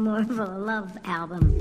more of a love album.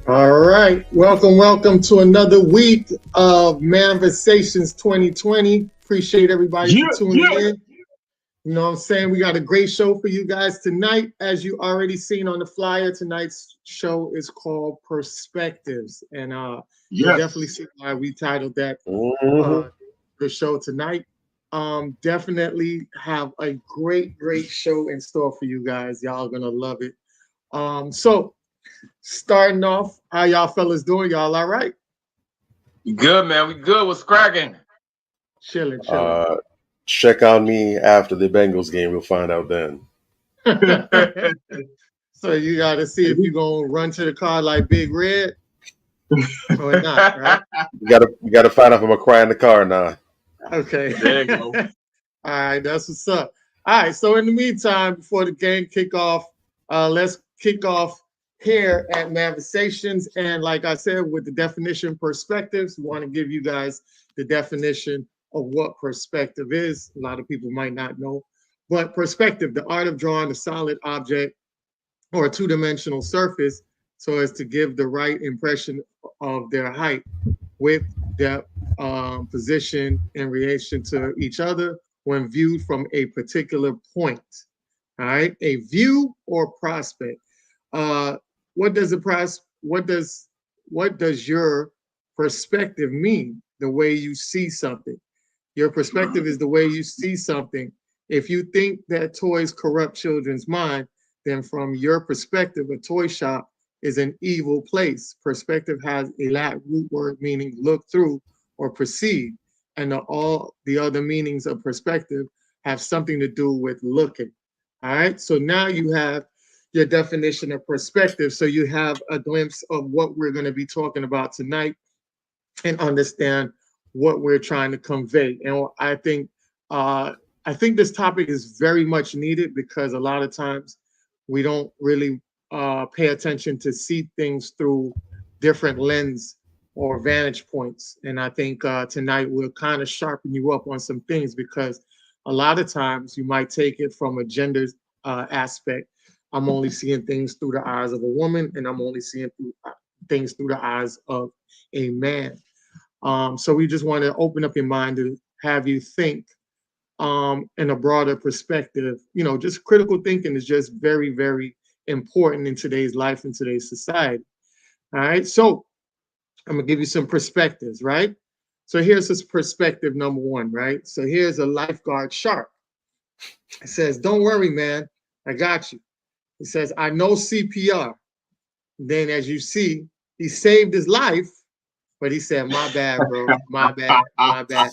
All right, welcome to another week of Manifestations 2020. Appreciate everybody for tuning in. You know what I'm saying? We got a great show for you guys tonight. As you already seen on the flyer, tonight's show is called Perspectives. And you'll definitely see why we titled that the show tonight. Definitely have a great show in store for you guys. Y'all are going to love it. So starting off, how y'all fellas doing? Y'all all right? Good, man. We good. What's cracking? Chilling. Check on me after the Bengals game. We'll find out then. So you got to see if you're going to run to the car like Big Red or not, right? You got to find out if I'm going to cry in the car now. Okay. There you go. All right, that's what's up. All right, so in the meantime, before the game kick off, let's kick off here at Manversations. And like I said, with the definition perspectives, we want to give you guys the definition of what perspective is. A lot of people might not know, but perspective, the art of drawing a solid object or a two-dimensional surface so as to give the right impression of their height, width, depth, position in relation to each other when viewed from a particular point. All right, a view or prospect. What does your perspective mean? The way you see something. Your perspective is the way you see something. If you think that toys corrupt children's mind, then from your perspective, a toy shop is an evil place. Perspective has a Latin root word meaning look through or perceive, and all the other meanings of perspective have something to do with looking. All right, so now you have your definition of perspective, so you have a glimpse of what we're going to be talking about tonight and understand what we're trying to convey. And I think this topic is very much needed because a lot of times we don't really pay attention to see things through different lens or vantage points. And I think tonight we'll kind of sharpen you up on some things because a lot of times you might take it from a gender aspect. I'm only seeing things through the eyes of a woman, and I'm only seeing things through the eyes of a man. So we just want to open up your mind to have you think in a broader perspective. You know, just critical thinking is just very, very important in today's life, in today's society. All right, so I'm gonna give you some perspectives, right? So here's this perspective number one, right? So here's a lifeguard shark. It says, "Don't worry, man, I got you." He says, "I know CPR." Then, as you see, he saved his life, but he said, "My bad, bro, my bad, my bad."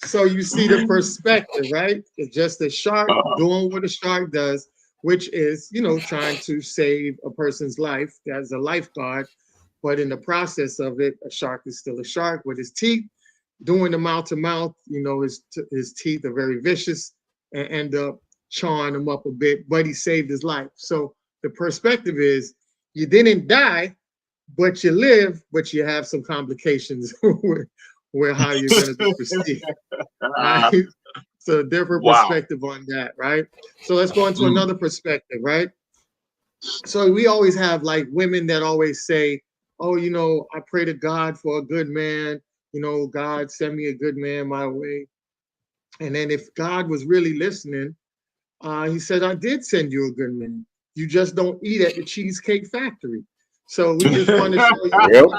So you see the perspective, right? It's just a shark doing what a shark does, which is, you know, trying to save a person's life as a lifeguard. But in the process of it, a shark is still a shark with his teeth, doing the mouth to mouth. You know, his teeth are very vicious and end up chawing him up a bit, but he saved his life. So the perspective is you didn't die, but you live, but you have some complications where how you're going to be perceived. Right? So different perspective on that, right? So let's go into another perspective, right? So we always have like women that always say, "Oh, you know, I pray to God for a good man. You know, God send me a good man my way." And then if God was really listening, he said, "I did send you a good man. You just don't eat at the Cheesecake Factory." So we just want to show you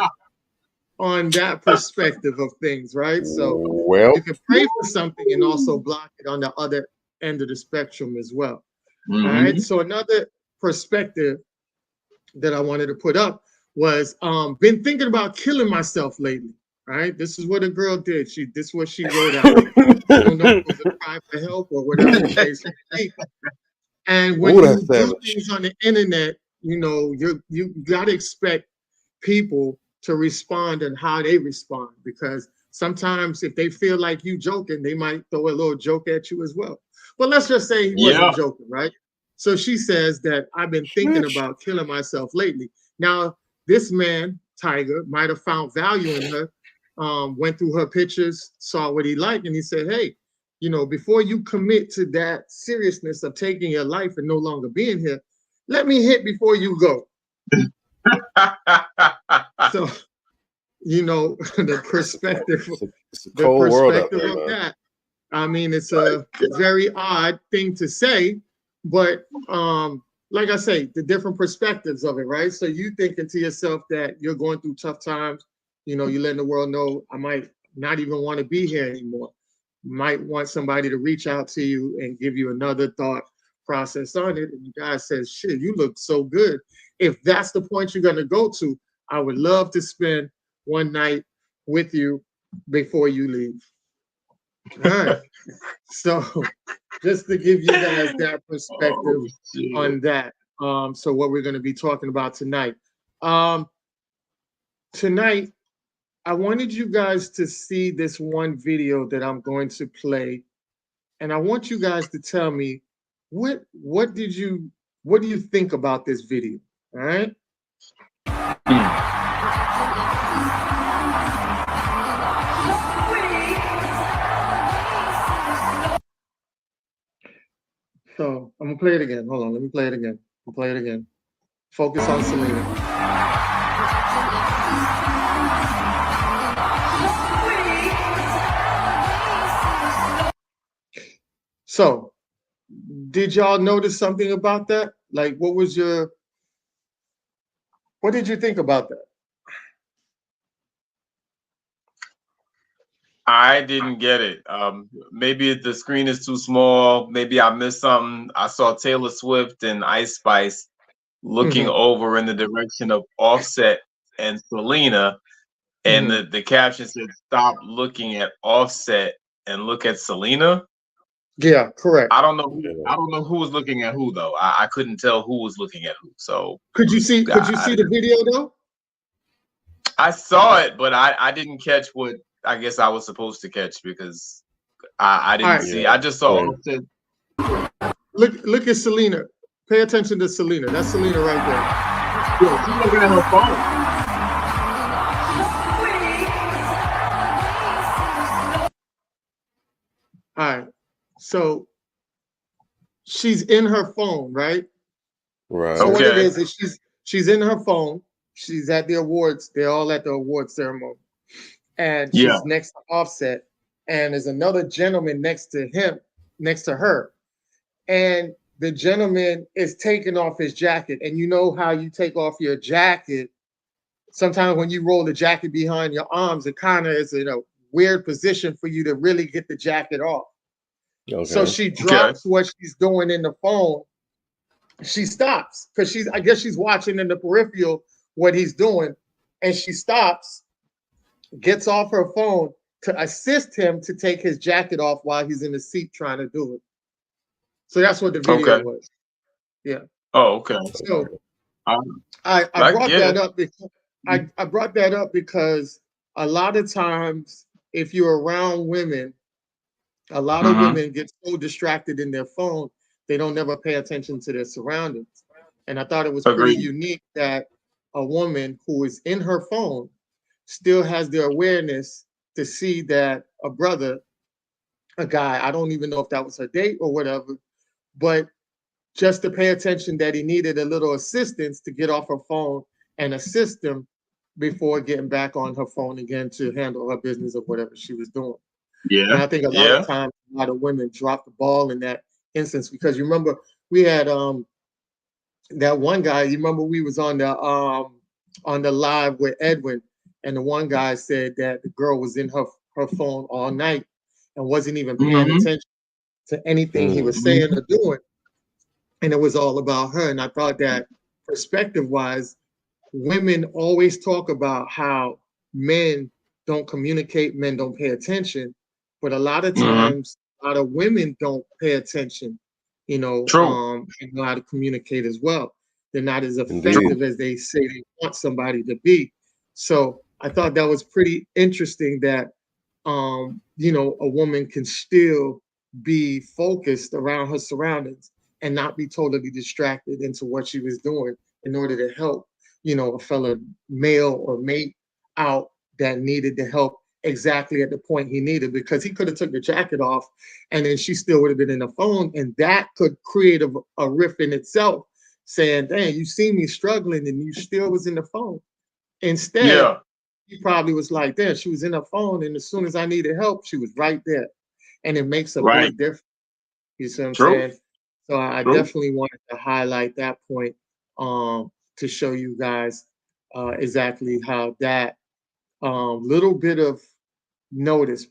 on that perspective of things, right? So you can pray for something and also block it on the other end of the spectrum as well. All right. So another perspective that I wanted to put up was been thinking about killing myself lately. Right. This is what a girl did. This is what she wrote out. I don't know if it was a cry for help or whatever the case may be. And when you do things on the internet, you know, you gotta expect people to respond and how they respond, because sometimes if they feel like you joking, they might throw a little joke at you as well. But let's just say he wasn't joking, right? So she says that I've been thinking about killing myself lately. Now, this man, Tiger, might have found value in her, went through her pictures, saw what he liked, and he said, "Hey, you know, before you commit to that seriousness of taking your life and no longer being here, let me hit before you go." So, you know, the perspective of that. I mean, it's a very odd thing to say, but like I say, the different perspectives of it, right? So you thinking to yourself that you're going through tough times, you know, you're letting the world know, I might not even want to be here anymore. Might want somebody to reach out to you and give you another thought process on it. And the guy says, "Shit, you look so good. If that's the point you're going to go to, I would love to spend one night with you before you leave." All right. So just to give you guys that perspective on that. So what we're going to be talking about tonight. Tonight, I wanted you guys to see this one video that I'm going to play, and I want you guys to tell me what do you think about this video? All right. So I'm gonna play it again. Hold on, let me play it again. I'll play it again. Focus on Selena. So, did y'all notice something about that? Like, what did you think about that? I didn't get it. Maybe the screen is too small. Maybe I missed something. I saw Taylor Swift and Ice Spice looking over in the direction of Offset and Selena, and the caption said, "Stop looking at Offset and look at Selena." Yeah, correct. I don't know who was looking at who though. I couldn't tell who was looking at who. So could you see the video though? I saw it, but I didn't catch what I guess I was supposed to catch because I didn't see. I just saw Offset. Look at Selena. Pay attention to Selena. That's Selena right there. Yeah, she's looking at her phone. All right. So she's in her phone, right? Right. So what it is she's in her phone. She's at the awards. They're all at the award ceremony. And she's next to Offset. And there's another gentleman next to her. And the gentleman is taking off his jacket. And you know how you take off your jacket. Sometimes when you roll the jacket behind your arms, it kind of is in a weird position for you to really get the jacket off. Okay. So she drops what she's doing in the phone. She stops because I guess she's watching in the peripheral what he's doing. And she stops, gets off her phone to assist him to take his jacket off while he's in the seat trying to do it. So that's what the video was. Yeah. Oh, okay. So I brought that up because I brought that up because a lot of times if you're around women, a lot of women get so distracted in their phone, they don't never pay attention to their surroundings. And I thought it was pretty unique that a woman who is in her phone still has the awareness to see that a brother, a guy, I don't even know if that was her date or whatever, but just to pay attention that he needed a little assistance to get off her phone and assist him before getting back on her phone again to handle her business of whatever she was doing. Yeah. And I think a lot of times a lot of women drop the ball in that instance because you remember we had that one guy, you remember we was on the live with Edwin, and the one guy said that the girl was in her phone all night and wasn't even paying attention to anything he was saying or doing. And it was all about her. And I thought that perspective-wise, women always talk about how men don't communicate, men don't pay attention. But a lot of times, a lot of women don't pay attention, and know how to communicate as well. They're not as effective as they say they want somebody to be. So I thought that was pretty interesting that, a woman can still be focused around her surroundings and not be totally distracted into what she was doing in order to help, a fellow male or mate out that needed the help exactly at the point he needed, because he could have took the jacket off and then she still would have been in the phone, and that could create a rift in itself, saying, dang, you see me struggling and you still was in the phone. Instead, he probably was like, damn, she was in her phone, and as soon as I needed help, she was right there. And it makes a big difference. You see what I'm saying? So I definitely wanted to highlight that point to show you guys exactly how that little bit of notice,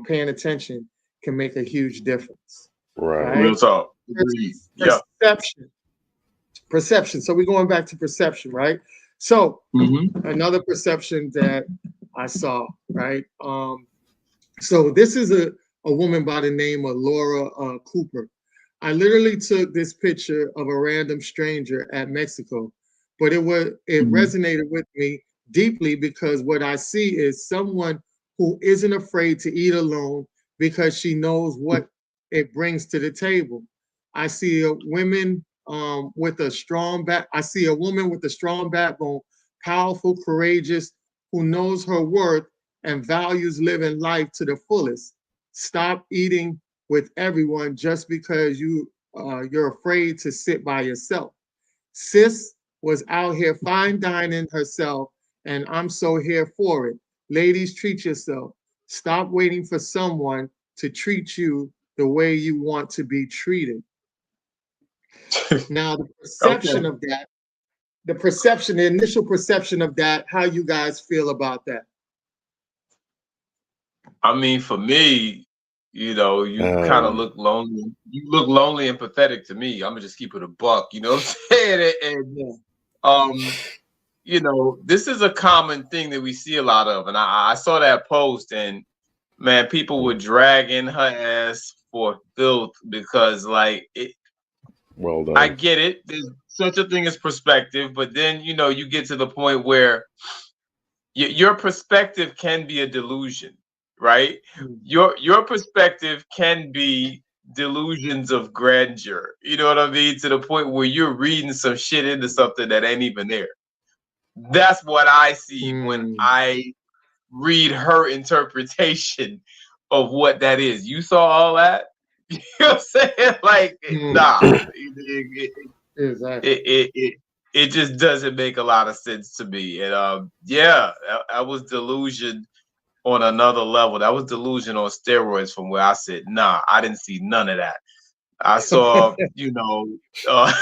paying attention, can make a huge difference. Right? Real talk. Perception. So we're going back to perception, right? So another perception that I saw, right? So this is a woman by the name of Laura Cooper. I literally took this picture of a random stranger at Mexico, but it resonated with me deeply because what I see is someone who isn't afraid to eat alone because she knows what it brings to the table. I see a women with a strong back. I see a woman with a strong backbone, powerful, courageous, who knows her worth and values living life to the fullest. Stop eating with everyone just because you're afraid to sit by yourself. Sis was out here fine dining herself, and I'm so here for it. Ladies, treat yourself. Stop waiting for someone to treat you the way you want to be treated. Now, the Okay. perception of that, the perception, the initial perception of that, how you guys feel about that? I mean, for me, you know, you kind of Um, look lonely. You look lonely and pathetic to me. I'm gonna just keep it a buck. You know what I'm saying? And Yeah. um, you know, this is a common thing that we see a lot of. And I saw that post, and man, people were dragging her ass for filth because, like, well I done. get it. There's such a thing as perspective, but then you know, you get to the point where your perspective can be a delusion, right? Your perspective can be delusions of grandeur. You know what I mean? To the point where you're reading some shit into something that ain't even there. That's what I see when Mm. I read her interpretation of what that is. You saw all that? You know what I'm saying? Like, Mm. nah. Exactly. It just doesn't make a lot of sense to me. And yeah, I was delusion on another level. That was delusion on steroids from where I said, nah, I didn't see none of that. I saw, you know, uh,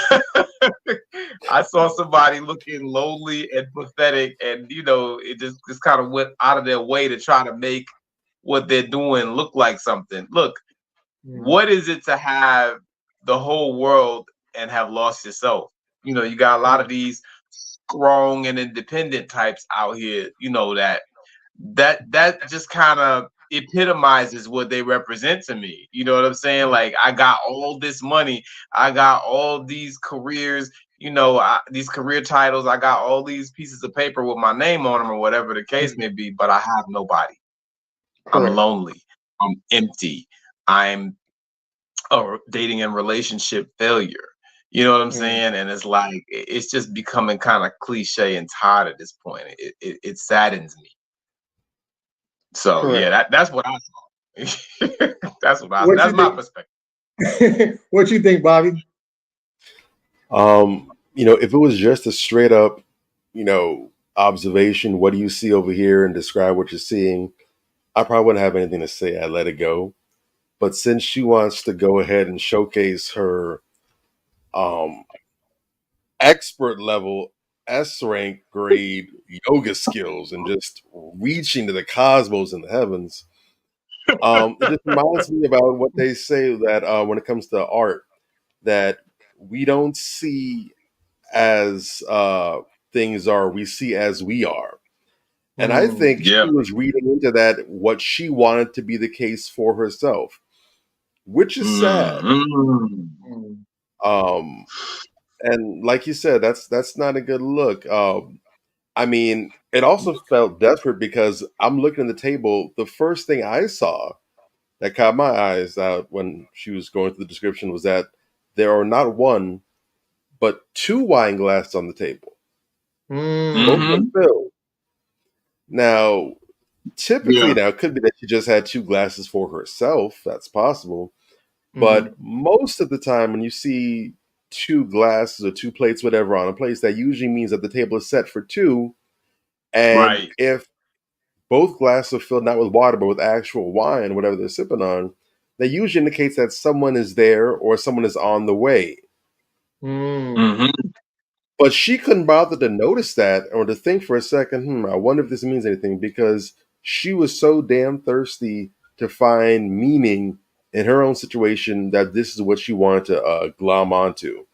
I saw somebody looking lonely and pathetic, and you know, it just kind of went out of their way to try to make what they're doing look like something. Look, Mm. what is it to have the whole world and have lost yourself? You know, you got a lot of Mm. these strong and independent types out here, you know, that just kind of epitomizes what they represent to me. You know what I'm saying? Mm. Like, I got all this money, I got all these careers, you know, these career titles, I got all these pieces of paper with my name on them or whatever the case Mm. may be, but I have nobody. I'm Correct. lonely. I'm empty. I'm a dating and relationship failure. You know what I'm Mm. saying? And it's like it's just becoming kind of cliche and tired at this point. It saddens me. So yeah, Correct. that's what I saw. That's what I What you that's my think? perspective. What you think, Bobby? If it was just a straight up, observation, what do you see over here, and describe what you're seeing, I probably wouldn't have anything to say. I'd let it go. But since she wants to go ahead and showcase her um, expert level S rank grade yoga skills and just reaching to the cosmos and the heavens, it just reminds me about what they say that when it comes to art, that we don't see as things are, we see as we are. And I Mm. think Yeah. she was reading into that what she wanted to be the case for herself, which is sad. Mm. Mm. Um, and like you said, that's not a good look. I mean, it also felt desperate because I'm looking at the table. The first thing I saw that caught my eyes out when she was going through the description was that there are not one but two wine glasses on the table, both Mm. of them Mm-hmm. filled. Now, typically, Yeah. now it could be that she just had two glasses for herself. That's possible. Mm. But most of the time, when you see two glasses or two plates, whatever, on a place, that usually means that the table is set for two. And Right. if both glasses are filled not with water, but with actual wine, whatever they're sipping on, that usually indicates that someone is there or someone is on the way. Mm. Mm-hmm. But she couldn't bother to notice that or to think for a second, I wonder if this means anything, because she was so damn thirsty to find meaning in her own situation that this is what she wanted to glom onto.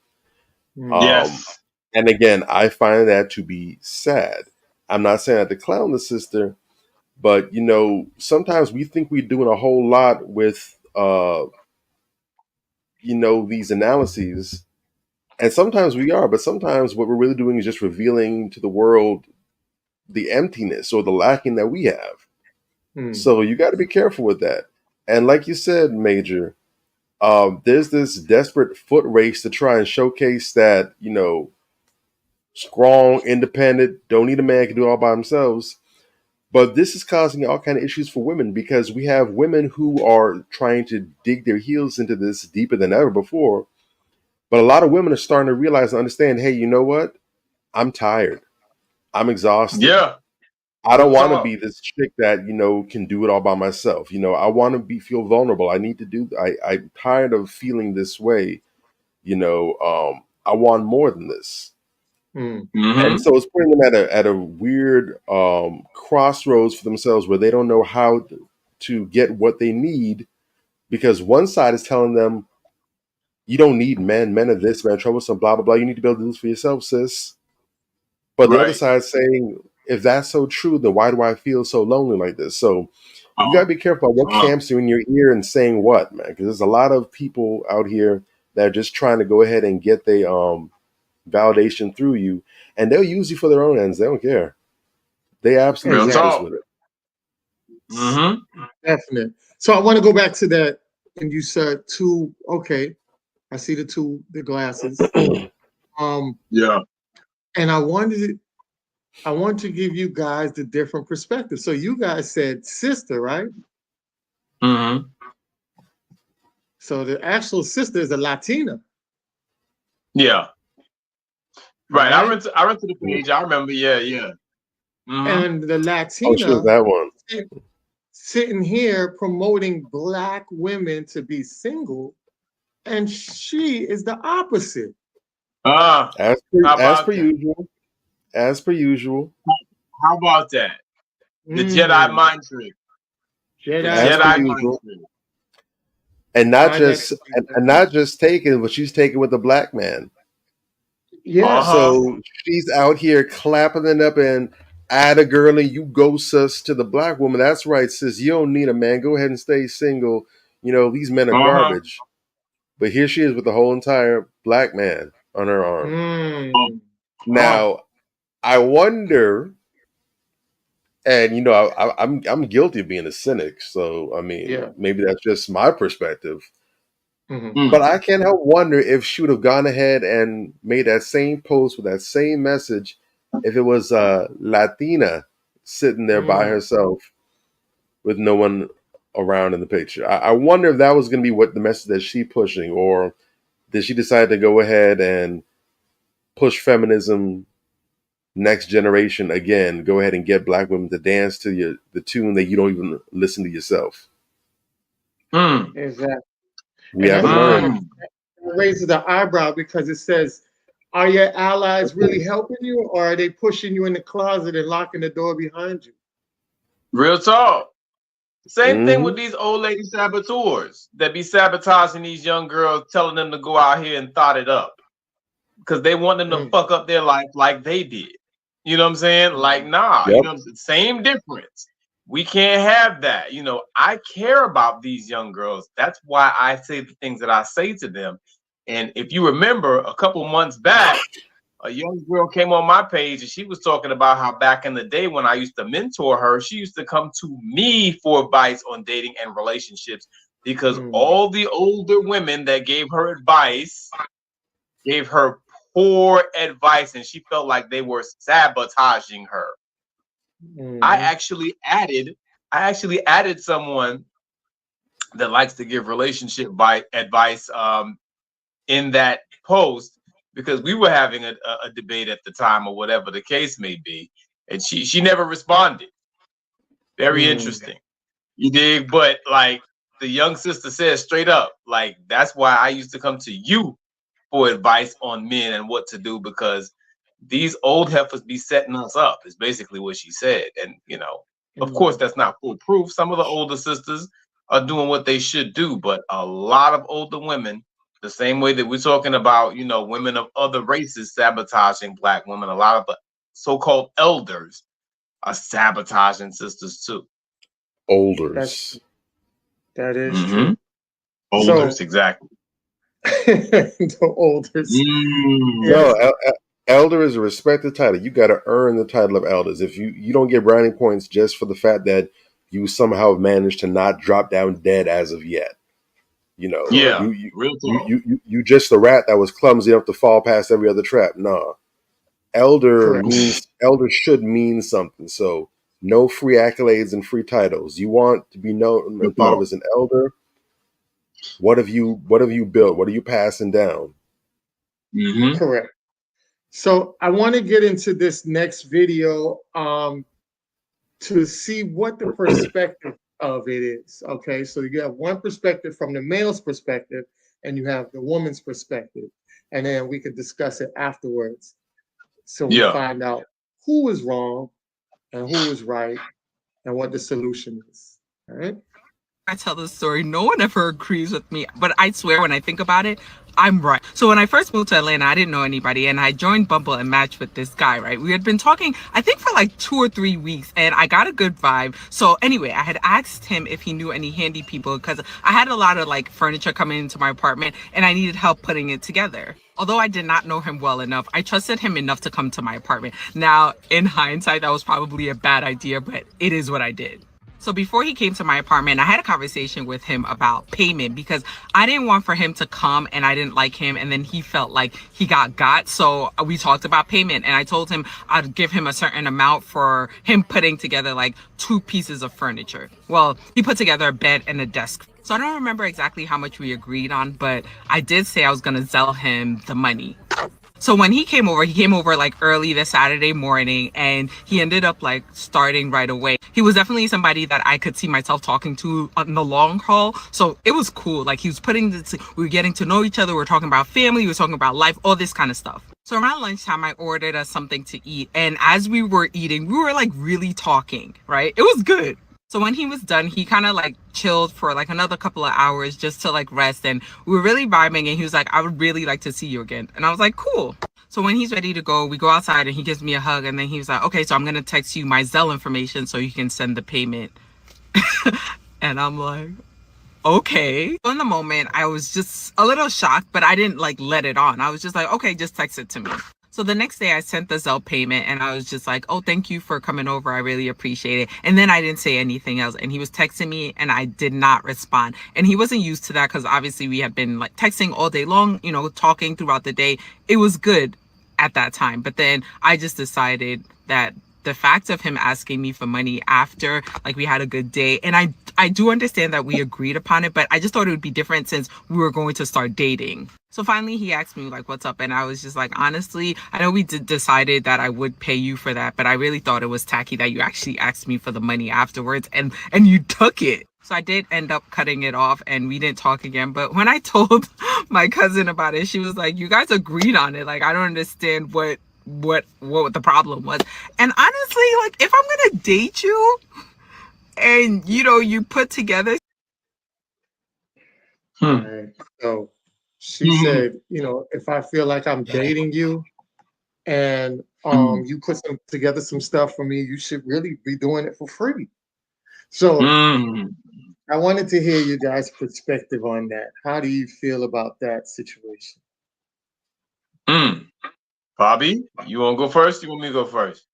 Mm. Um, Yes. and again, I find that to be sad. I'm not saying that to clown the sister, but sometimes we think we're doing a whole lot with these analyses. And sometimes we are, but sometimes what we're really doing is just revealing to the world the emptiness or the lacking that we have. So you got to be careful with that. And like you said, Major, there's this desperate foot race to try and showcase that, strong, independent, don't need a man, can do it all by themselves. But this is causing all kind of issues for women because we have women who are trying to dig their heels into this deeper than ever before. But a lot of women are starting to realize and understand, hey, you know what? I'm tired. I'm exhausted. Yeah. I don't want to be this chick that, can do it all by myself. I want to feel vulnerable. I need to I'm tired of feeling this way. I want more than this. And so it's putting them at a weird crossroads for themselves where they don't know how to get what they need because one side is telling them, you don't need men. Men are this, man, troublesome, blah, blah, blah. You need to be able to do this for yourself, sis. But the other side is saying, if that's so true, then why do I feel so lonely like this? So you got to be careful about what camps are in your ear and saying what, man, because there's a lot of people out here that are just trying to go ahead and get their validation through you, and they'll use you for their own ends. They don't care. They absolutely do with it. Definitely. So I want to go back to that, and you said two. Okay, I see the glasses. Yeah. And I want to give you guys the different perspective. So you guys said sister, right? So the actual sister is a Latina. Yeah. Right. I went to the page. I remember. Yeah. And the Latina that one. Sitting here promoting Black women to be single, and she is the opposite. As per usual. As per usual. How about that? The Jedi mind trick. Jedi mind trick. And not just taken, but she's taken with a Black man. Yeah. So she's out here clapping it up and add a girl and you go sus to the Black woman. That's right, sis. You don't need a man. Go ahead and stay single. These men are garbage. But here she is with the whole entire Black man on her arm. Now, I wonder, and I'm guilty of being a cynic. So maybe that's just my perspective. But I can't help wonder if she would have gone ahead and made that same post with that same message if it was Latina sitting there by herself with no one around in the picture. I wonder if that was going to be what the message that she's pushing, or did she decide to go ahead and push feminism next generation again, go ahead and get Black women to dance to the tune that you don't even listen to yourself? Exactly. We haven't learned. It raises the eyebrow because it says, are your allies really helping you, or are they pushing you in the closet and locking the door behind you? Real talk. Same thing with these old lady saboteurs that be sabotaging these young girls, telling them to go out here and thought it up because they want them to fuck up their life like they did. You know what I'm saying? Like, nah, same difference. We can't have that. I care about these young girls. That's why I say the things that I say to them. And if you remember, a couple months back, a young girl came on my page and she was talking about how back in the day when I used to mentor her, she used to come to me for advice on dating and relationships because all the older women that gave her advice gave her poor advice and she felt like they were sabotaging her. I actually added someone that likes to give relationship advice in that post because we were having a debate at the time or whatever the case may be, and she never responded. Very interesting. You dig? But like the young sister says straight up, like that's why I used to come to you for advice on men and what to do because these old heifers be setting us up is basically what she said. And, of course, that's not foolproof. Some of the older sisters are doing what they should do, but a lot of older women, the same way that we're talking about, women of other races sabotaging Black women, a lot of the so-called elders are sabotaging sisters too. Olders. That is true. Olders, exactly. The olders. No, Elder is a respected title. You got to earn the title of elders. If you don't get brownie points just for the fact that you somehow managed to not drop down dead as of yet. You know, Yeah, you real you talk. you you you just the rat that was clumsy enough to fall past every other trap. Nah, Correct. elder should mean something. So no free accolades and free titles. You want to be known Real and thought of talk. as an elder. What have you built? What are you passing down? Mm-hmm. Correct. So I want to get into this next video to see what the perspective of it is. Okay, so you have one perspective from the male's perspective, and you have the woman's perspective, and then we can discuss it afterwards. So we Yeah. find out who is wrong and who is right, and what the solution is. All right. I tell this story, no one ever agrees with me, but I swear when I think about it, I'm right. So when I first moved to Atlanta, I didn't know anybody, and I joined Bumble and matched with this guy, right? We had been talking, I think, for like 2 or 3 weeks, and I got a good vibe. So anyway, I had asked him if he knew any handy people because I had a lot of like furniture coming into my apartment, and I needed help putting it together. Although I did not know him well enough, I trusted him enough to come to my apartment. Now, in hindsight, that was probably a bad idea, but it is what I did. So before he came to my apartment, I had a conversation with him about payment because I didn't want for him to come and I didn't like him and then he felt like he got. So we talked about payment and I told him I'd give him a certain amount for him putting together like 2 pieces of furniture. Well, he put together a bed and a desk. So I don't remember exactly how much we agreed on, but I did say I was going to sell him the money. So when he came over like early this Saturday morning and he ended up like starting right away. He was definitely somebody that I could see myself talking to on the long haul. So it was cool. Like he was we were getting to know each other. We were talking about family. We were talking about life, all this kind of stuff. So around lunchtime, I ordered us something to eat. And as we were eating, we were like really talking, right? It was good. So when he was done, he kind of like chilled for like another couple of hours just to like rest. And we were really vibing. And he was like, I would really like to see you again. And I was like, cool. So when he's ready to go, we go outside and he gives me a hug. And then he was like, okay, so I'm going to text you my Zelle information so you can send the payment. And I'm like, okay. In the moment, I was just a little shocked, but I didn't like let it on. I was just like, okay, just text it to me. So the next day I sent the Zelle payment and I was just like, oh, thank you for coming over. I really appreciate it. And then I didn't say anything else. And he was texting me and I did not respond. And he wasn't used to that because obviously we had been like texting all day long, you know, talking throughout the day. It was good at that time. But then I just decided that the fact of him asking me for money after like we had a good day, and I do understand that we agreed upon it, but I just thought it would be different since we were going to start dating. So finally he asked me like, what's up? And I was just like, honestly, I know we decided that I would pay you for that, but I really thought it was tacky that you actually asked me for the money afterwards and you took it. So I did end up cutting it off and we didn't talk again. But when I told my cousin about it, she was like, you guys agreed on it. Like, I don't understand what the problem was. And honestly, like, if I'm gonna date you and you know you put together Right. So she said, you know, if I feel like I'm dating you and you put together some stuff for me, you should really be doing it for free. So I wanted to hear you guys' perspective on that. How do you feel about that situation? Bobby, you want to go first? You want me to go first?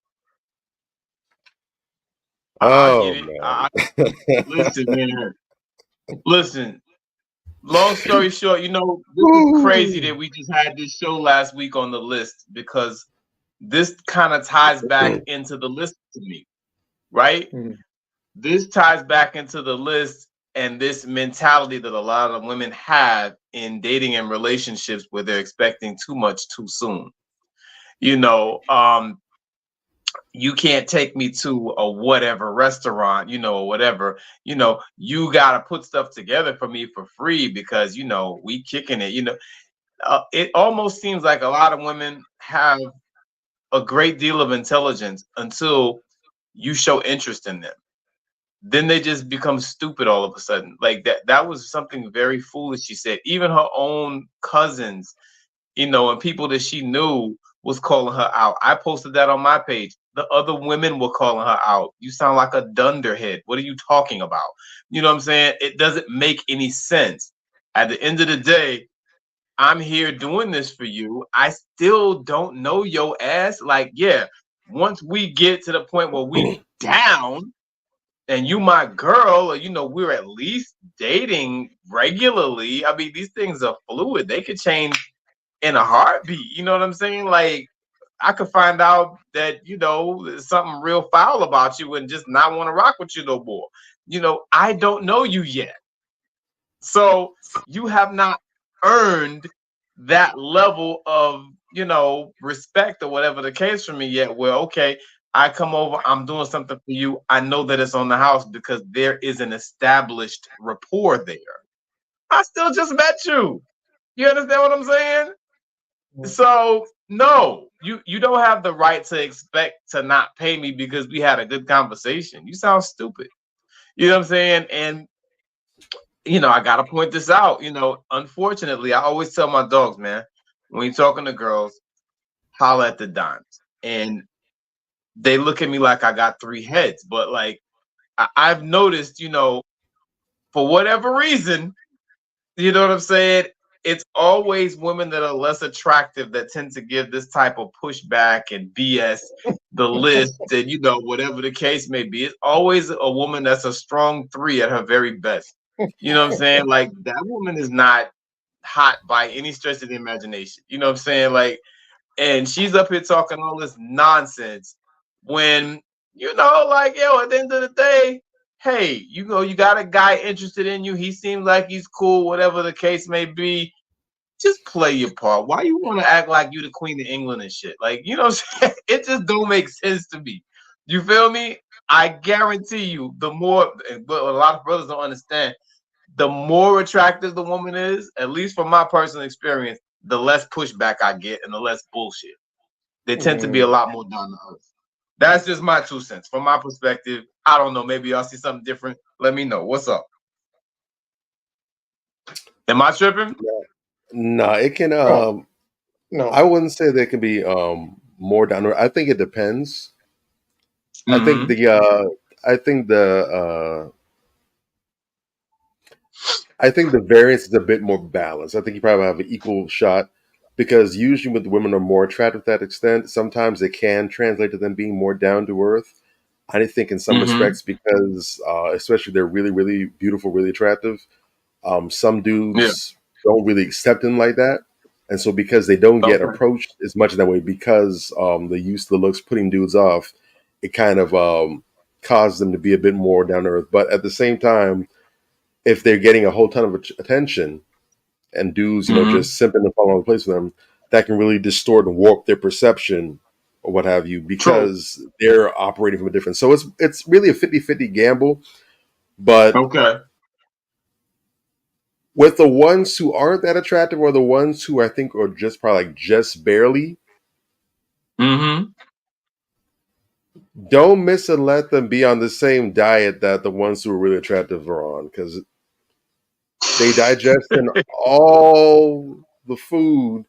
I Oh get it. man. Listen, man. Listen. Long story short, you know, this is crazy that we just had this show last week on the list because this kind of ties back into the list to me, right? This ties back into the list and this mentality that a lot of women have in dating and relationships where they're expecting too much too soon. You know, you can't take me to a whatever restaurant, you know, or whatever, you know, you got to put stuff together for me for free because, you know, we kicking it, you know, it almost seems like a lot of women have a great deal of intelligence until you show interest in them. Then they just become stupid all of a sudden. Like that was something very foolish she said. Even her own cousins, you know, and people that she knew was calling her out. I posted that on my page. The other women were calling her out. You sound like a dunderhead. What are you talking about? You know what I'm saying? It doesn't make any sense. At the end of the day, I'm here doing this for you. I still don't know your ass. Like, yeah, once we get to the point where we down and you my girl, or we're at least dating regularly. I mean, these things are fluid. They could change in a heartbeat. You know what I'm saying? Like, I could find out that, there's something real foul about you and just not want to rock with you no more. I don't know you yet. So you have not earned that level of, respect or whatever the case for me yet. Well, okay, I come over, I'm doing something for you. I know that it's on the house because there is an established rapport there. I still just met you. You understand what I'm saying? So no, you don't have the right to expect to not pay me because we had a good conversation. You sound stupid. You know what I'm saying? And I gotta point this out. Unfortunately, I always tell my dogs, man, when you're talking to girls, holla at the dimes. And they look at me like I got three heads. But like I've noticed, for whatever reason, you know what I'm saying? It's always women that are less attractive that tend to give this type of pushback and BS the list and whatever the case may be. It's always a woman that's a strong three at her very best. You know what I'm saying? Like that woman is not hot by any stretch of the imagination. You know what I'm saying? Like, and she's up here talking all this nonsense when, like, yo, at the end of the day, hey, you got a guy interested in you. He seems like he's cool, whatever the case may be. Just play your part. Why you want to act like you the Queen of England and shit? Like, you know what I'm saying? It just don't make sense to me. You feel me? I guarantee you, the more, but a lot of brothers don't understand, the more attractive the woman is, at least from my personal experience, the less pushback I get and the less bullshit. They tend to be a lot more down to earth. That's just my 2 cents. From my perspective, I don't know. Maybe y'all see something different. Let me know. What's up? Am I tripping? No, it can. No. I wouldn't say they can be more down to earth. I think it depends. Mm-hmm. I think the variance is a bit more balanced. I think you probably have an equal shot because usually when the women are more attractive to that extent, sometimes it can translate to them being more down to earth. I think in some respects because especially they're really, really beautiful, really attractive. Some dudes don't really accept them like that. And so because they don't get approached as much that way because the use of the looks putting dudes off, it kind of causes them to be a bit more down to earth. But at the same time, if they're getting a whole ton of attention and dudes, just simping and falling in place with them, that can really distort and warp their perception or what have you because they're operating from a different. So it's really a 50-50 gamble. But with the ones who aren't that attractive or the ones who I think are just probably like just barely, don't miss and let them be on the same diet that the ones who are really attractive are on because they digest in all the food,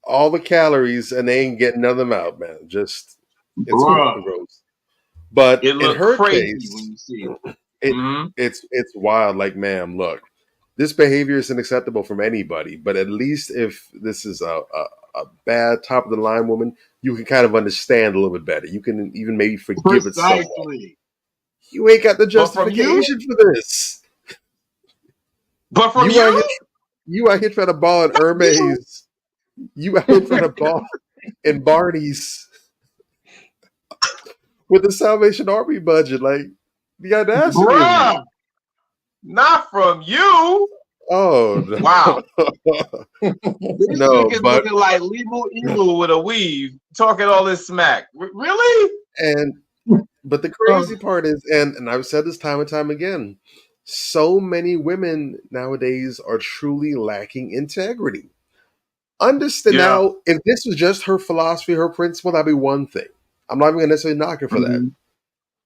all the calories, and they ain't getting none of them out, man. Just it's gross. But in her case, when you see it. It's wild. Like, ma'am, look, this behavior isn't acceptable from anybody. But at least if this is a bad top of the line woman, you can kind of understand a little bit better. You can even maybe forgive it somewhat. You ain't got the justification for this. But from you out here trying to ball in Hermes. You out here trying to ball in Barney's with the Salvation Army budget. Like, the audacity. Bruh, not from you. Oh, no. Wow. This nigga's looking like Legal Eagle with a weave, talking all this smack. Really? But the crazy part is, and I've said this time and time again, so many women nowadays are truly lacking integrity. Understand now, if this was just her philosophy, her principle, that'd be one thing. I'm not even going to necessarily knock her for that.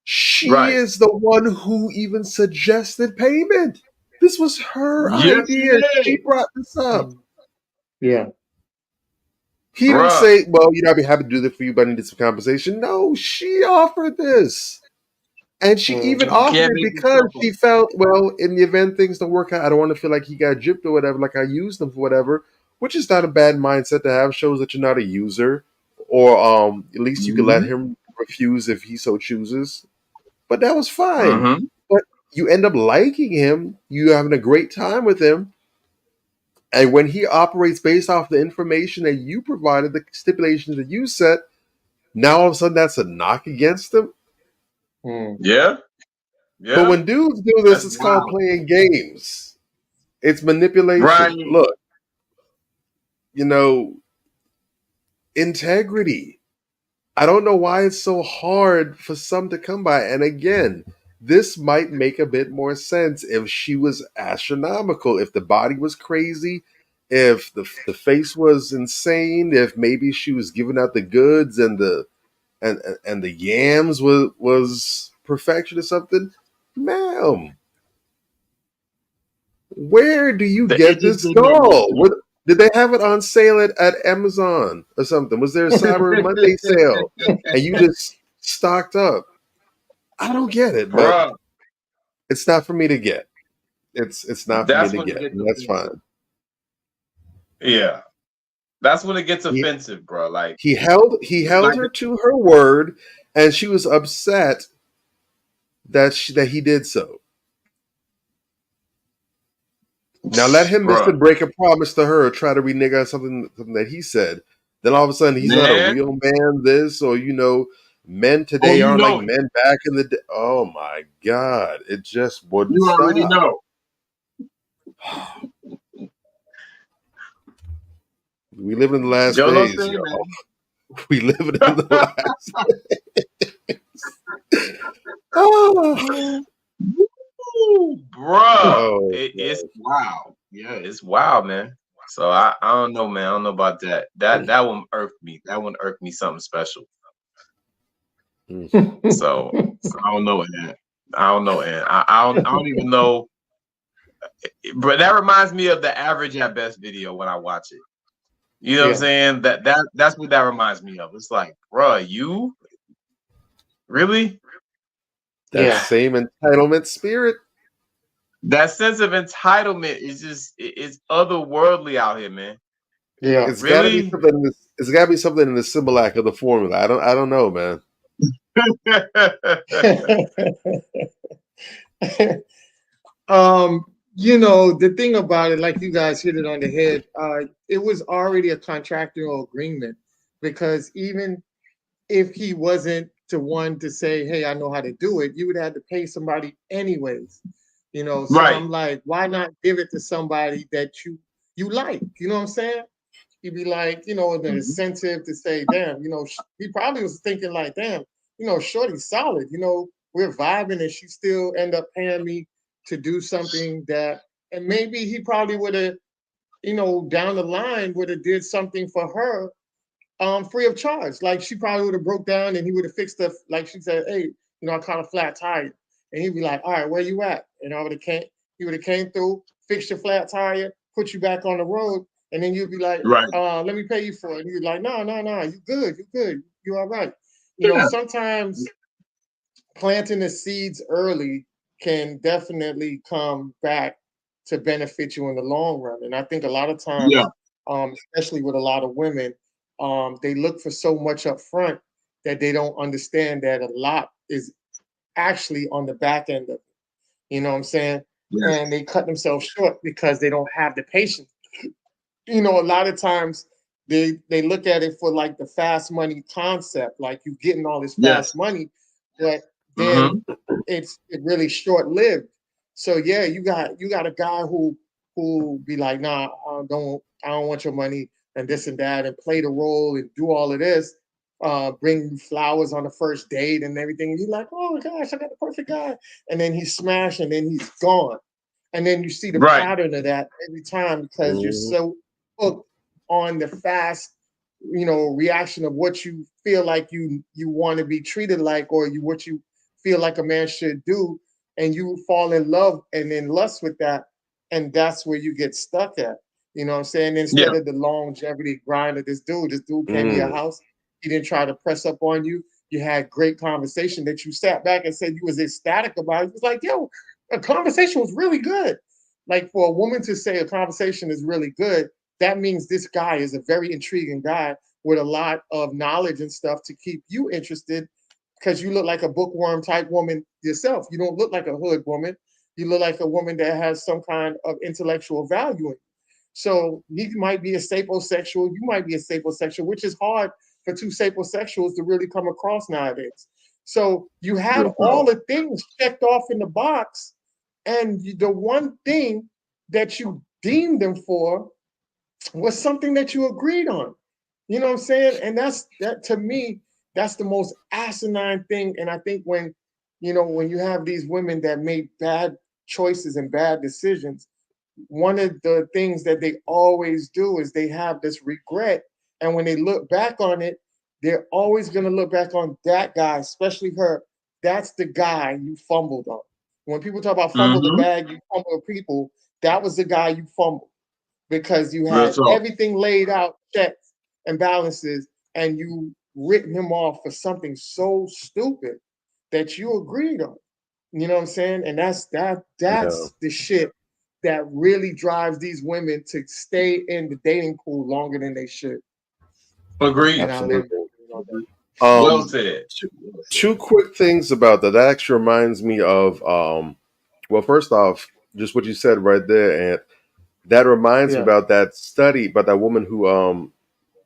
She is the one who even suggested payment. This was her idea. She brought this up. Yeah. He didn't say, well, I'd be happy to do this for you, but I needed some compensation. No, she offered this. And she even offered it because she felt, well, in the event things don't work out, I don't want to feel like he got gypped or whatever, like I used him for whatever, which is not a bad mindset to have. Shows that you're not a user, or at least you can let him refuse if he so chooses. But that was fine. But you end up liking him, you having a great time with him, and when he operates based off the information that you provided, the stipulations that you set, now all of a sudden that's a knock against him. Yeah. Yeah. But when dudes do this, it's called playing games. It's manipulation. Right. Look, integrity. I don't know why it's so hard for some to come by. And again, this might make a bit more sense if she was astronomical, if the body was crazy, if the face was insane, if maybe she was giving out the goods and the yams was perfection or something. Ma'am, where do you get this doll? Did they have it on sale at Amazon or something? Was there a Cyber Monday sale and you just stocked up? I don't get it, but it's not for me to get. It's not for me to get. That's fine. Yeah, that's when it gets offensive, bro. Like he held her to her word, and she was upset that he did so. Now let him break a promise to her, or try to renege on something that he said. Then all of a sudden he's not a real man. This, or men today aren't like men back in the day. Oh my God! It just wouldn't stop. You already know. We live in the last days, y'all. We live in the last days. Bro, it's wild. Yeah, it's wild, man. So I don't know, man. I don't know about that. That one irked me. That one irked me something special. So I don't know, man. I don't know, man. I don't even know. But that reminds me of the Average at Best video when I watch it. You know what I'm saying? That's what that reminds me of. It's like, bro, you really? That same entitlement spirit. That sense of entitlement is just it's otherworldly out here, man. Yeah, it's gotta be something. It's gotta be something in the Similac of the formula. I don't know, man. The thing about it, like you guys hit it on the head, it was already a contractual agreement, because even if he wasn't the one to say, hey, I know how to do it, you would have to pay somebody anyways. So I'm like, why not give it to somebody that you like? You know what I'm saying? He'd be like, the incentive to say, damn, he probably was thinking like, damn, shorty's solid, we're vibing, and she still end up paying me to do something that, and maybe he probably would have, down the line would have did something for her free of charge. Like she probably would have broke down and he would have fixed the, like she said, hey, I caught a flat tire. And he'd be like, all right, where you at? And he would have came through, fixed your flat tire, put you back on the road. And then you'd be like, let me pay you for it. And you'd be like, no, you good, you all right. Sometimes planting the seeds early can definitely come back to benefit you in the long run. And I think a lot of times, especially with a lot of women, they look for so much up front that they don't understand that a lot is actually on the back end of it. You know what I'm saying? Yes. And they cut themselves short because they don't have the patience. A lot of times they look at it for like the fast money concept, like you getting all this fast money, but then it's really short lived. So you got a guy who be like, nah, I don't want your money and this and that, and play the role and do all of this, bring you flowers on the first date and everything. And you're like, oh gosh, I got the perfect guy. And then he's smashed and then he's gone. And then you see the pattern of that every time because you're so hooked on the fast, reaction of what you feel like you want to be treated like, or what you feel like a man should do. And you fall in love and in lust with that. And that's where you get stuck at. You know what I'm saying? Instead of the longevity grind of this dude came to your house. He didn't try to press up on you. you had great conversation that you sat back and said you was ecstatic about. It was like, yo, a conversation was really good. Like for a woman to say a conversation is really good, that means this guy is a very intriguing guy with a lot of knowledge and stuff to keep you interested because you look like a bookworm type woman yourself. You don't look like a hood woman. You look like a woman that has some kind of intellectual value. So he might be a sapiosexual. You might be a sapiosexual, which is hard for two sapiosexuals to really come across nowadays. So you had all the things checked off in the box, and the one thing that you deemed them for was something that you agreed on. You know what I'm saying? And that to me, that's the most asinine thing. And I think when you have these women that make bad choices and bad decisions, one of the things that they always do is they have this regret. And when they look back on it, they're always going to look back on that guy, especially her. That's the guy you fumbled on. When people talk about fumble the bag, you fumble people, that was the guy you fumbled because you had everything laid out, checks and balances, and you written him off for something so stupid that you agreed on. You know what I'm saying? And that's the shit that really drives these women to stay in the dating pool longer than they should. Agreed. Well said. Two quick things about that. That actually reminds me of, well, first off, just what you said right there, and that reminds me about that study, about that woman who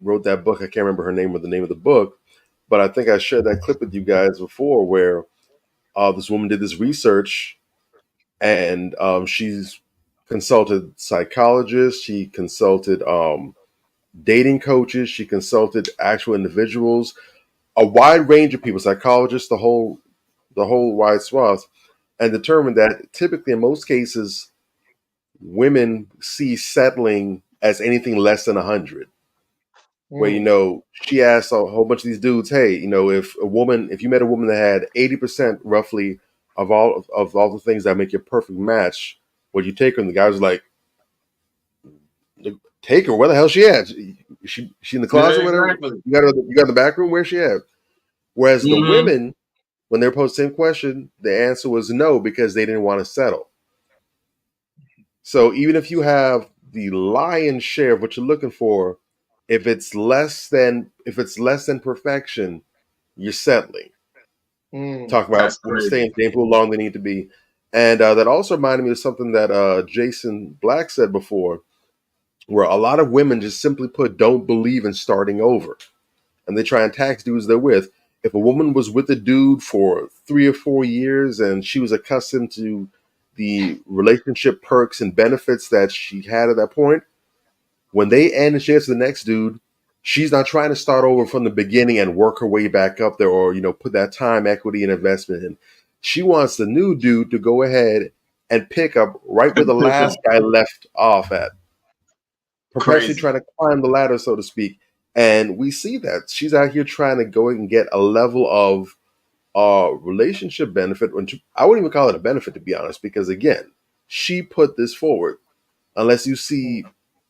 wrote that book. I can't remember her name or the name of the book, but I think I shared that clip with you guys before where this woman did this research and she's consulted psychologists, she consulted dating coaches, she consulted actual individuals, a wide range of people, psychologists, the whole wide swath, and determined that typically in most cases, women see settling as anything less than 100. Where, she asked a whole bunch of these dudes, hey, if you met a woman that had 80% roughly of all the things that make you a perfect match, would you take her? And the guy was like, take her? Where the hell she at? She in the closet? Exactly. You got her in the back room? Where's she at? Whereas the women, when they were posed the same question, the answer was no, because they didn't want to settle. So even if you have the lion's share of what you're looking for, if it's less than perfection, you're settling. Talk about staying for how long they need to be. And that also reminded me of something that Jason Black said before, where a lot of women just simply put don't believe in starting over. And they try and tax dudes they're with. If a woman was with a dude for 3 or 4 years and she was accustomed to the relationship perks and benefits that she had at that point, when they end and she gets to the next dude, she's not trying to start over from the beginning and work her way back up there or, put that time, equity, and investment in. She wants the new dude to go ahead and pick up right where the last guy left off at. Perpetually trying to climb the ladder, so to speak. And we see that. She's out here trying to go and get a level of relationship benefit. I wouldn't even call it a benefit, to be honest, because, again, she put this forward. Unless you see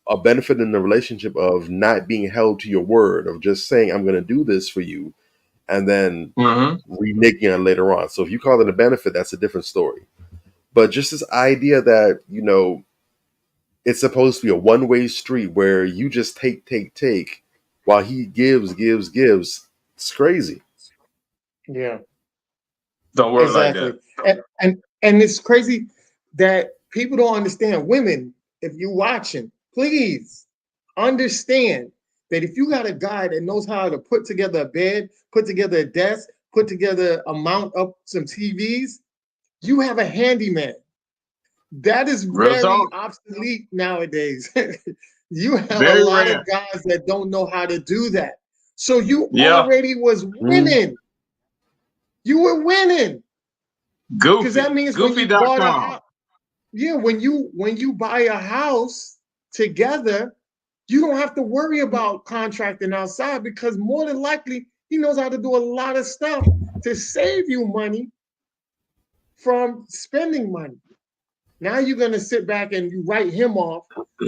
a benefit in the relationship of not being held to your word, of just saying, I'm going to do this for you, and then reneging on it later on. So if you call it a benefit, that's a different story. But just this idea that, it's supposed to be a one-way street where you just take, while he gives. It's crazy. Yeah. Don't work like that. And it's crazy that people don't understand. Women, if you're watching, please understand that if you got a guy that knows how to put together a bed, put together a desk, put together a mount up some TVs, you have a handyman. That is very obsolete nowadays. You have a lot of guys that don't know how to do that. So you already was winning. You were winning. Goofy. Because that means when you bought a house, when you buy a house together, you don't have to worry about contracting outside because more than likely he knows how to do a lot of stuff to save you money from spending money. Now you're going to sit back and you write him off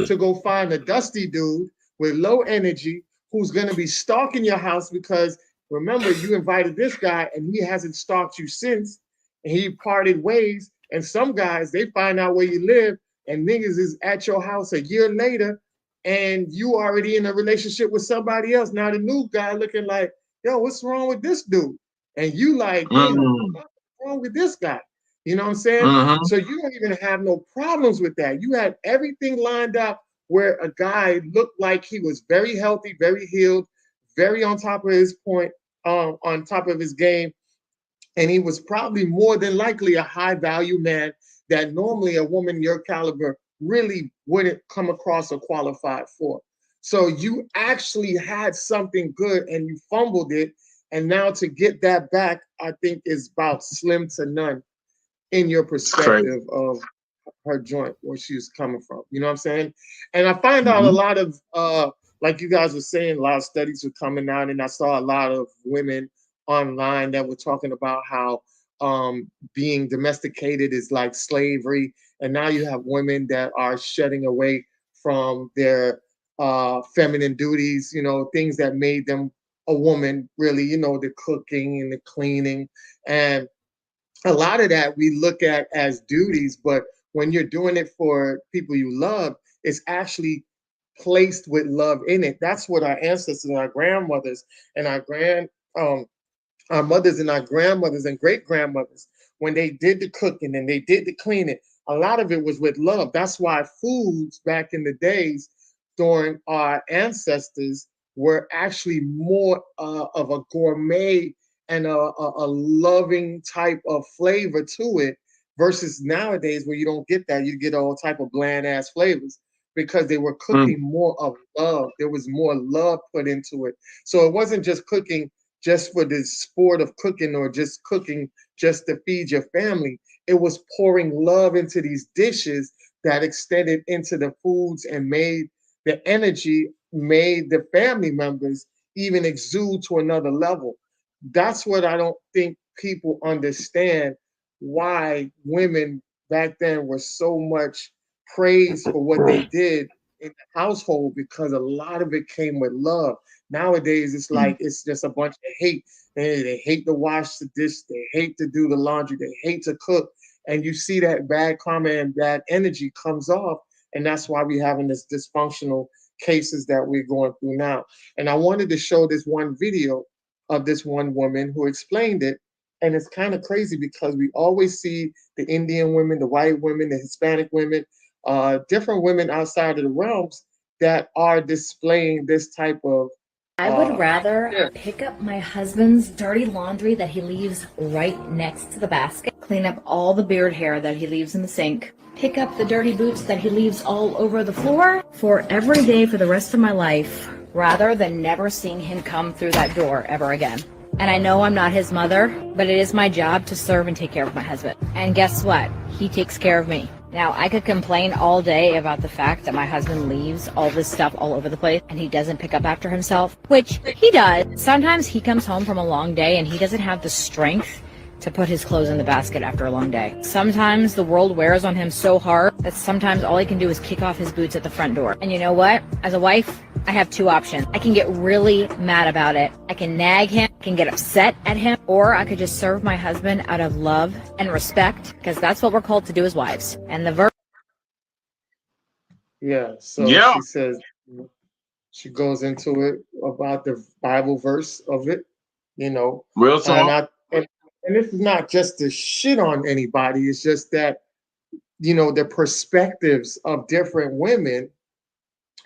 to go find a dusty dude with low energy who's going to be stalking your house because remember, you invited this guy and he hasn't stalked you since, and he parted ways. And some guys, they find out where you live, and niggas is at your house a year later, and you already in a relationship with somebody else. Now the new guy looking like, yo, what's wrong with this dude? And you like, damn, what's wrong with this guy? You know what I'm saying? So you don't even have no problems with that. You had everything lined up where a guy looked like he was very healthy, very healed, very on top of his point, on top of his game. And he was probably more than likely a high value man that normally a woman your caliber really wouldn't come across or qualified for. So you actually had something good and you fumbled it. And now to get that back, I think is about slim to none in your perspective of her joint, where she was coming from. You know what I'm saying? And I find out a lot of, like you guys were saying, a lot of studies were coming out, and I saw a lot of women online that were talking about how being domesticated is like slavery. And now you have women that are shedding away from their feminine duties, you know, things that made them a woman, really, you know, the cooking and the cleaning. And a lot of that we look at as duties, but when you're doing it for people you love, it's actually placed with love in it. That's what our ancestors and our grandmothers and our mothers and our grandmothers and great grandmothers, when they did the cooking and they did the cleaning, a lot of it was with love. That's why foods back in the days during our ancestors were actually more of a gourmet and a loving type of flavor to it, versus nowadays where you don't get that. You get all type of bland ass flavors because they were cooking more of love. There was more love put into it. So it wasn't just cooking just for the sport of cooking or just cooking just to feed your family. It was pouring love into these dishes that extended into the foods and made the energy, made the family members even exude to another level. That's what I don't think people understand, why women back then were so much praised for what they did in the household, because a lot of it came with love. Nowadays, it's like it's just a bunch of hate. They hate to wash the dish. They hate to do the laundry. They hate to cook. And you see that bad karma and bad energy comes off. And that's why we're having this dysfunctional cases that we're going through now. And I wanted to show this one video of this one woman who explained it. And it's kind of crazy because we always see the Indian women, the white women, the Hispanic women, different women outside of the realms that are displaying this type of. I would rather pick up my husband's dirty laundry that he leaves right next to the basket, clean up all the beard hair that he leaves in the sink, pick up the dirty boots that he leaves all over the floor for every day for the rest of my life, rather than never seeing him come through that door ever again. And I know I'm not his mother, but it is my job to serve and take care of my husband. And guess what? He takes care of me. Now, I could complain all day about the fact that my husband leaves all this stuff all over the place and he doesn't pick up after himself, which he does. Sometimes he comes home from a long day and he doesn't have the strength to put his clothes in the basket after a long day. Sometimes the world wears on him so hard that sometimes all he can do is kick off his boots at the front door. And you know what? As a wife, I have two options. I can get really mad about it. I can nag him, I can get upset at him, or I could just serve my husband out of love and respect, because that's what we're called to do as wives. And the verse. Yeah, so she says, she goes into it about the Bible verse of it, you know. Real talk. And this is not just to shit on anybody. It's just that, you know, the perspectives of different women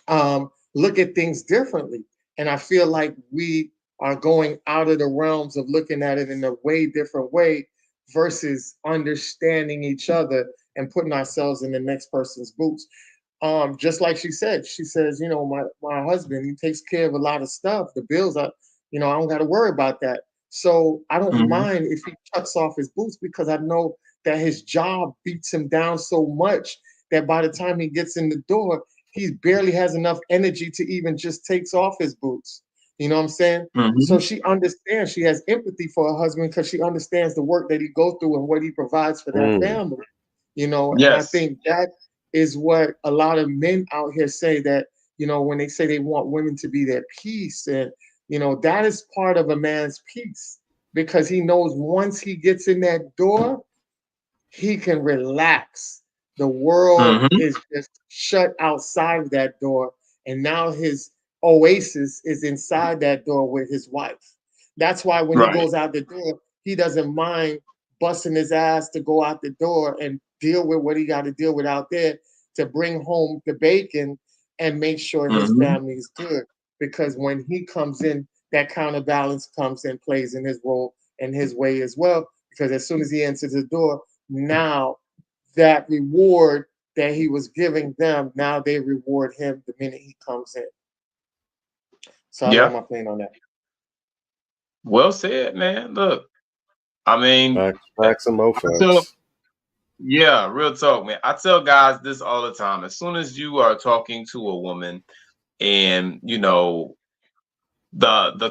look at things differently. And I feel like we are going out of the realms of looking at it in a way different way versus understanding each other and putting ourselves in the next person's boots. Just like she said, she says, you know, my husband, he takes care of a lot of stuff. The bills are, you know, I don't got to worry about that. So I don't mind if he cuts off his boots, because I know that his job beats him down so much that by the time he gets in the door, he barely has enough energy to even just takes off his boots. You know what I'm saying? So she understands, she has empathy for her husband because she understands the work that he goes through and what he provides for that family. You know, and I think that is what a lot of men out here say, that, you know, when they say they want women to be their peace and You know, that is part of a man's peace, because he knows once he gets in that door, he can relax. The world Mm-hmm. is just shut outside of that door, and now his oasis is inside that door with his wife. That's why when he Right. goes out the door, he doesn't mind busting his ass to go out the door and deal with what he got to deal with out there to bring home the bacon and make sure his Mm-hmm. family is good. Because when he comes in, that counterbalance comes and plays in his role and his way as well. Because as soon as he enters the door, now that reward that he was giving them, now they reward him the minute he comes in. So I Yeah. love my plane on that. Well said, man. Look, I mean, Facts and more so facts. yeah, real talk, man. I tell guys this all the time. As soon as you are talking to a woman, and you know the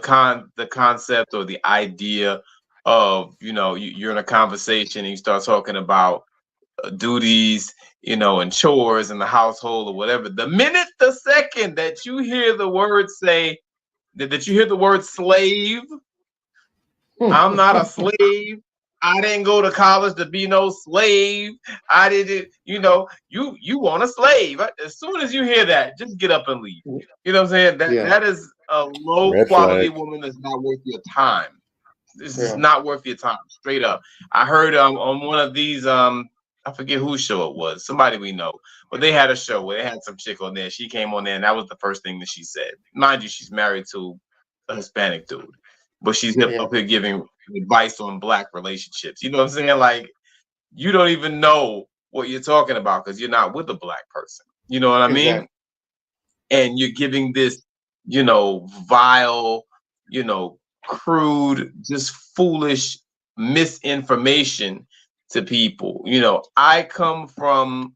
concept or the idea of, you know, you're in a conversation and you start talking about duties, you know, and chores in the household or whatever. The second that you hear the word say that you hear the word slave, I'm not a slave. I didn't go to college to be no slave. I didn't, you know, you want a slave. As soon as you hear that, just get up and leave. You know what I'm saying? That is a low Red quality flag. woman that's not worth your time. This is Yeah. not worth your time, straight up. I heard on one of these I forget whose show it was, somebody we know, but they had a show where they had some chick on there. She came on there and that was the first thing that she said. Mind you, she's married to a Hispanic dude, but she's up here giving advice on black relationships. You know what I'm saying? Like, you don't even know what you're talking about because you're not with a black person. You know what I mean? Exactly. And you're giving this, you know, vile, you know, crude, just foolish misinformation to people. You know, I come from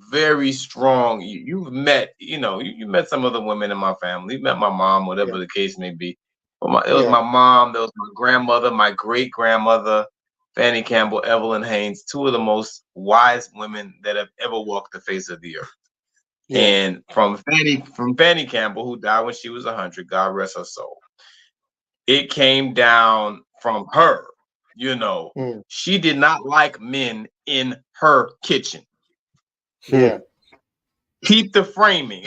very strong. You've met, you know, you met some of the women in my family. You met my mom, whatever the case may be. But it was my mom, there was my grandmother, my great grandmother, Fanny Campbell, Evelyn Haynes, two of the most wise women that have ever walked the face of the earth. And from Fanny Campbell, who died when she was 100, God rest her soul. It came down from her. You know, she did not like men in her kitchen. Yeah. Keep the framing.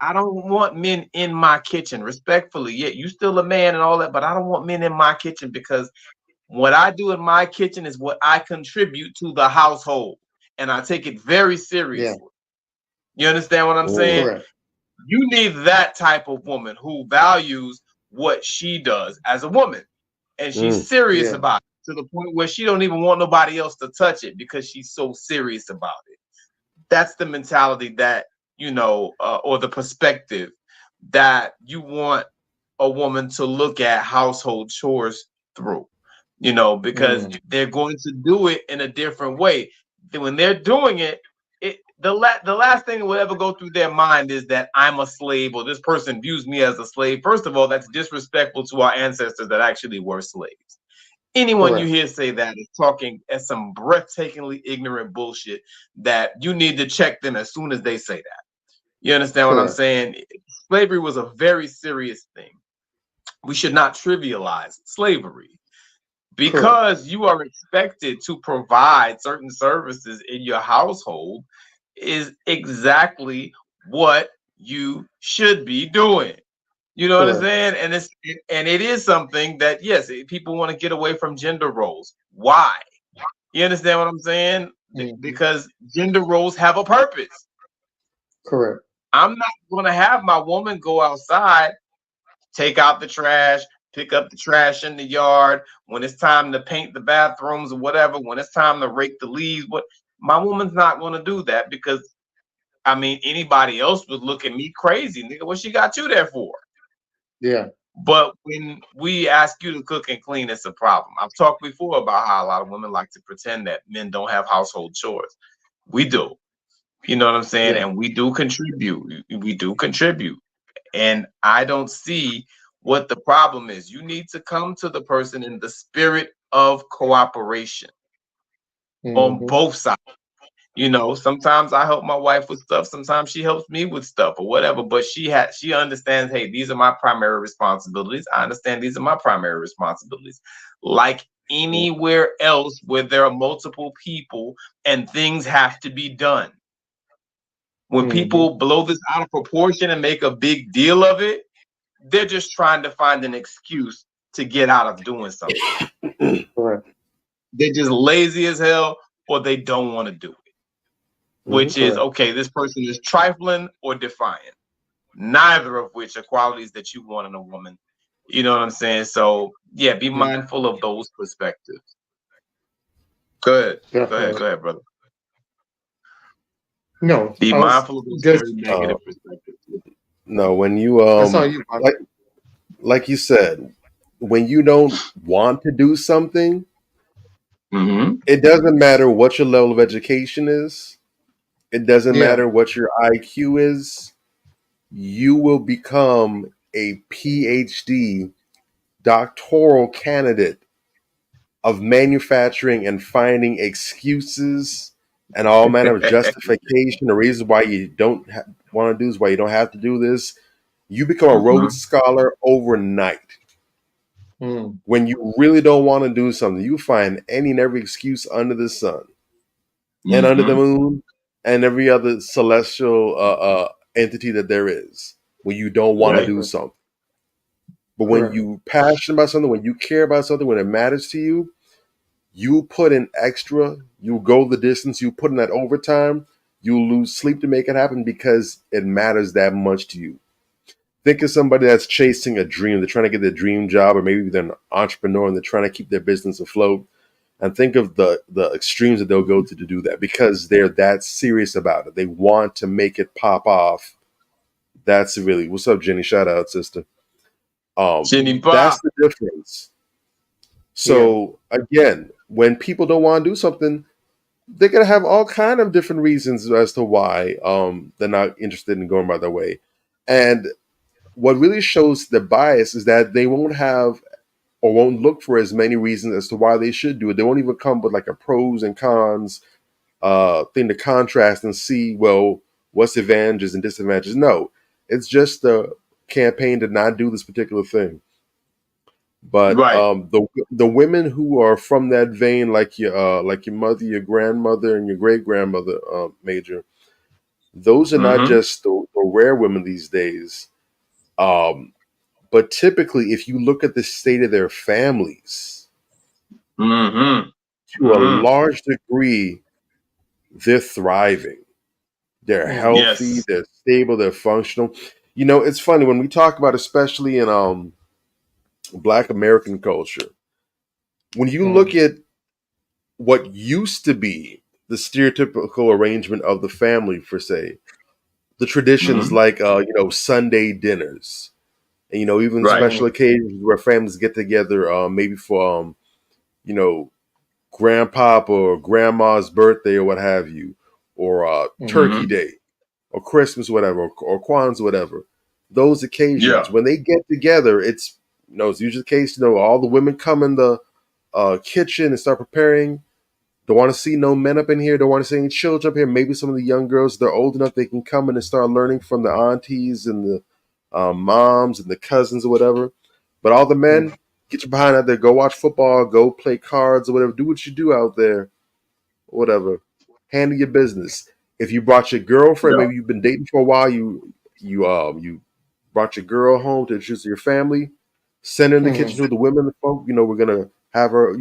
I don't want men in my kitchen, respectfully. Yeah, you still a man and all that, but I don't want men in my kitchen, because what I do in my kitchen is what I contribute to the household, and I take it very seriously. You understand what I'm saying? Correct. You need that type of woman who values what she does as a woman, and she's serious about it, to the point where she don't even want nobody else to touch it because she's so serious about it. That's the mentality that, you know, or the perspective that you want a woman to look at household chores through, you know, because they're going to do it in a different way. When they're doing it, the last thing that will ever go through their mind is that I'm a slave, or this person views me as a slave. First of all, that's disrespectful to our ancestors that actually were slaves. Anyone you hear say that is talking as some breathtakingly ignorant bullshit that you need to check them as soon as they say that. You understand what I'm saying? Slavery was a very serious thing. We should not trivialize slavery, because you are expected to provide certain services in your household is exactly what you should be doing. You know what I'm saying? And it is something that, yes, people want to get away from gender roles. Why? You understand what I'm saying? Because gender roles have a purpose. Correct. I'm not going to have my woman go outside, take out the trash, pick up the trash in the yard. When it's time to paint the bathrooms or whatever, when it's time to rake the leaves, my woman's not going to do that, because, I mean, anybody else would look at me crazy. Nigga, what she got you there for? Yeah. But when we ask you to cook and clean, it's a problem. I've talked before about how a lot of women like to pretend that men don't have household chores. We do. You know what I'm saying? And we do contribute. We do contribute. And I don't see what the problem is. You need to come to the person in the spirit of cooperation on both sides. You know, sometimes I help my wife with stuff, sometimes she helps me with stuff or whatever, but she understands, hey, these are my primary responsibilities. I understand these are my primary responsibilities. Like anywhere else where there are multiple people and things have to be done. When people blow this out of proportion and make a big deal of it, they're just trying to find an excuse to get out of doing something. Correct. They're just lazy as hell, or they don't want to do it. Which is, okay, this person is trifling or defiant. Neither of which are qualities that you want in a woman. You know what I'm saying? So, yeah, be mindful of those perspectives. Go ahead. Definitely. Go ahead, brother. No. Be mindful of those very negative perspectives. No, when you like you said, when you don't want to do something, it doesn't matter what your level of education is. It doesn't matter what your IQ is. You will become a PhD doctoral candidate of manufacturing and finding excuses and all manner of justification. The reason why you don't want to do this, why you don't have to do this. You become a Rhodes Scholar overnight. When you really don't want to do something, you find any and every excuse under the sun and under the moon and every other celestial entity that there is when you don't want to do something. But when you passionate about something, when you care about something, when it matters to you, you put in extra, you go the distance, you put in that overtime, you lose sleep to make it happen because it matters that much to you. Think of somebody that's chasing a dream. They're trying to get their dream job, or maybe they're an entrepreneur and they're trying to keep their business afloat. And think of the extremes that they'll go to do that because they're that serious about it. They want to make it pop off. That's really, what's up, Jenny? Shout out, sister. Jenny Pop. That's the difference. So again, when people don't want to do something, they're gonna have all kind of different reasons as to why they're not interested in going by their way. And what really shows the bias is that they won't have or won't look for as many reasons as to why they should do it. They won't even come with like a pros and cons thing to contrast and see, well, what's advantages and disadvantages. No, it's just a campaign to not do this particular thing. But the women who are from that vein, like your mother, your grandmother, and your great grandmother, Major, those are not just the rare women these days. But typically, if you look at the state of their families, to a large degree, they're thriving. They're healthy. They're stable. They're functional. You know, it's funny when we talk about, especially in Black American culture, when you look at what used to be the stereotypical arrangement of the family, per se, the traditions like Sunday dinners, and even special occasions where families get together, maybe for grandpa or grandma's birthday or what have you, or Turkey Day, or Christmas, whatever, or Kwanzaa, whatever. Those occasions when they get together, it's usually the case. All the women come in the kitchen and start preparing. Don't want to see no men up in here. Don't want to see any children up here. Maybe some of the young girls, they're old enough, they can come in and start learning from the aunties and the moms and the cousins or whatever. But all the men, get your behind out there. Go watch football. Go play cards or whatever. Do what you do out there. Whatever. Handle your business. If you brought your girlfriend, maybe you've been dating for a while. You brought your girl home to introduce to your family. Send her in the kitchen to the women, the folk. We're gonna have her.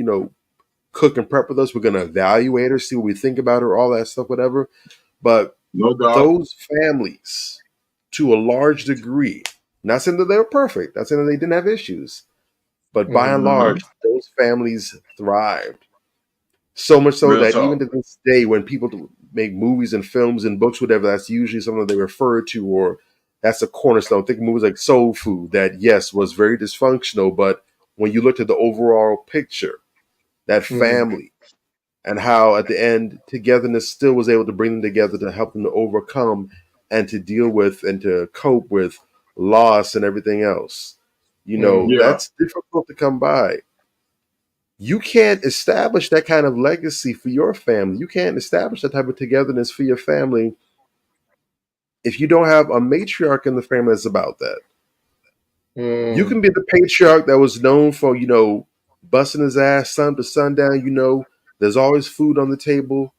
Cook and prep with us. We're going to evaluate her, see what we think about her, all that stuff, whatever. But those families, to a large degree, not saying that they were perfect, not saying that they didn't have issues, but by and large, those families thrived. So much so that even to this day, when people make movies and films and books, whatever, that's usually something they refer to, or that's a cornerstone. Think of movies like Soul Food, that, yes, was very dysfunctional, but when you looked at the overall picture, that family, and how at the end togetherness still was able to bring them together to help them to overcome and to deal with and to cope with loss and everything else. That's difficult to come by. You can't establish that kind of legacy for your family. You can't establish that type of togetherness for your family if you don't have a matriarch in the family that's about that. You can be the patriarch that was known for, busting his ass sun to sundown, there's always food on the table,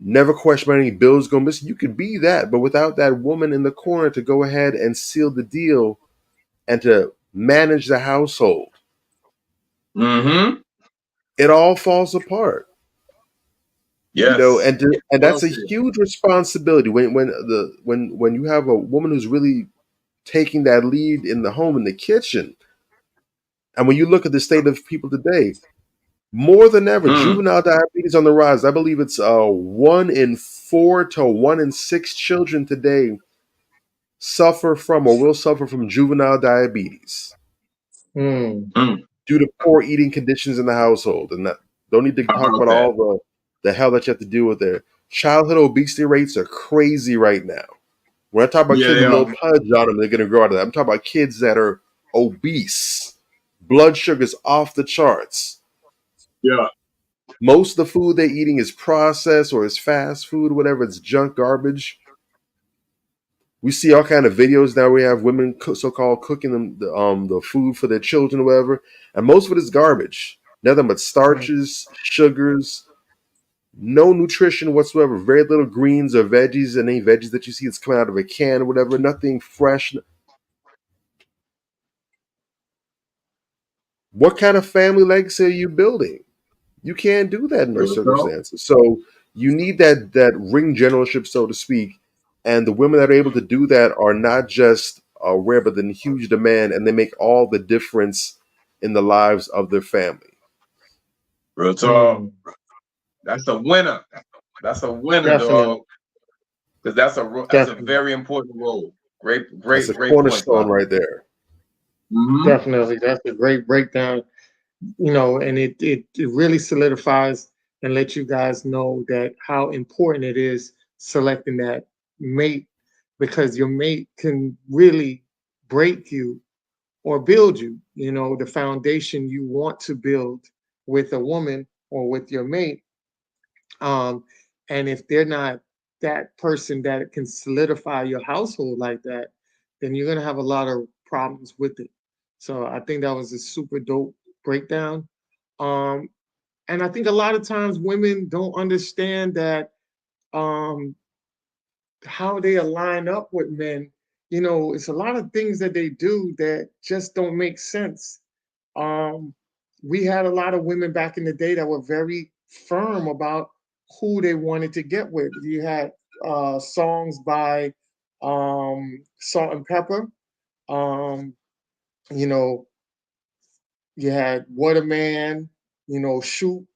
never question about any bills going missing. You could be that, but without that woman in the corner to go ahead and seal the deal and to manage the household, it all falls apart. Yes. And that's a huge responsibility when you have a woman who's really taking that lead in the home, in the kitchen. And when you look at the state of people today, more than ever, juvenile diabetes on the rise. I believe it's 1 in 4 to 1 in 6 children today suffer from or will suffer from juvenile diabetes due to poor eating conditions in the household. And that don't need to talk about all the hell that you have to deal with there. Childhood obesity rates are crazy right now. When I talk about kids with a little pudge on them, they're going to grow out of that. I'm talking about kids that are obese, blood sugar's off the charts. Yeah. Most of the food they're eating is processed or is fast food, whatever. It's junk garbage. We see all kind of videos now. We have women so-called cooking them the food for their children or whatever, and most of it is garbage. Nothing but starches, sugars, no nutrition whatsoever. Very little greens or veggies, and any veggies that you see it's coming out of a can or whatever. Nothing fresh. What kind of family legacy are you building? You can't do that in those circumstances. So you need that ring generalship, so to speak. And the women that are able to do that are not just rare, but in huge demand, and they make all the difference in the lives of their family. Real talk. That's a winner. That's a winner, dog. Because that's a very important role. Great cornerstone right there. Definitely, that's a great breakdown. And it really solidifies and lets you guys know that how important it is selecting that mate, because your mate can really break you or build you. The foundation you want to build with a woman or with your mate. And if they're not that person that can solidify your household like that, then you're going to have a lot of problems with it. So I think that was a super dope breakdown. And I think a lot of times women don't understand that how they align up with men. It's a lot of things that they do that just don't make sense. We had a lot of women back in the day that were very firm about who they wanted to get with. You had songs by Salt and Pepper. You had What a Man, Shoot.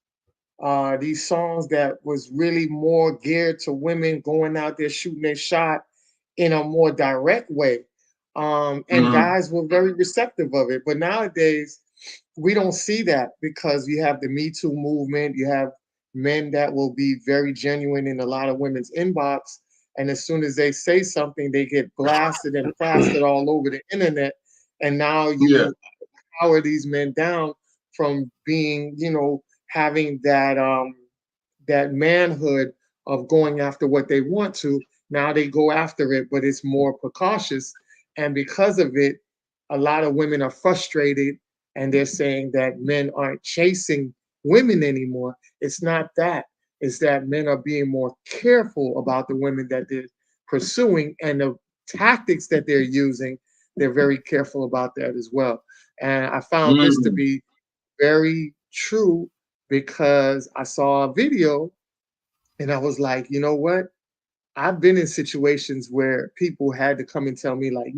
These songs that was really more geared to women going out there shooting their shot in a more direct way. And guys were very receptive of it. But nowadays, we don't see that because you have the Me Too movement. You have men that will be very genuine in a lot of women's inbox. And as soon as they say something, they get blasted and plastered all over the internet. And now you power these men down from being, having that manhood of going after what they want to. Now they go after it, but it's more precautious. And because of it, a lot of women are frustrated and they're saying that men aren't chasing women anymore. It's not that. It's that men are being more careful about the women that they're pursuing, and the tactics that they're using, they're very careful about that as well. And I found this to be very true because I saw a video and I was like, you know what? I've been in situations where people had to come and tell me, like,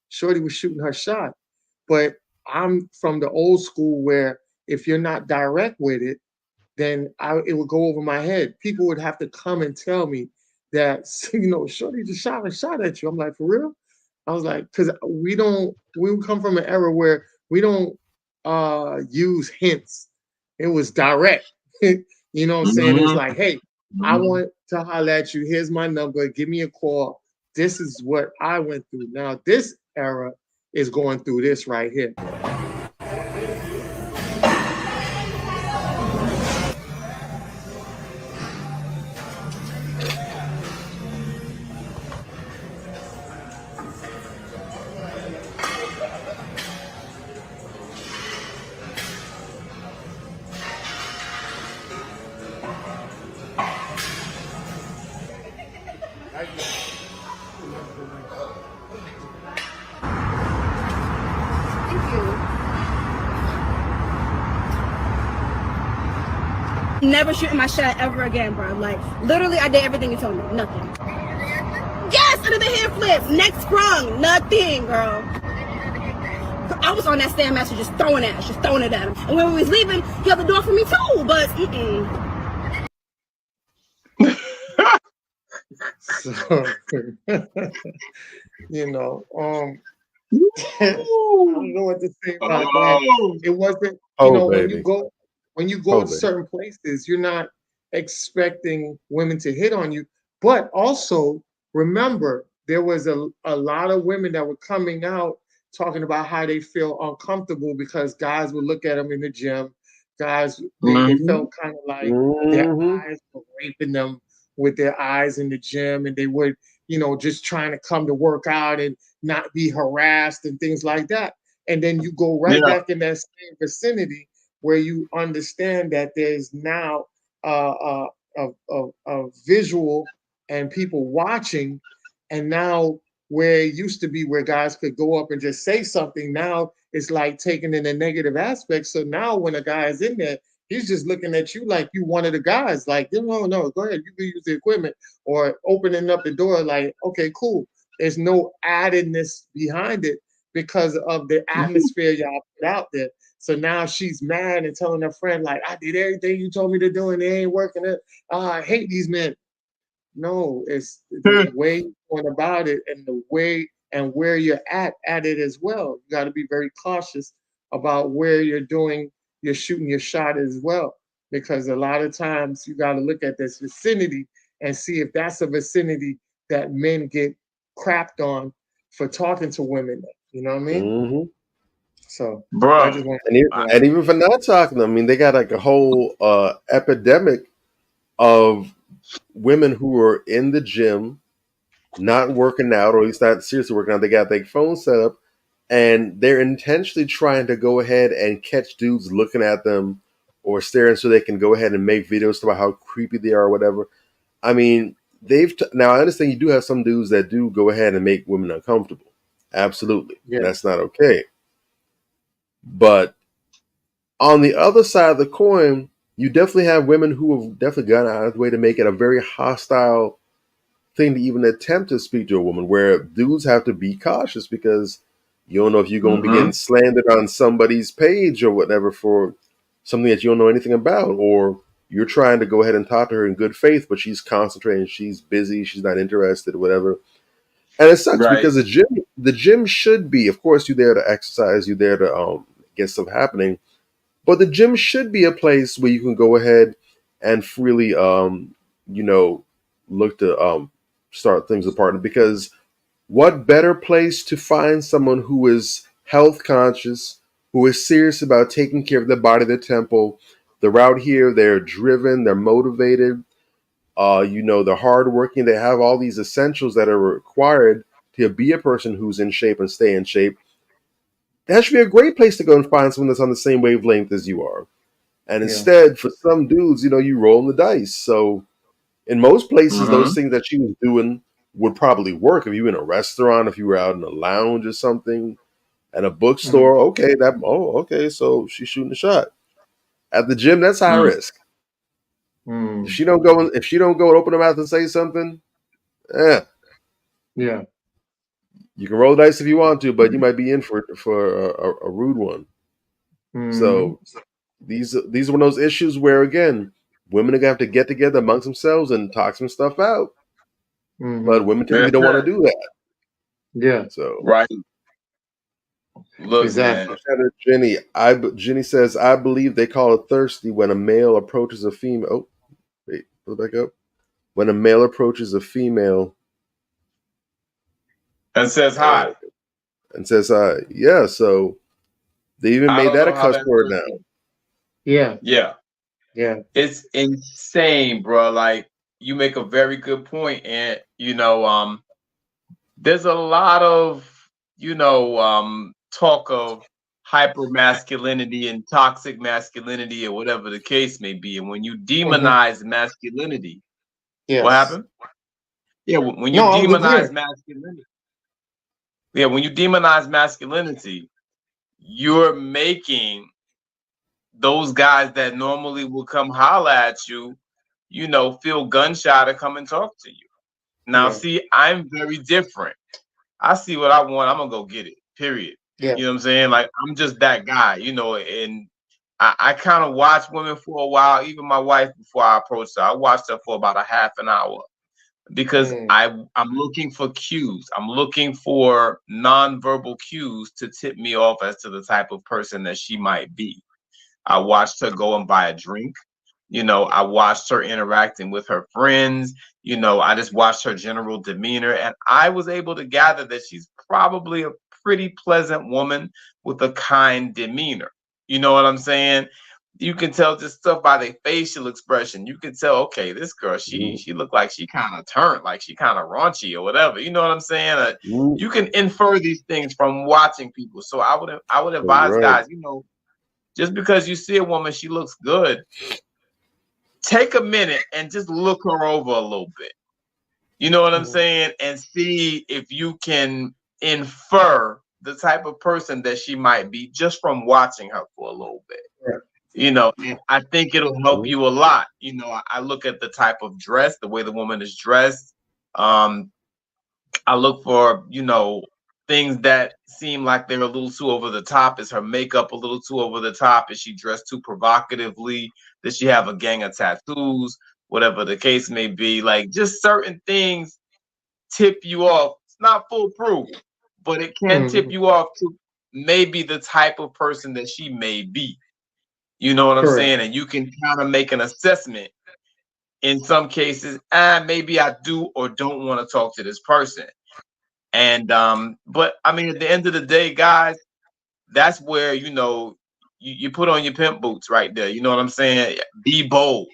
Shorty was shooting her shot. But I'm from the old school where if you're not direct with it, then it would go over my head. People would have to come and tell me that, Shorty just shot a shot at you. I'm like, for real? I was like, because we come from an era where we don't use hints. It was direct. You know what I'm saying? It was like, hey, I want to holler at you. Here's my number. Give me a call. This is what I went through. Now, this era is going through this right here. never shooting my shot ever again, bro. Like, literally, I did everything you told me. Nothing. Yes, under the hand flip, neck sprung, nothing, girl. I was on that Stairmaster just throwing it at him. And when we was leaving, he held the door for me too, but So, you know, I don't know what to say about that. It wasn't, you know, when you go to certain places, you're not expecting women to hit on you. But also remember, there was a lot of women that were coming out talking about how they feel uncomfortable because guys would look at them in the gym. Guys, they felt kind of like their eyes were raping them with their eyes in the gym, and they would, you know, just trying to come to work out and not be harassed and things like that. And then you go right back in that same vicinity where you understand that there's now a visual and people watching, and now where it used to be where guys could go up and just say something, now it's like taken in a negative aspect. So now when a guy is in there, he's just looking at you like you one of the guys, like, no, go ahead, you can use the equipment, or opening up the door like, okay, cool. There's no addedness behind it because of the atmosphere y'all put out there. So now she's mad and telling her friend, like, I did everything you told me to do and they ain't working it. I hate these men. No, it's the way you're going about it and the way and where you're at it as well. You got to be very cautious about where you're shooting your shot as well. Because a lot of times you got to look at this vicinity and see if that's a vicinity that men get crapped on for talking to women. You know what I mean? So, bro, I just want and even for not talking, I mean, they got like a whole epidemic of women who are in the gym, not working out, or at least not seriously working out. They got their phone set up, and they're intentionally trying to go ahead and catch dudes looking at them or staring, so they can go ahead and make videos about how creepy they are or whatever. I mean, now I understand you do have some dudes that do go ahead and make women uncomfortable. Absolutely, that's not okay. But on the other side of the coin, you definitely have women who have definitely gone out of the way to make it a very hostile thing to even attempt to speak to a woman, where dudes have to be cautious because you don't know if you're going to be getting slandered on somebody's page or whatever for something that you don't know anything about, or you're trying to go ahead and talk to her in good faith, but she's concentrating, she's busy, she's not interested, whatever. And it sucks because the gym should be, of course, you're there to exercise, you're there to get stuff happening, but the gym should be a place where you can go ahead and freely, look to start things apart. Because what better place to find someone who is health conscious, who is serious about taking care of their body, their temple. They're out here, they're driven, they're motivated, they're hardworking, they have all these essentials that are required to be a person who's in shape and stay in shape. That should be a great place to go and find someone that's on the same wavelength as you are. And instead, for some dudes, you roll the dice. So in most places, those things that she was doing would probably work. If you were in a restaurant, if you were out in a lounge or something, at a bookstore, okay, so she's shooting a shot. At the gym, that's high risk. If she don't go and open her mouth and say something, yeah. You can roll the dice if you want to, but you might be in for a rude one. So these are one of those issues where, again, women are gonna have to get together amongst themselves and talk some stuff out. But women typically don't want to do that. Yeah. So Look, exactly. man. Jenny says, I believe they call it thirsty when a male approaches a female. Oh, wait, pull it back up. When a male approaches a female and says hi. And says hi. Yeah, so they even made that a cuss word now. Yeah. It's insane, bro. Like, you make a very good point, and there's a lot of talk of hyper masculinity and toxic masculinity, or whatever the case may be. And when you demonize masculinity, what happened? Yeah, when you demonize masculinity. Yeah, when you demonize masculinity, you're making those guys that normally will come holler at you, you know, feel gun shy to come and talk to you. Now, see, I'm very different. I see what I want, I'm gonna go get it. Period. Yeah. You know what I'm saying? Like, I'm just that guy, you know, and I kind of watched women for a while, even my wife before I approached her. I watched her for about a half an hour because I'm looking for cues. I'm looking for nonverbal cues to tip me off as to the type of person that she might be. I watched her go and buy a drink. You know, I watched her interacting with her friends. You know, I just watched her general demeanor, and I was able to gather that she's probably a pretty pleasant woman with a kind demeanor. You know what I'm saying? You can tell just stuff by their facial expression. You can tell, okay, this girl, she looked like she kind of turned, like she kind of raunchy or whatever. You know what I'm saying? You can infer these things from watching people. So I would advise guys, you know, just because you see a woman, she looks good, take a minute and just look her over a little bit. You know what I'm saying? And see if you can infer the type of person that she might be just from watching her for a little bit. Right. You know, I think it'll help you a lot. You know, I look at the type of dress, the way the woman is dressed. I look for, you know, things that seem like they're a little too over the top. Is her makeup a little too over the top? Is she dressed too provocatively? Does she have a gang of tattoos? Whatever the case may be, like just certain things tip you off. It's not foolproof, but it can tip you off to maybe the type of person that she may be. You know what I'm saying? And you can kind of make an assessment. In some cases, maybe I do or don't want to talk to this person. And but I mean, at the end of the day, guys, that's where, you know, you put on your pimp boots right there. You know what I'm saying? Be bold.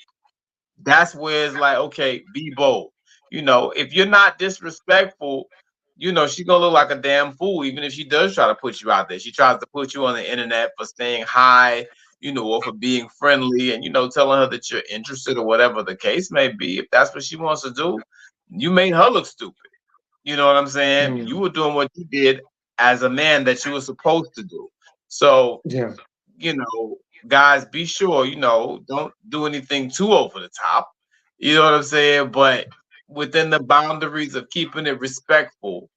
That's where it's like, okay, be bold. You know, if you're not disrespectful, you know, she's gonna look like a damn fool, even if she does try to put you out there. She tries to put you on the internet for saying hi, you know, or for being friendly and, you know, telling her that you're interested or whatever the case may be. If that's what she wants to do, you made her look stupid. You know what I'm saying? You were doing what you did as a man that you were supposed to do. So, you know, guys, be sure, you know, don't do anything too over the top. You know what I'm saying? But within the boundaries of keeping it respectful,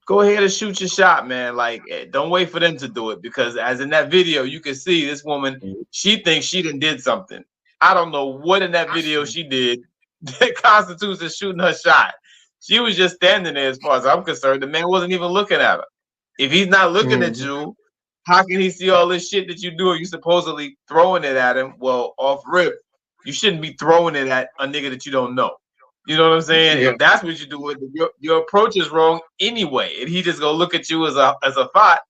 go ahead and shoot your shot, man. Like, don't wait for them to do it, because as in that video, you can see this woman, she thinks she did something. I don't know what in that video she did that constitutes as shooting her shot. She was just standing there, as far as I'm concerned. The man wasn't even looking at her. If he's not looking at you, how can he see all this shit that you do? You supposedly throwing it at him. Well, off rip, you shouldn't be throwing it at a nigga that you don't know. You know what I'm saying? If that's what you do, your approach is wrong anyway. And he just gonna look at you as a thought.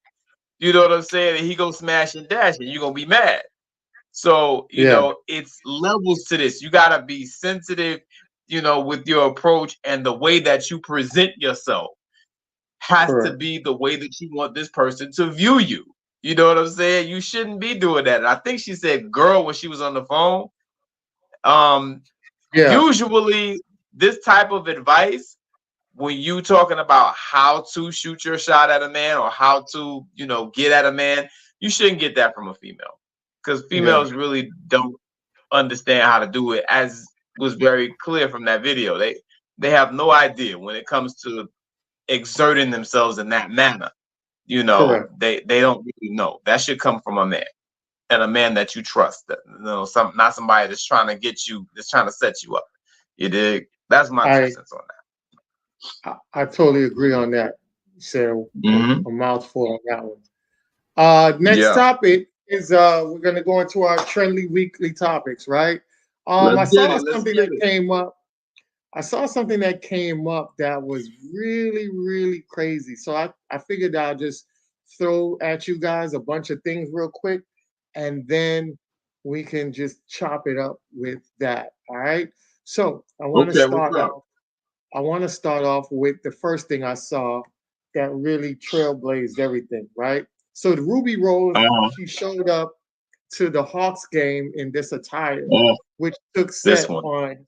You know what I'm saying? And he go smash and dash, and you're gonna be mad. So, you know, it's levels to this. You gotta be sensitive, you know, with your approach, and the way that you present yourself has to be the way that you want this person to view you. You know what I'm saying? You shouldn't be doing that. And I think she said girl when she was on the phone. Usually this type of advice, when you talking about how to shoot your shot at a man or how to, you know, get at a man, you shouldn't get that from a female, because females really don't understand how to do it, as was very clear from that video. They have no idea when it comes to exerting themselves in that manner. You know, they don't really know. That should come from a man, and a man that you trust. That, you know, not somebody that's trying to get you, that's trying to set you up. You dig? That's my 2 cents on that. I totally agree on that. So a mouthful on that one. Next topic is we're gonna go into our trendy weekly topics, right? I saw something that came up. I saw something that came up that was really, really crazy. So I figured I'll just throw at you guys a bunch of things real quick, and then we can just chop it up with that. All right. So I want to start off. I want to start off with the first thing I saw that really trailblazed everything, right? So the Ruby Rose, she showed up to the Hawks game in this attire, which took set on.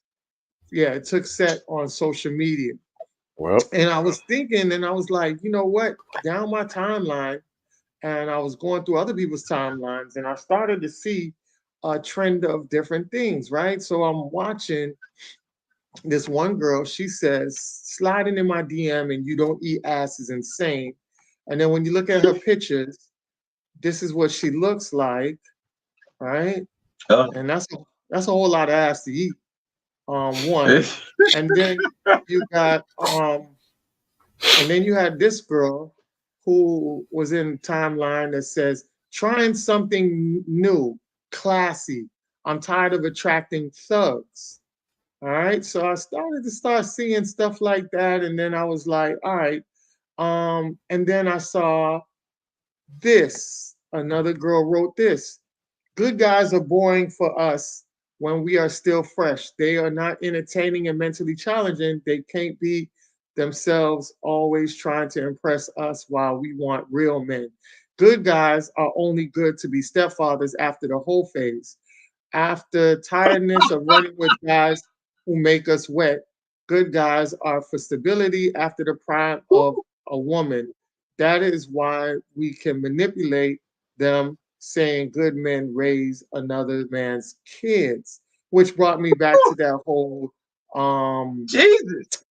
Yeah, it took set on social media. Well, and I was thinking, and I was like, you know what? Down my timeline, and I was going through other people's timelines, and I started to see a trend of different things, right? So I'm watching this one girl, she says, sliding in my DM and you don't eat ass is insane. And then when you look at her pictures, this is what she looks like, right? Oh. And that's a whole lot of ass to eat. One. And then you got and then you had this girl who was in timeline that says, trying something new, classy. I'm tired of attracting thugs. All right. So I started to start seeing stuff like that. And then I was like, all right. And then I saw this. Another girl wrote this. Good guys are boring for us when we are still fresh. They are not entertaining and mentally challenging. They can't be themselves, always trying to impress us while we want real men. Good guys are only good to be stepfathers after the whole phase. After tiredness of running with guys who make us wet, good guys are for stability after the prime of a woman. That is why we can manipulate them, saying good men raise another man's kids, which brought me back to that whole Jesus.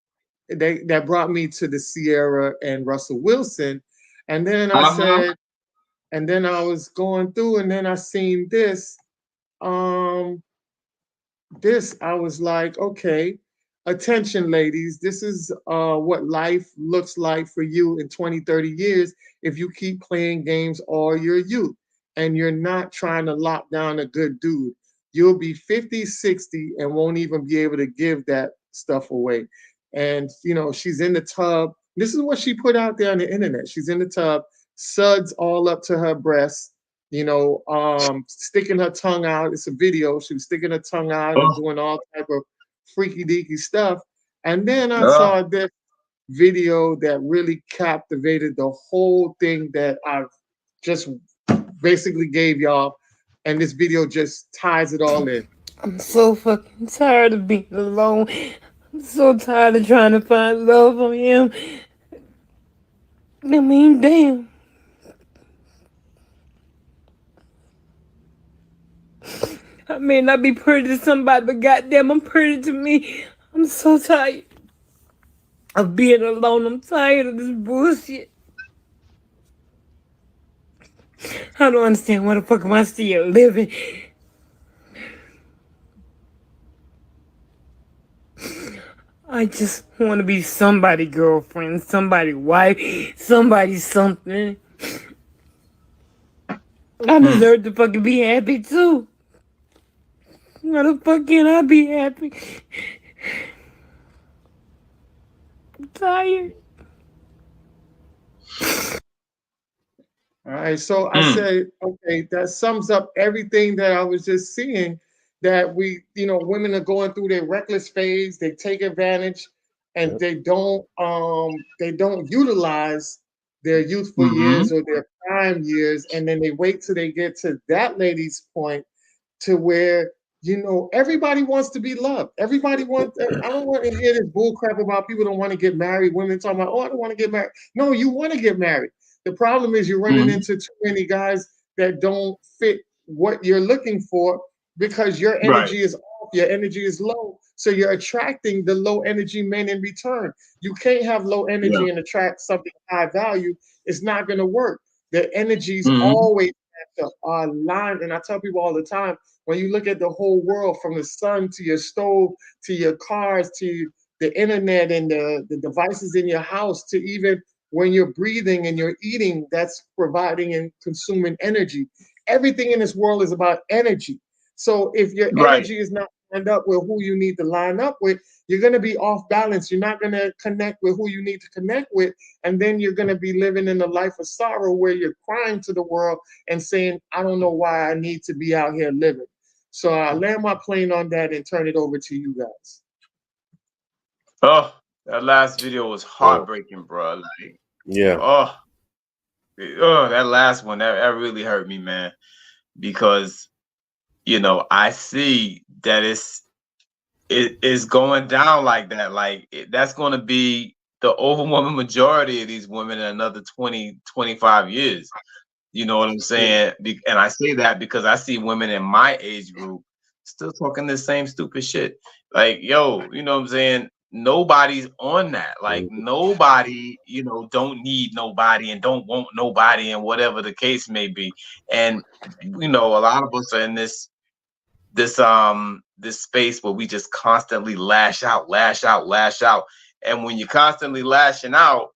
that brought me to the Sierra and Russell Wilson. And then I said, and then I was going through, and then I seen this. Um, this I was like, okay, attention, ladies. This is what life looks like for you in 20, 30 years if you keep playing games all your youth and you're not trying to lock down a good dude. You'll be 50, 60 and won't even be able to give that stuff away. And, she's in the tub. This is what she put out there on the internet. She's in the tub, suds all up to her breasts, sticking her tongue out. It's a video. She was sticking her tongue out and doing all type of freaky deaky stuff. And then I saw this video that really captivated the whole thing that I've just basically gave y'all. And this video just ties it all in. I'm so fucking tired of being alone. I'm so tired of trying to find love from him. I mean, damn. I may not be pretty to somebody, but goddamn, I'm pretty to me. I'm so tired of being alone. I'm tired of this bullshit. I don't understand why the fuck am I still living. I just want to be somebody girlfriend, somebody wife, somebody something. I deserve to fucking be happy too. Why the fuck can't I be happy? I'm tired. All right, so I said, okay, that sums up everything that I was just seeing, that women are going through their reckless phase, they take advantage, and they don't utilize their youthful years or their prime years, and then they wait till they get to that lady's point to where everybody wants to be loved. Everybody wants. I don't want to hear this bull crap about people don't want to get married. Women talking about, I don't want to get married. No, you want to get married. The problem is you're running into too many guys that don't fit what you're looking for because your energy is off, your energy is low. So you're attracting the low energy men in return. You can't have low energy and attract something high value. It's not going to work. The energies always have to align. And I tell people all the time, when you look at the whole world, from the sun to your stove, to your cars, to the internet and the devices in your house, to even when you're breathing and you're eating, that's providing and consuming energy. Everything in this world is about energy. So if your energy is not lined up with who you need to line up with, you're going to be off balance. You're not going to connect with who you need to connect with. And then you're going to be living in a life of sorrow where you're crying to the world and saying, I don't know why I need to be out here living. So I'll land my plane on that and turn it over to you guys. Oh, that last video was heartbreaking, bro. Like, yeah. That last one, that really hurt me, man. Because, I see that it's going down like that. Like, that's going to be the overwhelming majority of these women in another 20, 25 years. You know what I'm saying? And I say that because I see women in my age group still talking the same stupid shit. Like, yo, you know what I'm saying? Nobody's on that. Like, nobody, don't need nobody and don't want nobody and whatever the case may be. And, a lot of us are in this space where we just constantly lash out. And when you're constantly lashing out,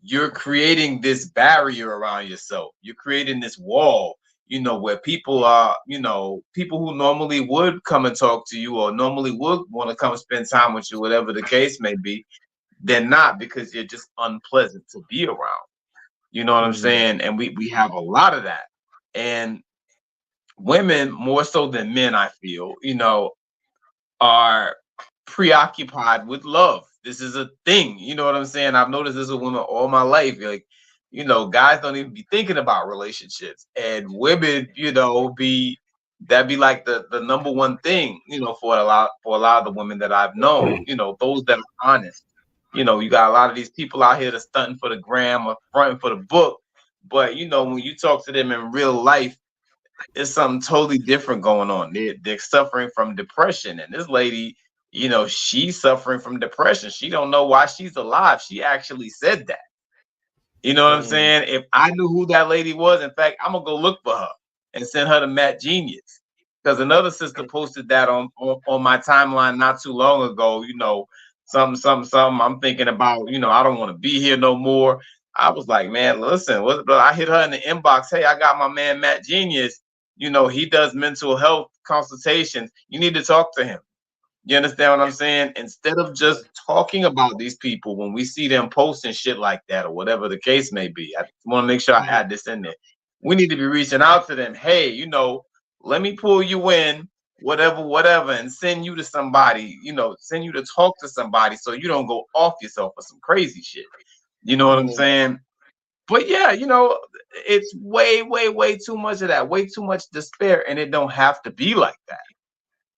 you're creating this barrier around yourself. You're creating this wall, where people are, people who normally would come and talk to you or normally would want to come spend time with you, whatever the case may be, they're not, because you're just unpleasant to be around. You know what I'm saying? And we have a lot of that. And women, more so than men, I feel, are preoccupied with love. This is a thing. You know what I'm saying? I've noticed this with women all my life. Like, guys don't even be thinking about relationships. And women, that'd be like the number one thing, for a lot of the women that I've known, those that are honest. You got a lot of these people out here that's stunting for the gram or fronting for the book. But when you talk to them in real life, it's something totally different going on. They're suffering from depression, and this lady, she's suffering from depression. She don't know why she's alive. She actually said that. You know what I'm saying? If I knew who that lady was, in fact, I'm gonna go look for her and send her to Matt Genius, because another sister posted that on my timeline not too long ago. Something. I'm thinking about. I don't want to be here no more. I was like, man, listen. I hit her in the inbox. Hey, I got my man Matt Genius. He does mental health consultations. You need to talk to him. You understand what I'm saying? Instead of just talking about these people when we see them posting shit like that or whatever the case may be, I want to make sure I add this in there. We need to be reaching out to them. Hey, let me pull you in, whatever, and send you to somebody, send you to talk to somebody so you don't go off yourself for some crazy shit. You know what I'm saying? But yeah, it's way too much of that, way too much despair, and it don't have to be like that.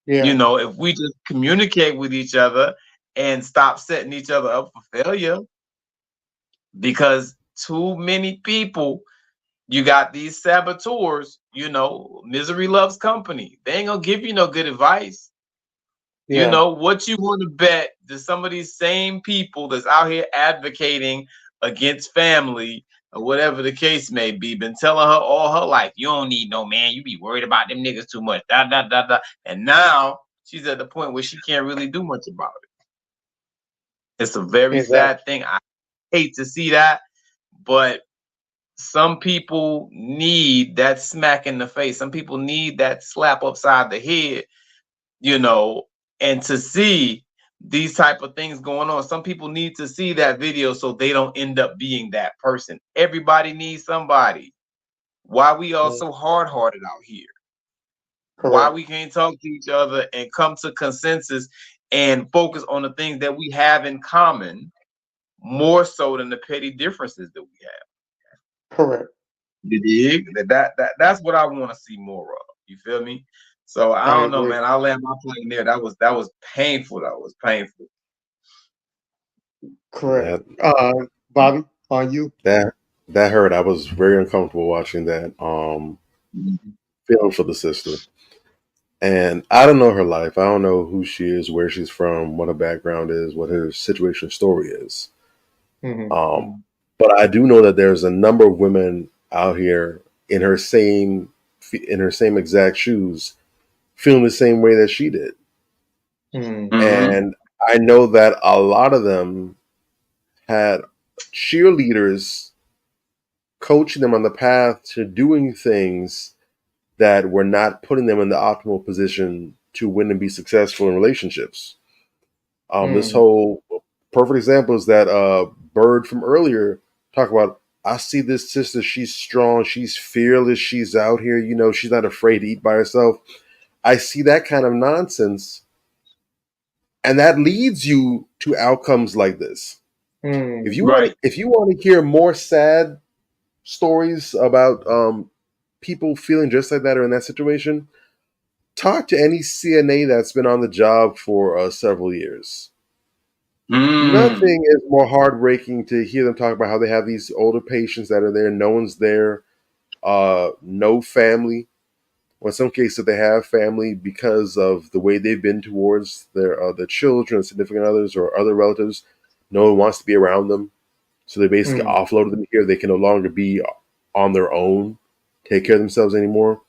Yeah. If we just communicate with each other and stop setting each other up for failure, because too many people, you got these saboteurs, misery loves company. They ain't gonna give you no good advice. Yeah. What you want to bet that some of these same people that's out here advocating against family or whatever the case may be, been telling her all her life, you don't need no man, you be worried about them niggas too much, and now she's at the point where she can't really do much about it. It's a very sad thing. I hate to see that, but some people need that smack in the face. Some people need that slap upside the head, and to see these type of things going on. Some people need to see that video so they don't end up being that person. Everybody needs somebody. Why we all so hard-hearted out here? Correct. Why we can't talk to each other and come to consensus and focus on the things that we have in common more so than the petty differences that we have. Correct. You dig? That's what I want to see more of. You feel me? So I don't know, man. I'll land my plane there. That was painful. That was painful. Correct. Bobby, on you? That hurt. I was very uncomfortable watching that. Feeling for the sister. And I don't know her life. I don't know who she is, where she's from, what her background is, what her situation story is. But I do know that there's a number of women out here in her same exact shoes, feeling the same way that she did. And I know that a lot of them had cheerleaders coaching them on the path to doing things that were not putting them in the optimal position to win and be successful in relationships. This whole perfect example is that Bird from earlier talk about, I see this sister, she's strong, she's fearless, she's out here, she's not afraid to eat by herself. I see that kind of nonsense, and that leads you to outcomes like this. If you want to hear more sad stories about people feeling just like that or in that situation, talk to any CNA that's been on the job for several years. Nothing is more heartbreaking to hear them talk about how they have these older patients that are there, no one's there. no family, or in some cases they have family because of the way they've been towards their children, significant others, or other relatives. No one wants to be around them, so they basically offloaded them here. They can no longer be on their own, take care of themselves anymore.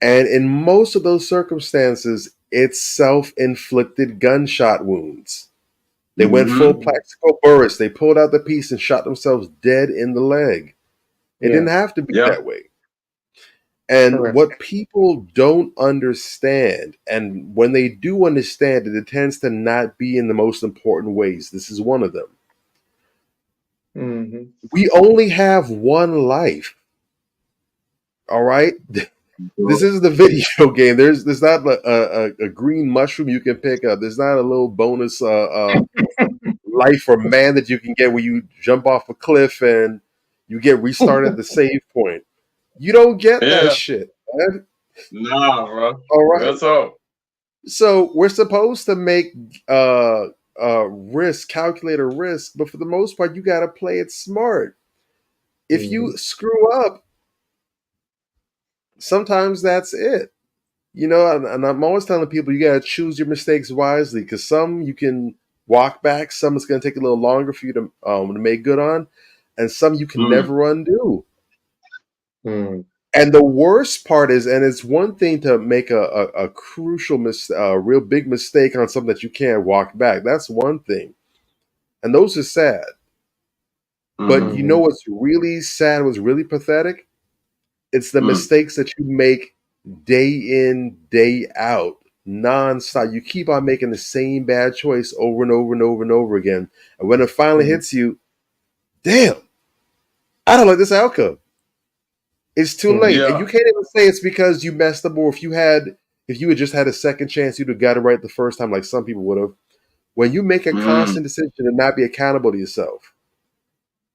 And in most of those circumstances, it's self-inflicted gunshot wounds. They went full Plaxico Burress. They pulled out the piece and shot themselves dead in the leg. It didn't have to be that way. And what people don't understand, and when they do understand it, it tends to not be in the most important ways. This is one of them. We only have one life. All right? This is the video game. There's not a green mushroom you can pick up. There's not a little bonus life or man that you can get where you jump off a cliff and you get restarted at the save point. You don't get that shit, man. Nah, bro. All right. That's all. So we're supposed to make calculate a risk, but for the most part, you got to play it smart. If you screw up, sometimes that's it. You know, and I'm always telling people you got to choose your mistakes wisely, because some you can walk back, some it's going to take a little longer for you to make good on, and some you can never undo. And the worst part is, and it's one thing to make a crucial real big mistake on something that you can't walk back. That's one thing, and those are sad. But you know what's really sad, what's really pathetic? It's the mistakes that you make day in, day out, nonstop. You keep on making the same bad choice over and over and over and over again. And when it finally hits you, damn, I don't like this outcome. It's too late. And you can't even say it's because you messed up, or if you had just had a second chance, you'd have got it right the first time, like some people would have. When you make a constant decision to not be accountable to yourself,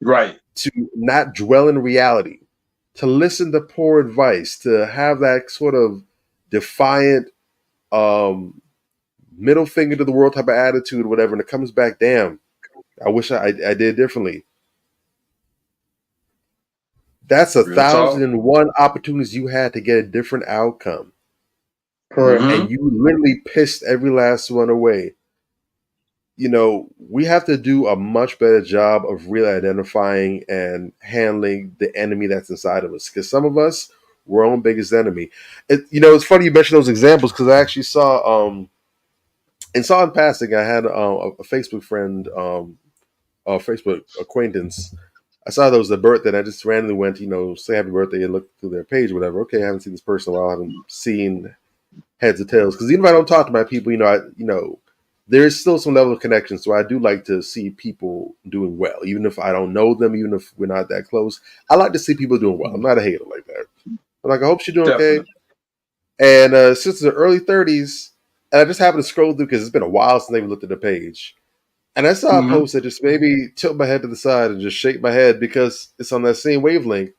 right, to not dwell in reality, to listen to poor advice, to have that sort of defiant middle finger to the world type of attitude or whatever, and it comes back, damn, I wish I did differently. That's 1,001 opportunities you had to get a different outcome. Correct. And you literally pissed every last one away. You know, we have to do a much better job of really identifying and handling the enemy that's inside of us. Because some of us, we're our own biggest enemy. It's funny you mentioned those examples, because I actually saw, in passing, I had a Facebook friend, a Facebook acquaintance. I saw there was a birthday, and I just randomly went, say happy birthday and looked through their page or whatever. Okay, I haven't seen this person in a while. I haven't seen heads or tails. Because even if I don't talk to my people, there's still some level of connection. So I do like to see people doing well, even if I don't know them, even if we're not that close. I like to see people doing well. I'm not a hater like that. I'm like, I hope she's doing okay. And since the early 30s, and I just happened to scroll through because it's been a while since I even looked at the page. And I saw a post that just maybe tilt my head to the side and just shake my head because it's on that same wavelength.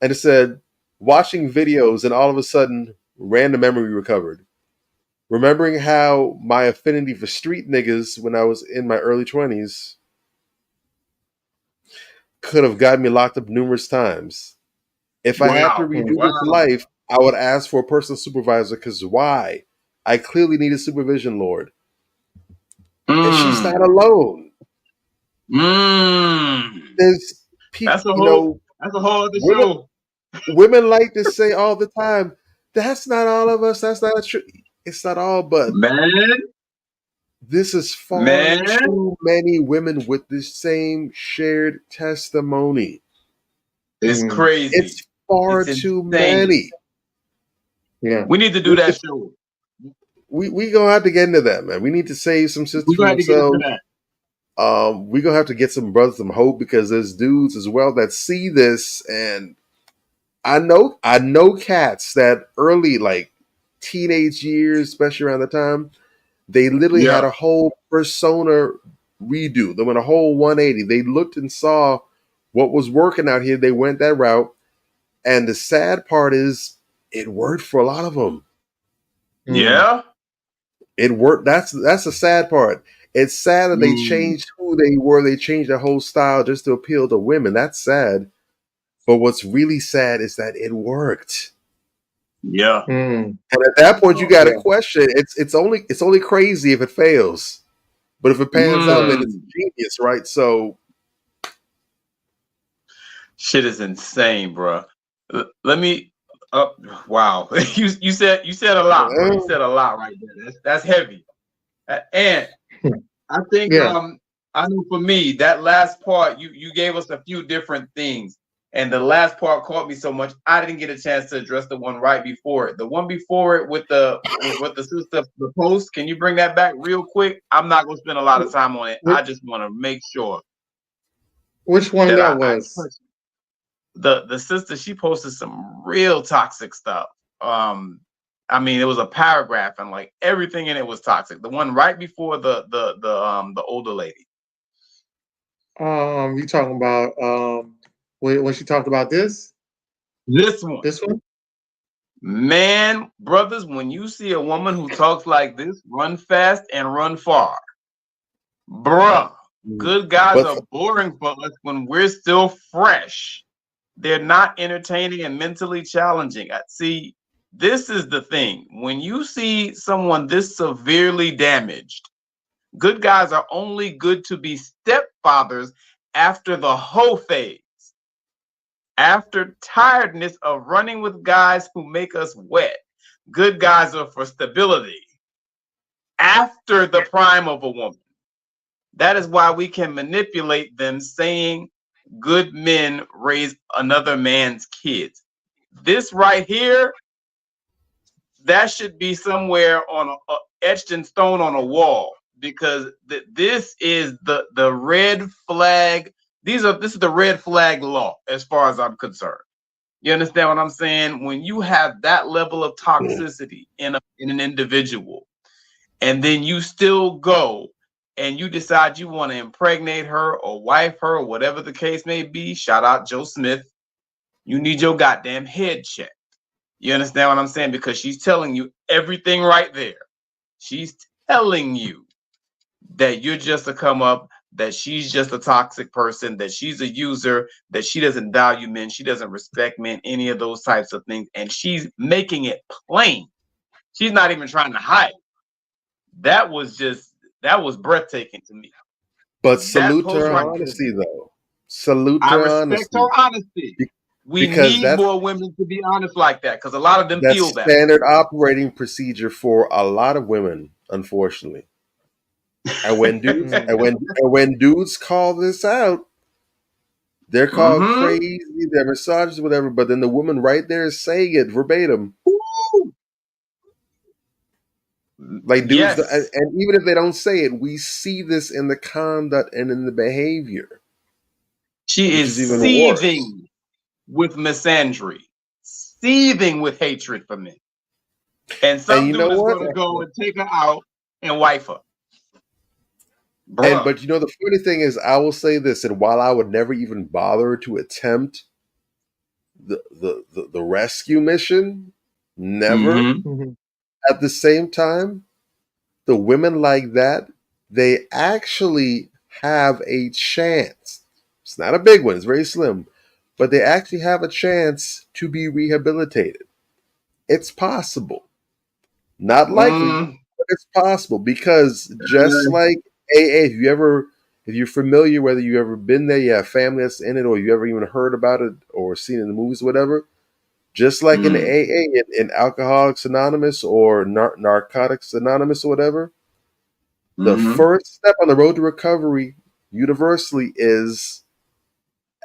And it said, watching videos and all of a sudden, random memory recovered. Remembering how my affinity for street niggas when I was in my early 20s could have gotten me locked up numerous times. If I had to redo this life, I would ask for a personal supervisor, because why? I clearly need a supervision, Lord. And she's not alone. There's people, that's a whole other show. Women like to say all the time, that's not all of us. That's not true. It's not all, but this is far too many women with the same shared testimony. It's crazy. It's far too many. Yeah, we need to do that show. We gonna have to get into that, man. We need to save some sisters for themselves. We're gonna have to get some brothers some hope, because there's dudes as well that see this, and I know cats that early, like teenage years, especially around the time, they literally had a whole persona redo. They went a whole 180. They looked and saw what was working out here. They went that route, and the sad part is it worked for a lot of them. Yeah. It worked. That's the sad part. It's sad that they changed who they were. They changed their whole style just to appeal to women. That's sad. But what's really sad is that it worked. Yeah. And at that point, you got to question. It's only crazy if it fails, but if it pans out, then it's genius, right? So, shit is insane, bro. Let me. Wow, you said a lot, bro. You said a lot right there. That's heavy. And I think I know for me that last part you gave us a few different things, and the last part caught me so much I didn't get a chance to address the one right before it. The one before it with the sister, the post. Can you bring that back real quick? I'm not gonna spend a lot of time on it. I just want to make sure. Which one that was? The sister, she posted some real toxic stuff. I mean, it was a paragraph and like everything in it was toxic. The one right before the older lady. You talking about when she talked about this? This one. This one? Man, brothers, when you see a woman who talks like this, run fast and run far. Bruh, good guys are boring for us when we're still fresh. They're not entertaining and mentally challenging. See, this is the thing. When you see someone this severely damaged, good guys are only good to be stepfathers after the hoe phase. After tiredness of running with guys who make us wet, good guys are for stability. After the prime of a woman. That is why we can manipulate them saying good men raise another man's kids. This right here, that should be somewhere on etched in stone on a wall, because this is the red flag. This is the red flag law as far as I'm concerned. You understand what I'm saying? When you have that level of toxicity in an individual, and then you still go and you decide you want to impregnate her or wife her or whatever the case may be, shout out Joe Smith, you need your goddamn head checked. You understand what I'm saying? Because she's telling you everything right there. She's telling you that you're just a come up, that she's just a toxic person, that she's a user, that she doesn't value men, she doesn't respect men, any of those types of things. And she's making it plain. She's not even trying to hide. That was breathtaking to me. But salute her honesty, though. Salute her honesty. I respect her honesty. We need more women to be honest like that, because a lot of them feel that. That's standard operating procedure for a lot of women, unfortunately. And when dudes when dudes call this out, they're called crazy, they're misogynist, whatever. But then the woman right there is saying it verbatim. Woo! Like dudes, and even if they don't say it, we see this in the conduct and in the behavior. She is seething with misandry, seething with hatred for men. And some dude is going to go and take her out and wife her. But you know, the funny thing is, I will say this, and while I would never even bother to attempt the rescue mission, never. At the same time, the women like that, they actually have a chance. It's not a big one, it's very slim, but they actually have a chance to be rehabilitated. It's possible. Not likely, but it's possible, because just like AA, if you're familiar, whether you've ever been there, you have family that's in it, or you ever even heard about it or seen it in the movies, whatever, just like in AA, in Alcoholics Anonymous or Narcotics Anonymous or whatever, the first step on the road to recovery universally is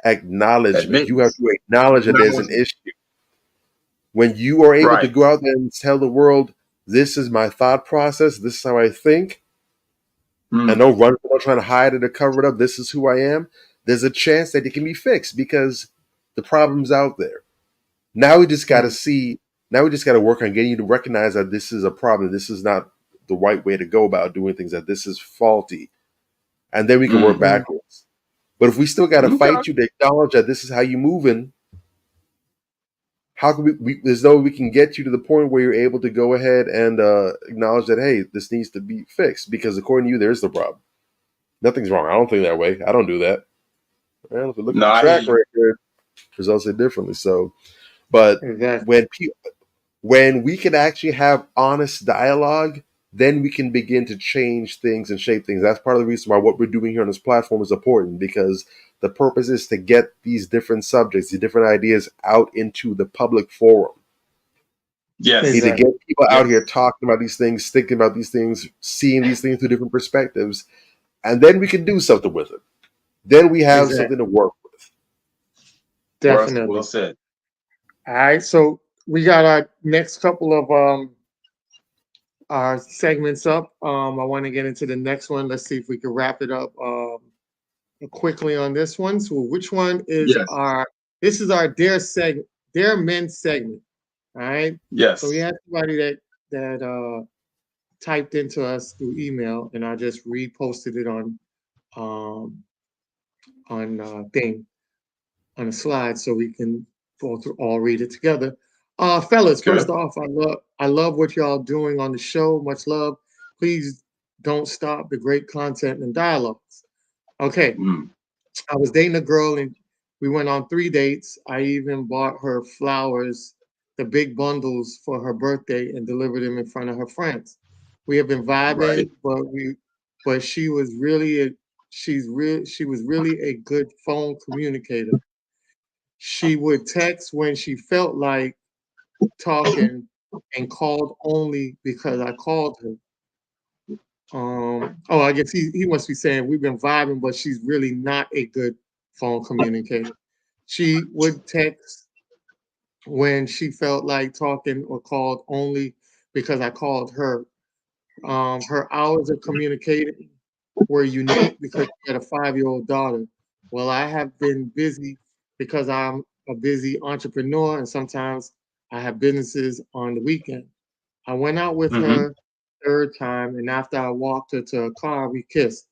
acknowledgement. You have to acknowledge that there's an issue. When you are able to go out there and tell the world, this is my thought process, this is how I think, and don't run trying to hide it or cover it up, this is who I am, there's a chance that it can be fixed, because the problem's out there. Now we just got to work on getting you to recognize that this is a problem. This is not the right way to go about doing things, that this is faulty. And then we can work backwards. But if we still got to fight you to acknowledge that this is how you're moving, how can there's no way we can get you to the point where you're able to go ahead and acknowledge that, hey, this needs to be fixed, because according to you, there's the problem. Nothing's wrong. I don't think that way. I don't do that. Well, if you look at the track record, results it differently. So, but when we can actually have honest dialogue, then we can begin to change things and shape things. That's part of the reason why what we're doing here on this platform is important, because the purpose is to get these different subjects, these different ideas out into the public forum. Yes. To get people out here talking about these things, thinking about these things, seeing these things through different perspectives, and then we can do something with it. Then we have something to work with. Definitely. Well said. All right, so we got our next couple of our segments up. I want to get into the next one. Let's see if we can wrap it up quickly on this one. So which one is this is our Dare Men segment. All right. Yes. So we had somebody that typed into us through email, and I just reposted it on a slide so we can all read it together. Fellas, first off, I love what y'all doing on the show. Much love. Please don't stop the great content and dialogues. Okay. I was dating a girl and we went on 3 dates. I even bought her flowers, the big bundles for her birthday, and delivered them in front of her friends. We have been vibing, but she was really a good phone communicator. She would text when she felt like talking and called only because I called her. I guess he must be saying we've been vibing, but she's really not a good phone communicator. She would text when she felt like talking or called only because I called her. Her hours of communicating were unique because she had a 5-year-old daughter. Well, I have been busy because I'm a busy entrepreneur, and sometimes I have businesses on the weekend. I went out with her third time, and after I walked her to her car, we kissed.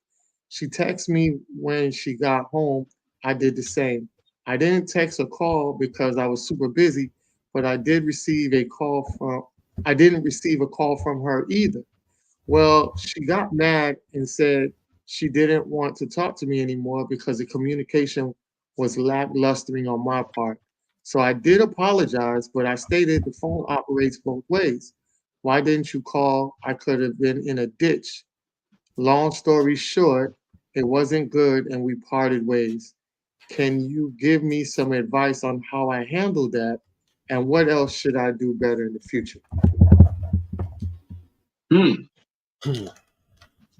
She texted me when she got home. I did the same. I didn't text or call because I was super busy, but I didn't receive a call from her either. Well, she got mad and said she didn't want to talk to me anymore because the communication was lacklustering on my part. So I did apologize, but I stated the phone operates both ways. Why didn't you call? I could have been in a ditch. Long story short, it wasn't good and we parted ways. Can you give me some advice on how I handled that? And what else should I do better in the future?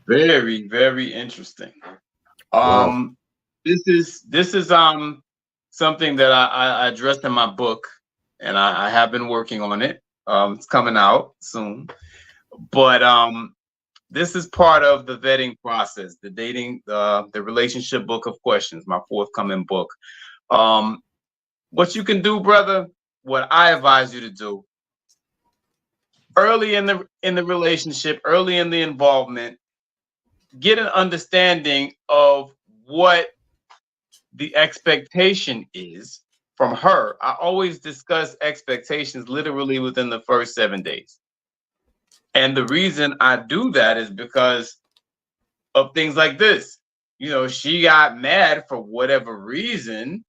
Very, very interesting. Wow. This is something that I addressed in my book, and I have been working on it. It's coming out soon. But this is part of the vetting process, the dating, the relationship book of questions, my forthcoming book. What you can do, brother, what I advise you to do early in the relationship, early in the involvement, get an understanding of what the expectation is from her. I always discuss expectations literally within the first 7 days. And the reason I do that is because of things like this. She got mad for whatever reason,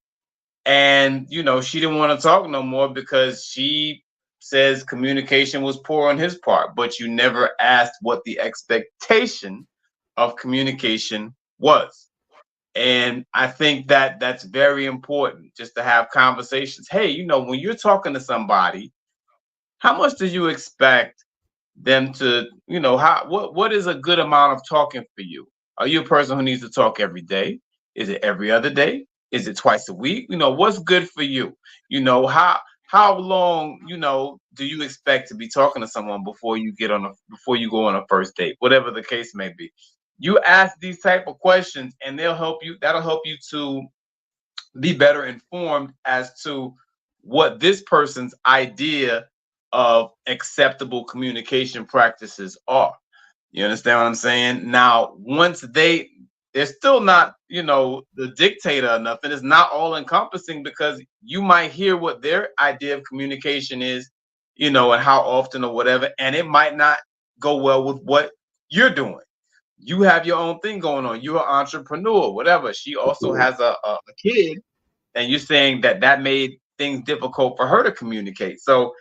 and she didn't want to talk no more because she says communication was poor on his part, but you never asked what the expectation of communication was. And I think that that's very important, just to have conversations. Hey, when you're talking to somebody, how much do you expect them to, what is a good amount of talking for you? Are you a person who needs to talk every day? Is it every other day? Is it twice a week? What's good for you? How long, do you expect to be talking to someone before you go on a first date, whatever the case may be? You ask these type of questions and that'll help you to be better informed as to what this person's idea of acceptable communication practices are. You understand what I'm saying? Now, once they're still not, the dictator or nothing. It's not all encompassing, because you might hear what their idea of communication is, and how often or whatever, and it might not go well with what you're doing. You have your own thing going on. You're an entrepreneur, whatever. She also has a kid, and you're saying that made things difficult for her to communicate. So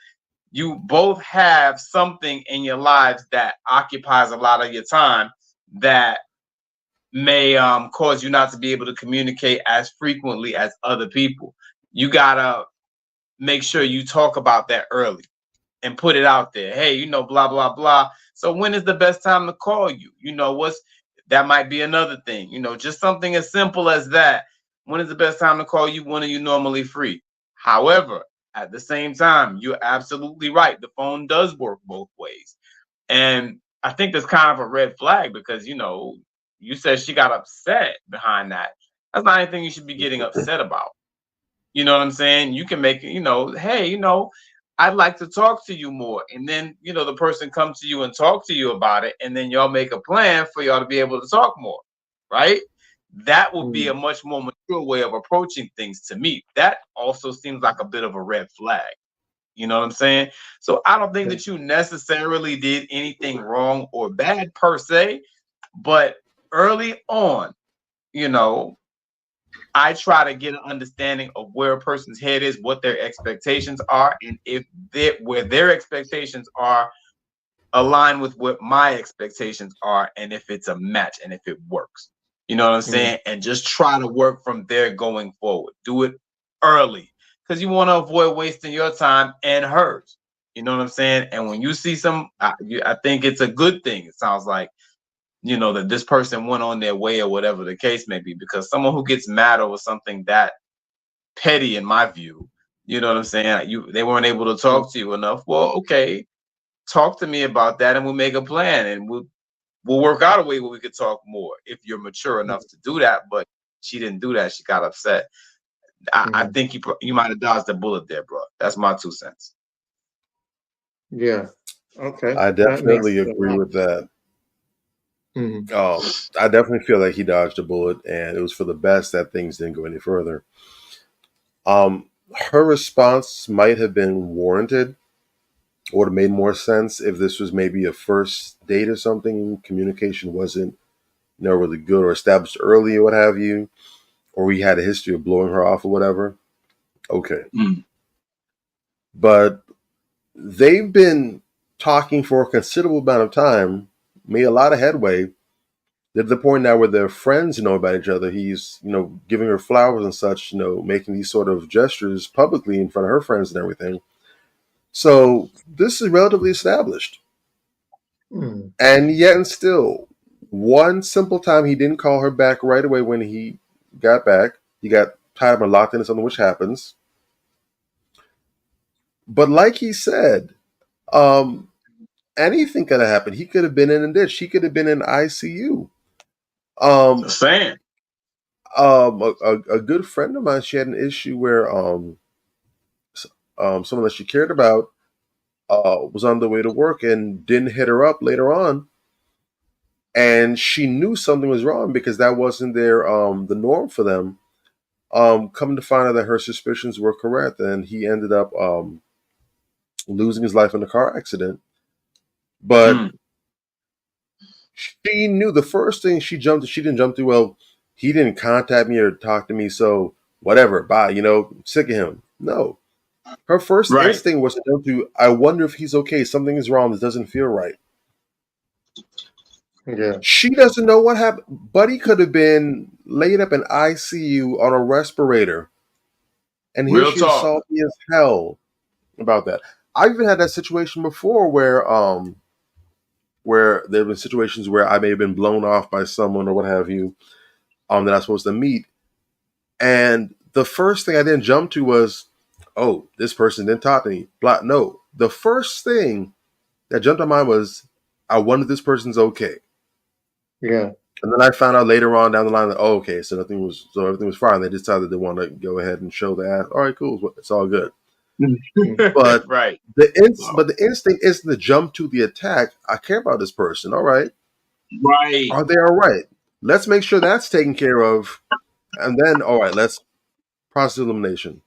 you both have something in your lives that occupies a lot of your time that may cause you not to be able to communicate as frequently as other people. You gotta make sure you talk about that early and put it out there. Hey, you know, blah, blah, blah. So when is the best time to call you? You know, that might be another thing, you know, just something as simple as that. When is the best time to call you? When are you normally free? However, at the same time, you're absolutely right. The phone does work both ways. And I think that's kind of a red flag because, you know, you said she got upset behind that. That's not anything you should be getting upset about. You know what I'm saying? You can make it, you know, hey, you know, I'd like to talk to you more. And then, you know, the person comes to you and talk to you about it. And then y'all make a plan for y'all to be able to talk more. Right? That would be a much more mature way of approaching things to me. That also seems like a bit of a red flag. You know what I'm saying? So I don't think that you necessarily did anything wrong or bad per se, but early on, you know, I try to get an understanding of where a person's head is, what their expectations are, and if where their expectations are aligned with what my expectations are, and if it's a match and if it works. You know what I'm saying? And just try to work from there going forward. Do it early because you want to avoid wasting your time and hers. You know what I'm saying? And when you see I think it's a good thing. It sounds like, you know, that this person went on their way or whatever the case may be, because someone who gets mad over something that petty, in my view, you know what I'm saying? They weren't able to talk to you enough. Well, okay, talk to me about that and we'll make a plan and we'll work out a way where we could talk more if you're mature enough to do that. But she didn't do that. She got upset. I think you might have dodged a bullet there, bro. That's my 2 cents. Yeah. Okay. I definitely agree with that. I definitely feel like he dodged a bullet, and it was for the best that things didn't go any further. Her response might have been warranted, or would have made more sense if this was maybe a first date or something. Communication wasn't, you know, really good or established early or what have you, or we had a history of blowing her off or whatever. Okay. But they've been talking for a considerable amount of time, made a lot of headway. They're to the point now where they're friends, you know, about each other. He's, you know, giving her flowers and such, you know, making these sort of gestures publicly in front of her friends and everything. So this is relatively established. And yet and still, one simple time he didn't call her back right away when he got back. He got tied up and locked into something, which happens. But like he said, anything could have happened. He could have been in a ditch. He could have been in ICU. Saying. A good friend of mine, she had an issue where someone that she cared about was on the way to work and didn't hit her up later on, and she knew something was wrong because that wasn't the norm for them. Coming to find out that her suspicions were correct, and he ended up losing his life in a car accident. But she knew the first thing she didn't jump to, well, he didn't contact me or talk to me, so whatever, bye, you know, sick of him. No. Her first instinct was to jump to, I wonder if he's okay. Something is wrong. This doesn't feel right. Yeah. She doesn't know what happened. Buddy could have been laid up in ICU on a respirator. And here she's salty as hell about that. I've even had that situation before where there have been situations where I may have been blown off by someone or what have you that I was supposed to meet. And the first thing I didn't jump to was, oh, this person didn't talk to me. Blah. No. The first thing that jumped on my mind was, I wonder if this person's okay. Yeah. And then I found out later on down the line that, oh, okay, so everything was fine. They decided they want to go ahead and show the ass. All right, cool. It's all good. But the instinct isn't to jump to the attack. I care about this person. All right. Right. Are they all right? Let's make sure that's taken care of. And then, all right, let's process elimination.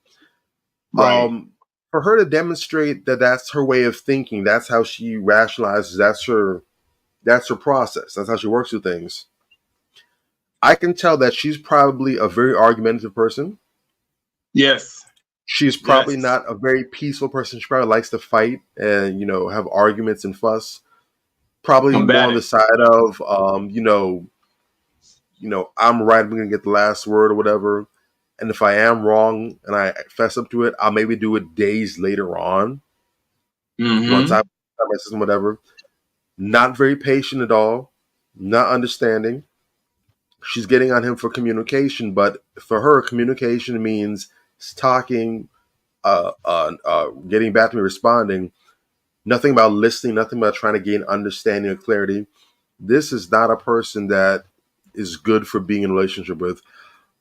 Right. For her to demonstrate that that's her way of thinking, that's how she rationalizes, that's her process, that's how she works through things. I can tell that she's probably a very argumentative person. Yes. She's probably not a very peaceful person. She probably likes to fight and, you know, have arguments and fuss. Probably more on the side of, I'm right, I'm going to get the last word or whatever. And if I am wrong and I fess up to it, I'll maybe do it days later on. Once I my system, whatever. Not very patient at all. Not understanding. She's getting on him for communication, but for her, communication means talking, getting back to me, responding. Nothing about listening, nothing about trying to gain understanding or clarity. This is not a person that is good for being in a relationship with.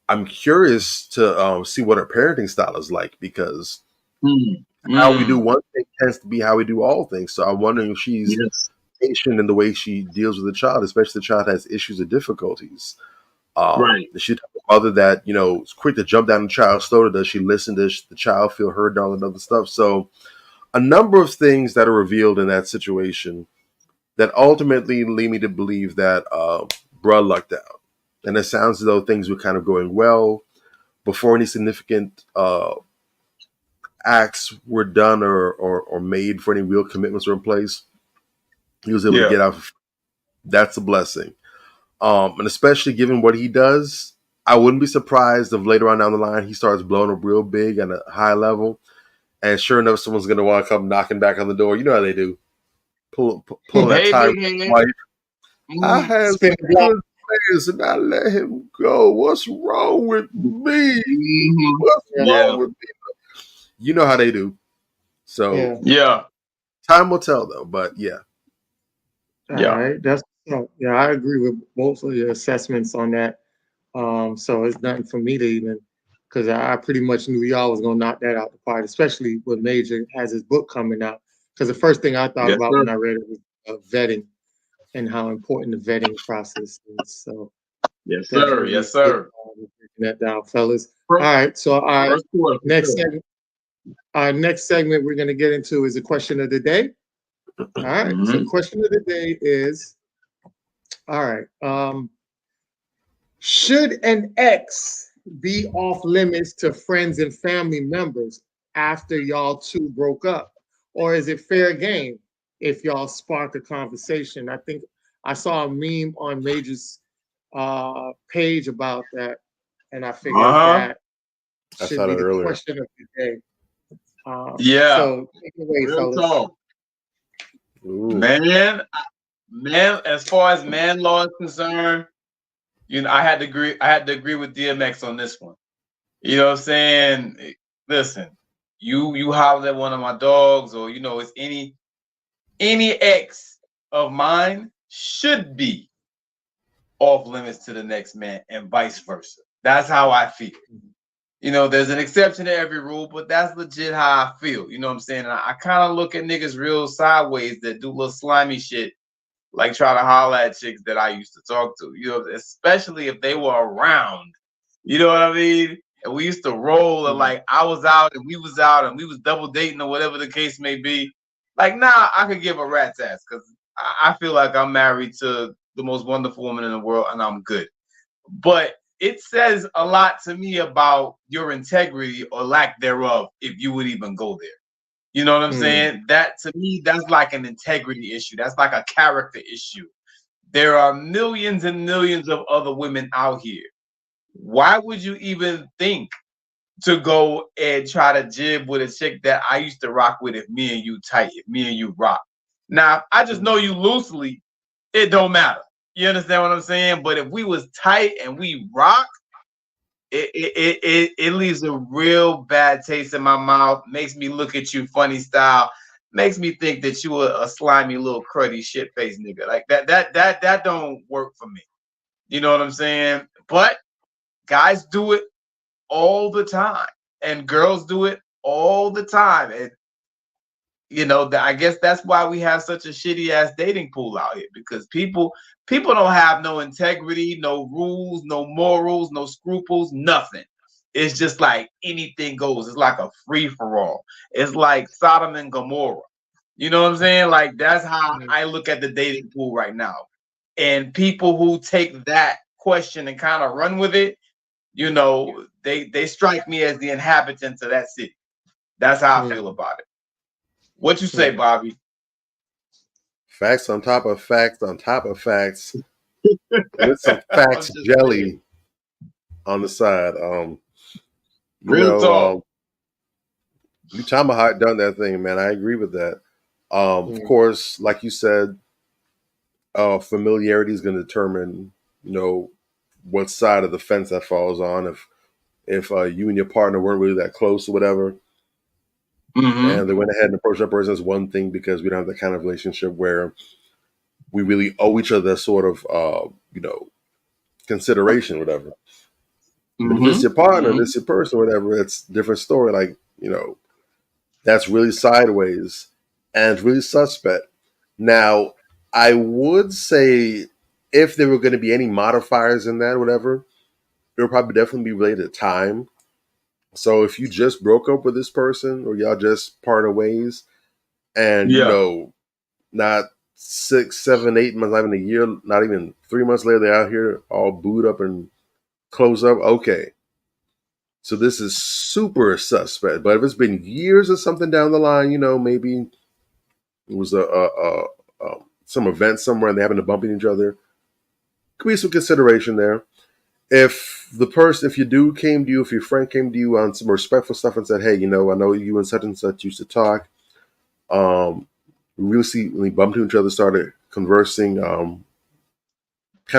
I'm curious to see what her parenting style is like, because how we do one thing tends to be how we do all things. So I'm wondering if she's patient in the way she deals with the child, especially the child has issues or difficulties. Is she the mother that, you know, is quick to jump down the child's throat? Does she listen? Does the child feel heard and all that other stuff? So a number of things that are revealed in that situation that ultimately lead me to believe that bruh lucked out. And it sounds as though things were kind of going well before any significant acts were done or made for any real commitments were in place. He was able to get out. That's a blessing. And especially given what he does, I wouldn't be surprised if later on down the line he starts blowing up real big at a high level. And sure enough, someone's going to want to come knocking back on the door. You know how they do. Pull that time. I have some good players and I let him go. What's wrong with me? What's wrong with me? You know how they do. So time will tell, though. But all right. I agree with both of your assessments on that. So it's nothing for me to even, because I pretty much knew y'all was gonna knock that out the park, especially with Major has his book coming out. Because the first thing I thought about when I read it was vetting and how important the vetting process is. So yes, sir. Breaking that down, fellas. All right. So next segment we're gonna get into is the question of the day. All right. So the question of the day is, all right. Should an ex be off limits to friends and family members after y'all two broke up? Or is it fair game if y'all spark a conversation? I think I saw a meme on Major's page about that, and I figured that should be the question of the day. So take it away, fellas. Man, as far as man law is concerned, you know, I had to agree with DMX on this one. You know what I'm saying? Listen, you holler at one of my dogs, or you know, it's any ex of mine should be off limits to the next man, and vice versa. That's how I feel. You know, there's an exception to every rule, but that's legit how I feel. You know what I'm saying? And I kind of look at niggas real sideways that do little slimy shit, like try to holler at chicks that I used to talk to, you know, especially if they were around. You know what I mean? And we used to roll, and like I was out and we was out and we was double dating or whatever the case may be. Like, nah, I could give a rat's ass, because I feel like I'm married to the most wonderful woman in the world and I'm good. But it says a lot to me about your integrity or lack thereof if you would even go there. You know what I'm saying? That to me, that's like an integrity issue. That's like a character issue. There are millions and millions of other women out here. Why would you even think to go and try to jib with a chick that I used to rock with if me and you tight, if me and you rock? Now, if I just know you loosely, it don't matter. You understand what I'm saying? But if we was tight and we rock, it leaves a real bad taste in my mouth, makes me look at you funny style, makes me think that you a slimy little cruddy shit face nigga. Like that don't work for me. You know what I'm saying? But guys do it all the time, and girls do it all the time. And you know, I guess that's why we have such a shitty ass dating pool out here, because people don't have no integrity, no rules, no morals, no scruples, nothing. It's just like anything goes. It's like a free for all. It's like Sodom and Gomorrah. You know what I'm saying? Like, that's how I look at the dating pool right now. And people who take that question and kind of run with it, you know, they strike me as the inhabitants of that city. That's how I feel about it. What you say, Bobby? Facts on top of facts on top of facts, with some facts jelly on the side. Real talk. You Chama Hot done that thing, man. I agree with that. Of course, like you said, familiarity is going to determine, what side of the fence that falls on. If you and your partner weren't really that close or whatever, and they went ahead and approached that person, is one thing, because we don't have the kind of relationship where we really owe each other sort of, consideration, whatever. But if it's your partner, if it's your person, whatever, it's a different story. Like, that's really sideways and it's really suspect. Now, I would say if there were going to be any modifiers in that, whatever, it would probably definitely be related to time. So if you just broke up with this person, or y'all just parted ways, and not 6, 7, 8 months, not even a year, not even 3 months later, they're out here all booed up and closed up. Okay. So this is super suspect. But if it's been years or something down the line, maybe it was some event somewhere and they happen to bump into each other, could be some consideration there. If your dude came to you, if your friend came to you on some respectful stuff and said, hey, I know you and such used to talk. We recently bumped into each other, started conversing, kind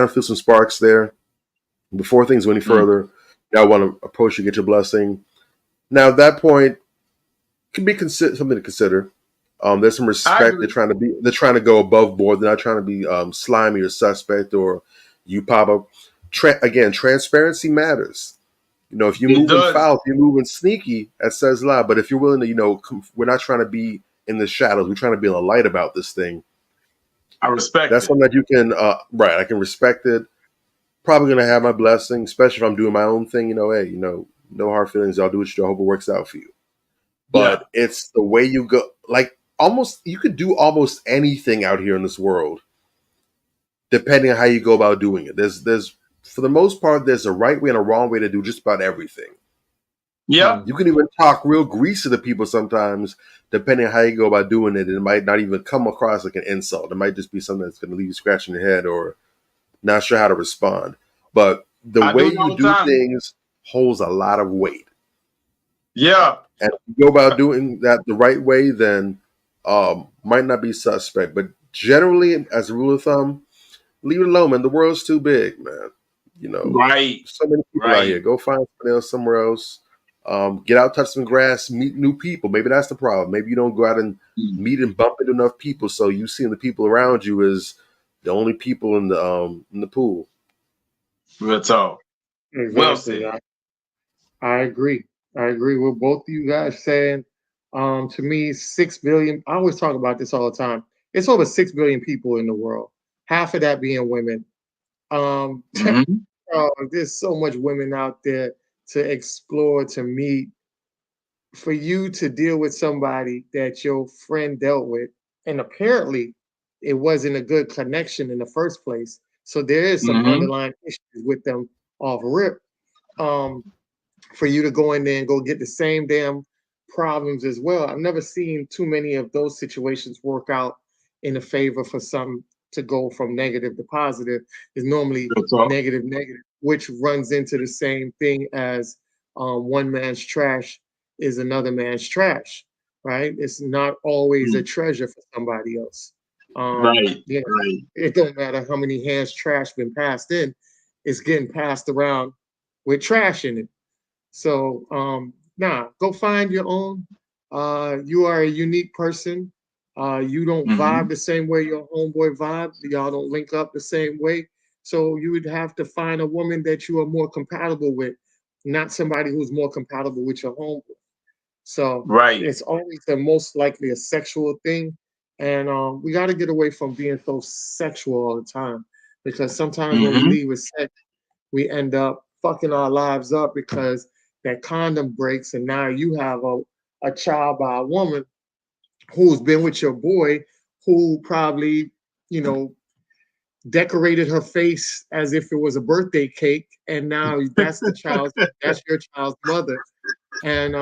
of feel some sparks there. Before things go any further, y'all want to approach you, get your blessing. Now, at that point, can be something to consider. There's some respect. They're trying to go above board. They're not trying to be slimy or suspect, or you pop up. Again, transparency matters. If you're moving foul, if you're moving sneaky, that says a lot. But if you're willing to, we're not trying to be in the shadows. We're trying to be in the light about this thing. I respect that's something that you can, right. I can respect it. Probably going to have my blessing, especially if I'm doing my own thing, hey, no hard feelings. Y'all do what you do. I hope it works out for you. But it's the way you go, like you could do almost anything out here in this world, depending on how you go about doing it. There's for the most part, there's a right way and a wrong way to do just about everything. Yeah. You can even talk real greasy to people sometimes, depending on how you go about doing it. And it might not even come across like an insult. It might just be something that's going to leave you scratching your head or not sure how to respond. But the way you do things holds a lot of weight. Yeah. And if you go about doing that the right way, then might not be suspect. But generally, as a rule of thumb, leave it alone, man. The world's too big, man. Right. So many people out here. Go find something else somewhere else. Get out, touch some grass, meet new people. Maybe that's the problem. Maybe you don't go out and meet and bump into enough people, so you seeing the people around you as the only people in the pool. Real talk. Exactly. Well said. I agree. I agree with both of you guys saying. To me, 6 billion. I always talk about this all the time. It's over 6 billion people in the world. Half of that being women. There's so much women out there to explore, to meet. For you to deal with somebody that your friend dealt with, and apparently it wasn't a good connection in the first place. So there is some underlying issues with them off rip. For you to go in there and go get the same damn problems as well. I've never seen too many of those situations work out in a favor for some to go from negative to positive. Is normally negative, which runs into the same thing as one man's trash is another man's trash, right? It's not always a treasure for somebody else. It don't matter how many hands trash been passed in, it's getting passed around with trash in it. So go find your own. You are a unique person. You don't vibe the same way your homeboy vibes. Y'all don't link up the same way. So you would have to find a woman that you are more compatible with, not somebody who's more compatible with your homeboy. So it's always the most likely a sexual thing. And we got to get away from being so sexual all the time, because sometimes when we leave with sex, we end up fucking our lives up because that condom breaks, and now you have a child by a woman who's been with your boy, who probably, decorated her face as if it was a birthday cake, and now that's your child's mother, and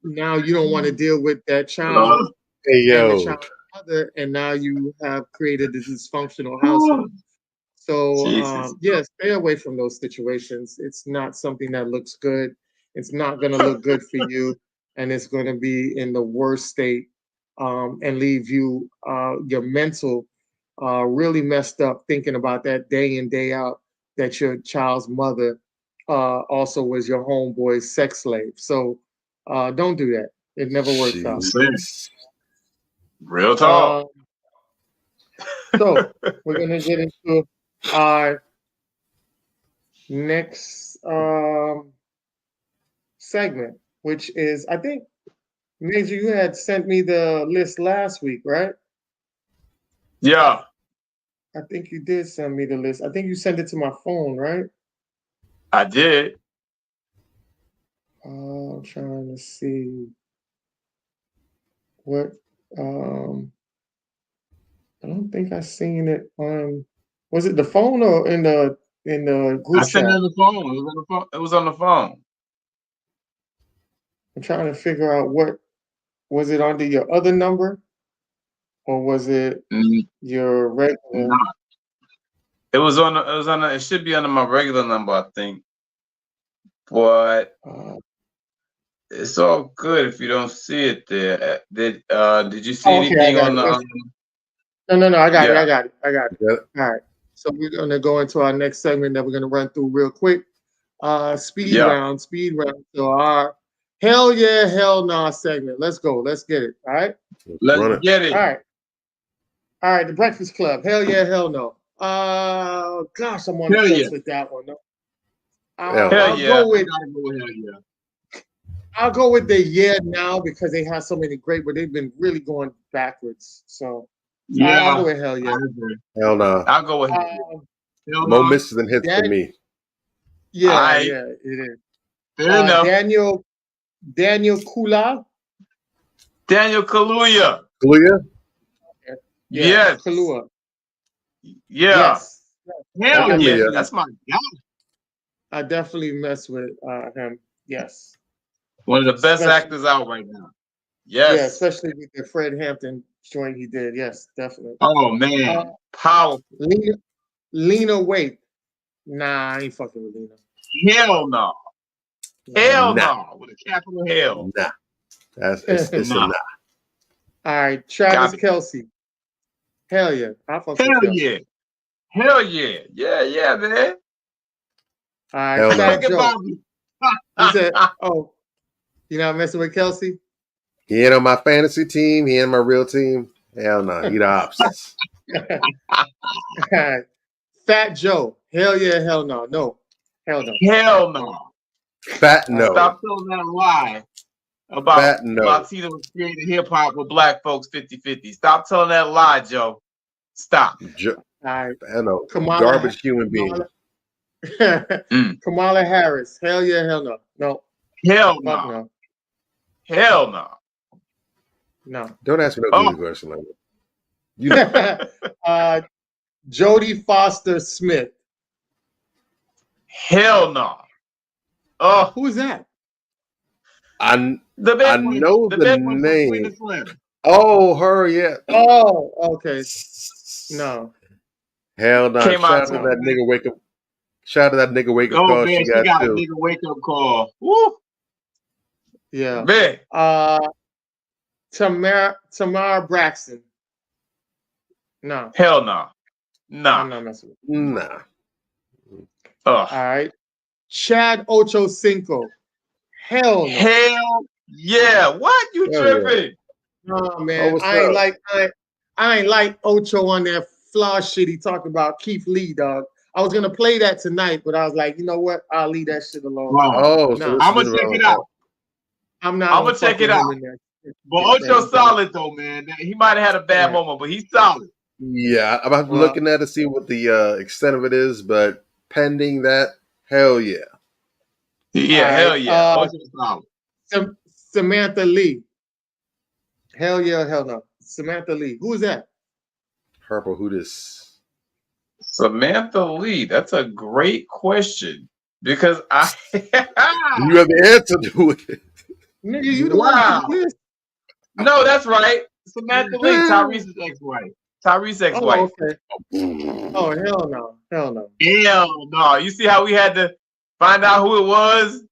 now you don't want to deal with that child Hey and the yo, child's mother, and now you have created a dysfunctional household. So yeah, stay away from those situations. It's not something that looks good. It's not going to look good for you, and it's going to be in the worst state, and leave you your mental really messed up, thinking about that day in day out that your child's mother also was your homeboy's sex slave. So don't do that. It never works out. Jesus. Real talk. So we're gonna get into our next segment, which is, I think, Major, you had sent me the list last week, right? Yeah. I think you did send me the list. I think you sent it to my phone, right? I did. I'm trying to see what. I don't think I seen it on. Was it the phone or in the group I sent it chat? on the phone. It was on the phone. It was on the phone. I'm trying to figure out what was it under your other number, or was it your regular? No. It was on. It was on. It should be under my regular number, I think. But it's all good if you don't see it there. Did you see anything on the? No. I got it. Yeah. I got it. Yep. All right. So we're gonna go into our next segment that we're gonna run through real quick. Speed round. So our hell yeah, hell nah segment. Let's go. Let's get it. All right. Let's get it. All right. The Breakfast Club. Hell yeah, hell no. Gosh, I'm on the fence with that one. Hell yeah. I'll go with the yeah now because they have so many great, but they've been really going backwards. So yeah, I'll go with hell yeah. Hell no. I'll go with hell More misses than hits for me. Yeah, it is. Fair enough. Daniel Kula. Daniel Kaluuya. Kaluuya? Yeah, Yes. Kaluuya. Yeah. Yes. Hell yeah. That's my guy. I definitely mess with him. Yes. One of the best actors out right now. Yes. Yeah, especially with the Fred Hampton joint he did. Yes, definitely. Oh man. Powerful. Lena Waithe. Nah, I ain't fucking with Lena. Hell no. Hell no. With a capital hell. Nah. It's a nah. All right, Travis Kelce. Hell yeah. I fuck with Kelce. Yeah. Hell yeah. Yeah, man. All right, Fat Joe. He said, oh, you're not messing with Kelce? He ain't on my fantasy team. He ain't my real team. Hell no. He the opposites. All right. Fat Joe. Hell yeah, hell no. No. Hell no. Hell no. Fat no. Stop telling that lie about Latina was creating hip hop with black folks 50-50. Stop telling that lie, Joe. Stop. All right. I know. Garbage human being. Kamala Harris. Hell yeah, hell no. No. Hell no. Hell no. No. Don't ask me no question like that. You know. Jodie Foster Smith. Hell no. Who's that? I know the name. Oh, her, yeah. Oh, okay. No. Hell no. Shout out to that nigga wake up. Shout out to that nigga wake up call. Man, she got a nigga wake up call. Woo. Yeah. Man. Tamara Braxton. No. Hell no. Nah. I'm not messing with you. Nah. All right. Chad Ochocinco. Hell no. Hell yeah. What? You tripping? No, man. I ain't like Ocho on that flaw shit he talked about Keith Lee, dog. I was gonna play that tonight, but I was like, you know what? I'll leave that shit alone. Wow. So I'm gonna check it out. I'm gonna check it out. But Ocho's solid though, man. He might have had a bad moment, but he's solid. Yeah, I'm about to be looking at to see what the extent of it is, but pending that, hell yeah. Yeah, hell yeah. Ocho's solid. Samantha Lee. Hell yeah, hell no. Samantha Lee. Who is that? Purple, who this? Samantha Lee. That's a great question because You have the answer to it. Nigga, you the one wow. with the list. No, that's right. Samantha Lee, Tyrese's ex-wife. Tyrese's ex-wife. Oh, okay. Oh, hell no. Hell no. Hell no. You see how we had to find out who it was?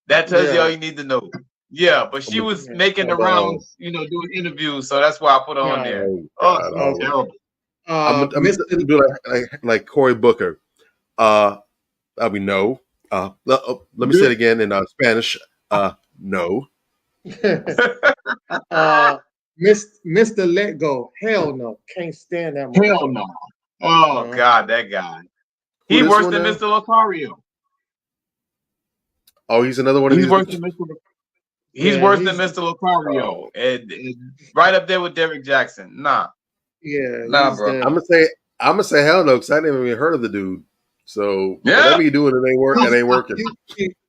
That tells you all you need to know. Yeah, but she was making the rounds, doing interviews, so that's why I put her on there. Oh, terrible. I'm gonna do like Cory Booker. I mean, no. Let me say it again in Spanish. No. Mr. Let Go. Hell no. Can't stand that. Hell no. Oh God, that guy. He worse than Mr. Locario. Oh, he's another one. He's worse than Mr. He's worse than Mr. Locario, and right up there with Derek Jackson. Nah. Yeah. Nah, bro. I'm gonna say hell no, because I never even heard of the dude. So whatever you doing, it ain't working.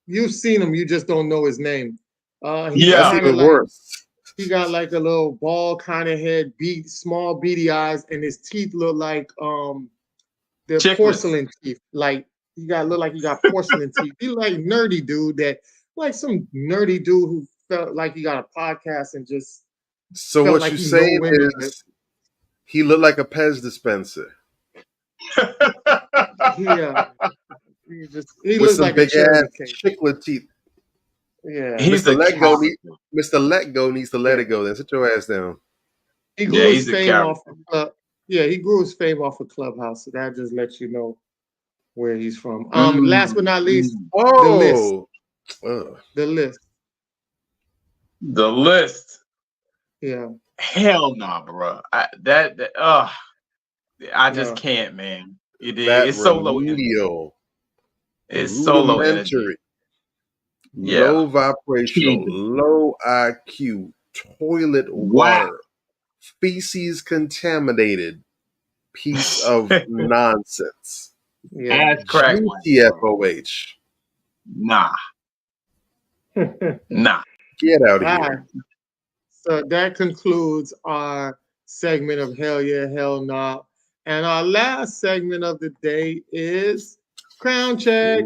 You've seen him, you just don't know his name. That's even worse. He got like a little ball kind of head, small beady eyes, and his teeth look like the porcelain teeth. Like look like he got porcelain teeth. He like nerdy dude like some nerdy dude who felt like he got a podcast and just. So what you saying is he looked like a Pez dispenser. Yeah. He with looks some like big a ass chiclet teeth. Yeah. Mr. Let Go needs to let it go. Then sit your ass down. He grew his fame off of he grew his fame off of Clubhouse. So that just lets you know where he's from. Last but not least, the list. The list. Yeah. Hell nah, bro. I just can't, man. It's so low energy. It's so low energy. Low vibrational, low IQ, toilet water, feces contaminated piece of nonsense. Yeah. Ass crack. TFOH. Nah. Nah. Get out of here. So that concludes our segment of Hell Yeah, Hell Nah. And our last segment of the day is Crown Check.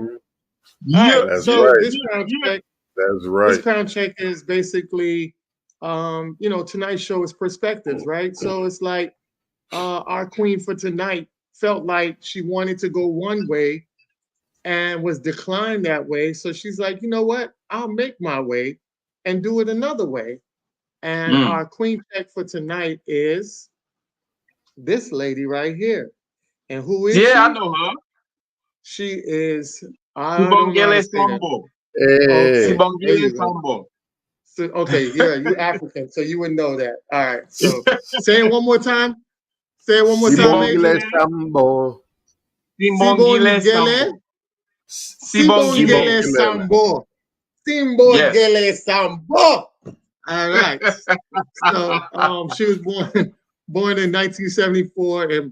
Yeah, This crown check. That's right. This crown check is basically, tonight's show is perspectives, right? So it's like our queen for tonight felt like she wanted to go one way and was declined that way. So she's like, you know what? I'll make my way and do it another way. And our queen check for tonight is this lady right here. And who is she? I know her. She is Sibongile Sambo. Sambo. So, okay, you're African, so you would know that. All right. So say it one more time. Say it one more time, Major. Sambo. Sibongile Sambo. Sibongile Sambo. All right. So she was born in 1974 in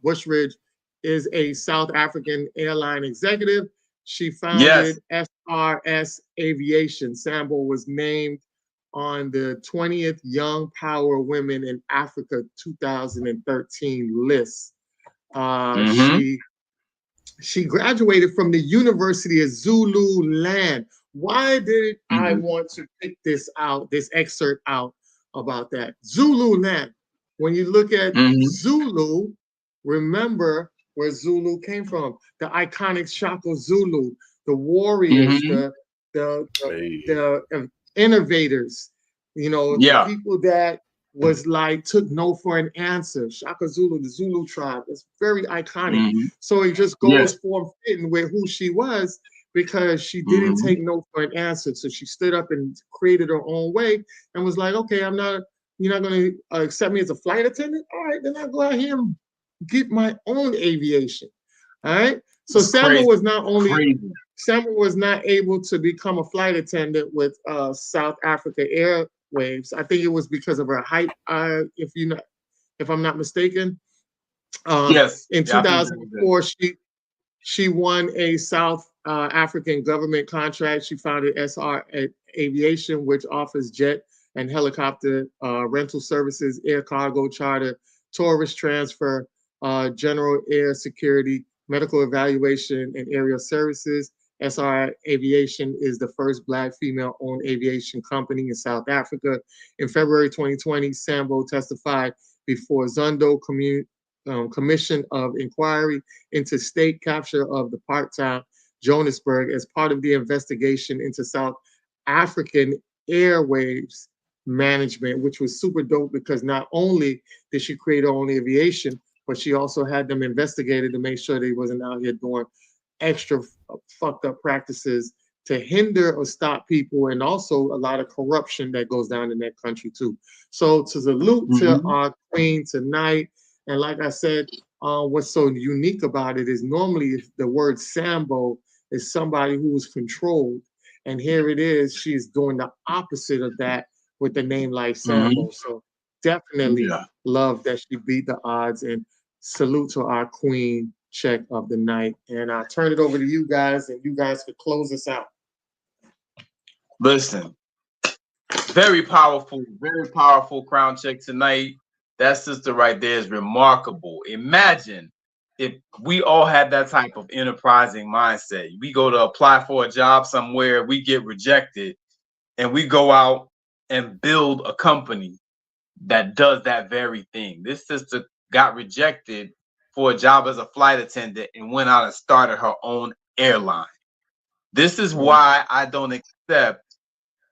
Bushridge, is a South African airline executive. She founded SRS Aviation. Sambo was named on the 20th Young Power Women in Africa 2013 list. She graduated from the University of Zululand. Why did I want to pick this excerpt out about that? Zululand. When you look at Zulu, remember where Zulu came from. The iconic Shaka Zulu, the warriors, the innovators, the people that was like took no for an answer. Shaka Zulu, the Zulu tribe, it's very iconic. So it just goes form fitting with who she was because she didn't take no for an answer. So she stood up and created her own way and was like, okay, you're not going to accept me as a flight attendant? All right, then I'll go out here and get my own aviation. All right. So Samuel was not able to become a flight attendant with South Africa Airways. I think it was because of her height, if I'm not mistaken. In 2004, she won a South African government contract. She founded SR Aviation, which offers jet and helicopter rental services, air cargo charter, tourist transfer, General Air Security, Medical Evaluation, and Aerial Services. SR Aviation is the first Black female-owned aviation company in South Africa. In February 2020, Sambo testified before Zondo Commission of Inquiry into state capture of the part-time Johannesburg as part of the investigation into South African Airwaves management, which was super dope because not only did she create her own aviation, but she also had them investigated to make sure they wasn't out here doing extra fucked up practices to hinder or stop people, and also a lot of corruption that goes down in that country too. So to salute to our queen tonight, and like I said, what's so unique about it is normally the word Sambo is somebody who was controlled, and here it is, she's doing the opposite of that with the name like Sambo. So definitely love that she beat the odds, and salute to our queen check of the night. And I'll turn it over to you guys, and you guys could close us out. Listen, very powerful crown check tonight. That sister right there is remarkable. Imagine if we all had that type of enterprising mindset. We go to apply for a job somewhere, we get rejected, and we go out and build a company that does that very thing. This sister got rejected for a job as a flight attendant and went out and started her own airline. This is why I don't accept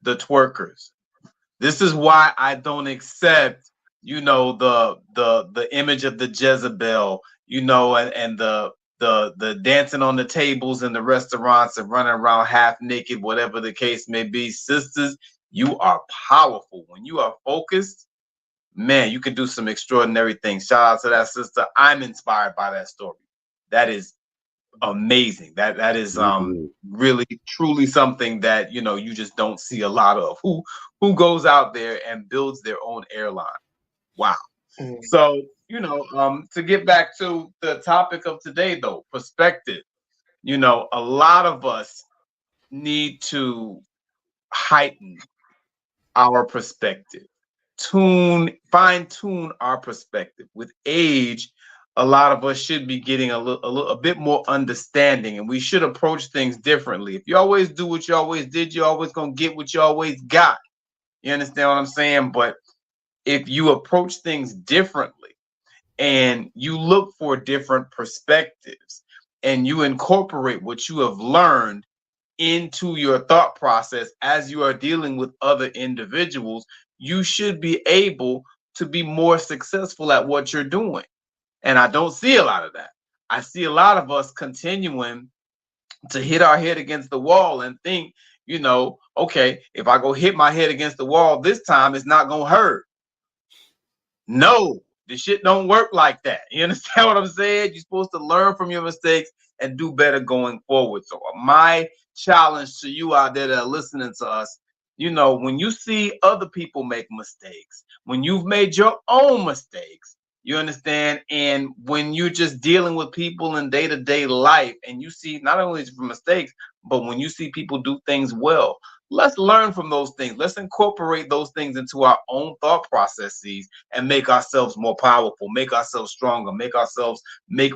the twerkers. This is why I don't accept, the image of the Jezebel, and the dancing on the tables in the restaurants and running around half naked, whatever the case may be. Sisters, you are powerful. When you are focused, man, you can do some extraordinary things. Shout out to that sister. I'm inspired by that story. That is amazing. That is really truly something that you just don't see a lot of. Who goes out there and builds their own airline? Wow. So to get back to the topic of today, though, perspective. A lot of us need to heighten our perspective, fine tune our perspective. With age, a lot of us should be getting a bit more understanding, and we should approach things differently. If you always do what you always did, you're always gonna get what you always got. You understand what I'm saying? But if you approach things differently and you look for different perspectives and you incorporate what you have learned into your thought process as you are dealing with other individuals, you should be able to be more successful at what you're doing. And I don't see a lot of that. I see a lot of us continuing to hit our head against the wall and think, okay, if I go hit my head against the wall this time, it's not going to hurt. No, the shit don't work like that. You understand what I'm saying? You're supposed to learn from your mistakes and do better going forward. So my challenge to you out there that are listening to us, when you see other people make mistakes, when you've made your own mistakes, you understand? And when you're just dealing with people in day-to-day life and you see not only from mistakes, but when you see people do things well, let's learn from those things. Let's incorporate those things into our own thought processes and make ourselves more powerful, make ourselves stronger, make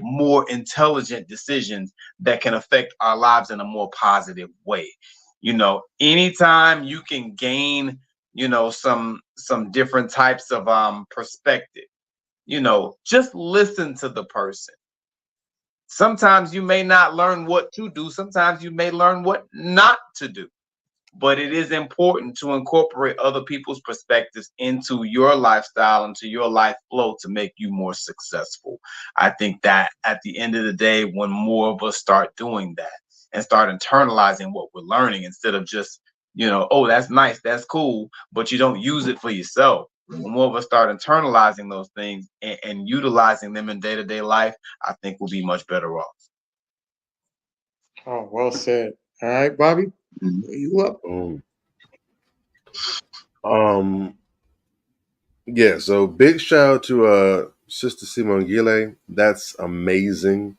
more intelligent decisions that can affect our lives in a more positive way. Anytime you can gain, some different types of perspective, just listen to the person. Sometimes you may not learn what to do. Sometimes you may learn what not to do. But it is important to incorporate other people's perspectives into your lifestyle, into your life flow to make you more successful. I think that at the end of the day, when more of us start doing that and start internalizing what we're learning instead of just, oh, that's nice, that's cool, but you don't use it for yourself. When more of us start internalizing those things and utilizing them in day-to-day life, I think we'll be much better off. Oh, well said. All right, Bobby, you up? Yeah, so big shout out to Sister Simone Gile. That's amazing.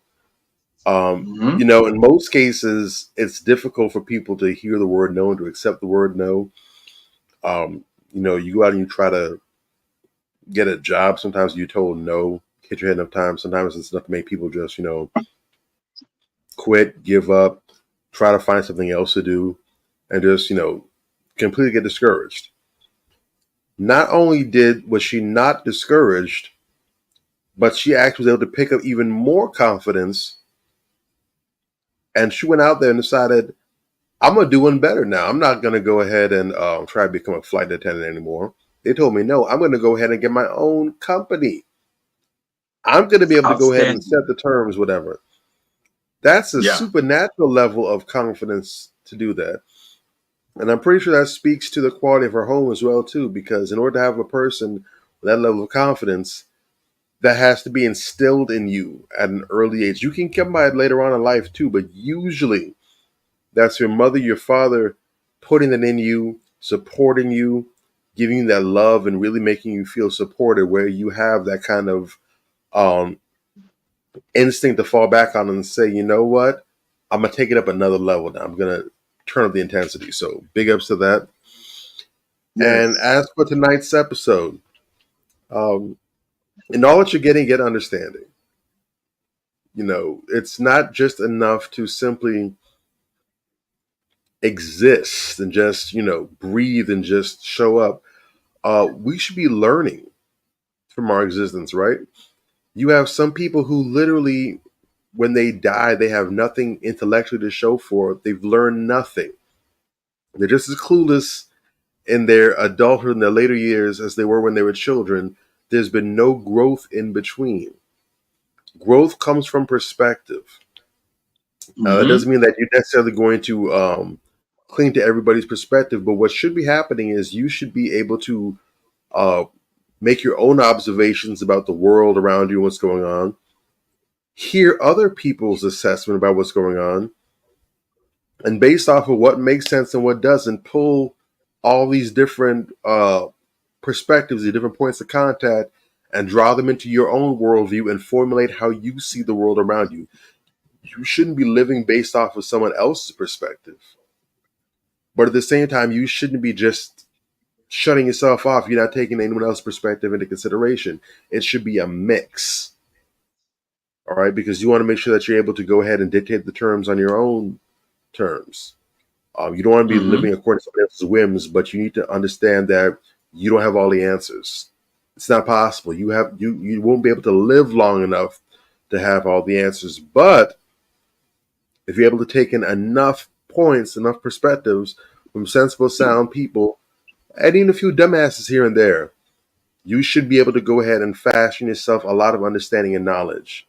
In most cases, it's difficult for people to hear the word no and to accept the word no. You go out and you try to get a job. Sometimes you're told no hit your head enough times, sometimes it's enough to make people just, quit, give up, try to find something else to do, and just, completely get discouraged. Not only was she not discouraged, but she actually was able to pick up even more confidence. And she went out there and decided, I'm going to do one better now. I'm not going to go ahead and try to become a flight attendant anymore. They told me, no, I'm going to go ahead and get my own company. I'm going to be able to go ahead and set the terms, whatever. That's a supernatural level of confidence to do that. And I'm pretty sure that speaks to the quality of her home as well, too, because in order to have a person with that level of confidence, that has to be instilled in you at an early age. You can come by it later on in life, too, but usually that's your mother, your father putting it in you, supporting you, giving you that love and really making you feel supported, where you have that kind of instinct to fall back on and say, you know what? I'm going to take it up another level now. I'm going to turn up the intensity. So big ups to that. Yes. And as for tonight's episode, in all that you're getting, get understanding. It's not just enough to simply exist and just, breathe and just show up. We should be learning from our existence, right? You have some people who literally, when they die, they have nothing intellectually to show for it. They've learned nothing. They're just as clueless in their adulthood and their later years as they were when they were children. There's been no growth in between. Growth comes from perspective. That doesn't mean that you're necessarily going to cling to everybody's perspective, but what should be happening is you should be able to make your own observations about the world around you and what's going on, hear other people's assessment about what's going on, and based off of what makes sense and what doesn't, pull all these different perspectives, the different points of contact, and draw them into your own worldview and formulate how you see the world around you. You shouldn't be living based off of someone else's perspective. But at the same time, you shouldn't be just shutting yourself off. You're not taking anyone else's perspective into consideration. It should be a mix. All right? Because you want to make sure that you're able to go ahead and dictate the terms on your own terms. You don't want to be living according to someone else's whims, but you need to understand that you don't have all the answers. It's not possible. You won't be able to live long enough to have all the answers. But if you're able to take in enough points, enough perspectives from sensible, sound people, and even a few dumbasses here and there, you should be able to go ahead and fashion yourself a lot of understanding and knowledge.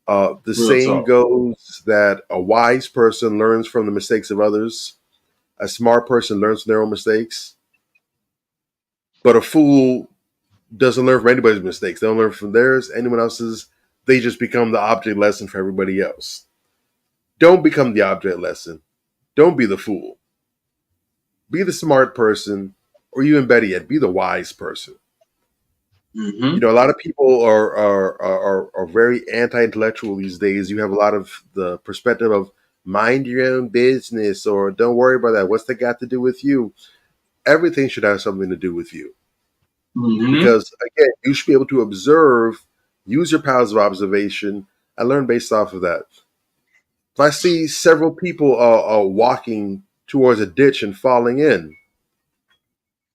The saying goes that a wise person learns from the mistakes of others. A smart person learns from their own mistakes. But a fool doesn't learn from anybody's mistakes. They don't learn from theirs, anyone else's. They just become the object lesson for everybody else. Don't become the object lesson. Don't be the fool. Be the smart person, or even better yet, be the wise person. A lot of people are very anti-intellectual these days. You have a lot of the perspective of mind your own business, or don't worry about that. What's that got to do with you? Everything should have something to do with you. Because, again, you should be able to observe, use your powers of observation, and learn based off of that. If I see several people walking towards a ditch and falling in,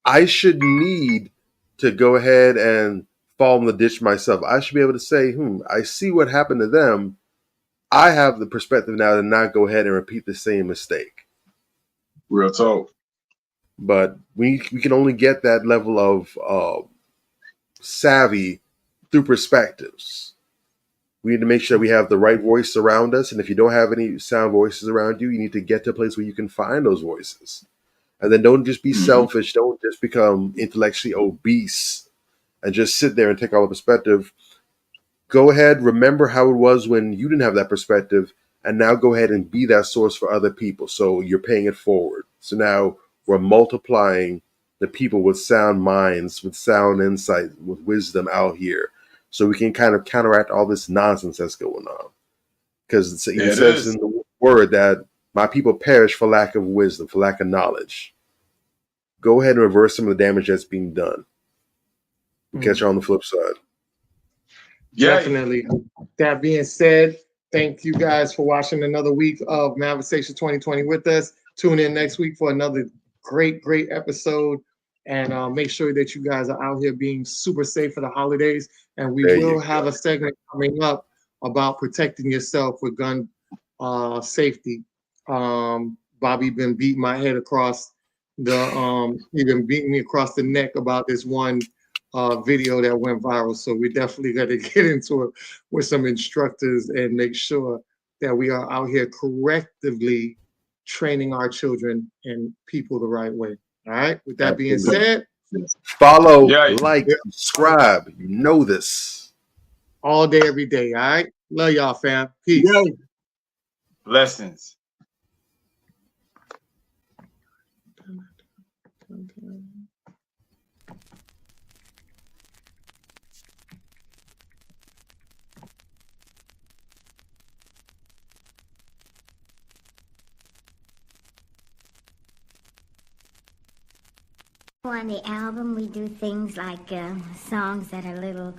I should need to go ahead and fall in the ditch myself. I should be able to say, I see what happened to them. I have the perspective now to not go ahead and repeat the same mistake. Real talk. But we can only get that level of savvy through perspectives. We need to make sure we have the right voice around us. And if you don't have any sound voices around you, you need to get to a place where you can find those voices. And then don't just be selfish. Don't just become intellectually obese and just sit there and take all the perspective. Go ahead, remember how it was when you didn't have that perspective, and now go ahead and be that source for other people. So you're paying it forward. So now we're multiplying the people with sound minds, with sound insight, with wisdom out here. So we can kind of counteract all this nonsense that's going on. Because it says in the word that my people perish for lack of wisdom, for lack of knowledge. Go ahead and reverse some of the damage that's being done. We'll catch you on the flip side. Yeah. Definitely. That being said, thank you guys for watching another week of Manifestation 2020 with us. Tune in next week for another great episode. And make sure that you guys are out here being super safe for the holidays. And we will have a segment coming up about protecting yourself with gun safety. Bobby been beating my head across the he been beating me across the neck about this one video that went viral. So we definitely got to get into it with some instructors and make sure that we are out here correctively training our children and people the right way. All right. With that being said, follow, like, subscribe. You know this. All day, every day. All right. Love y'all, fam. Peace. Blessings. On the album, we do things like songs that are a little,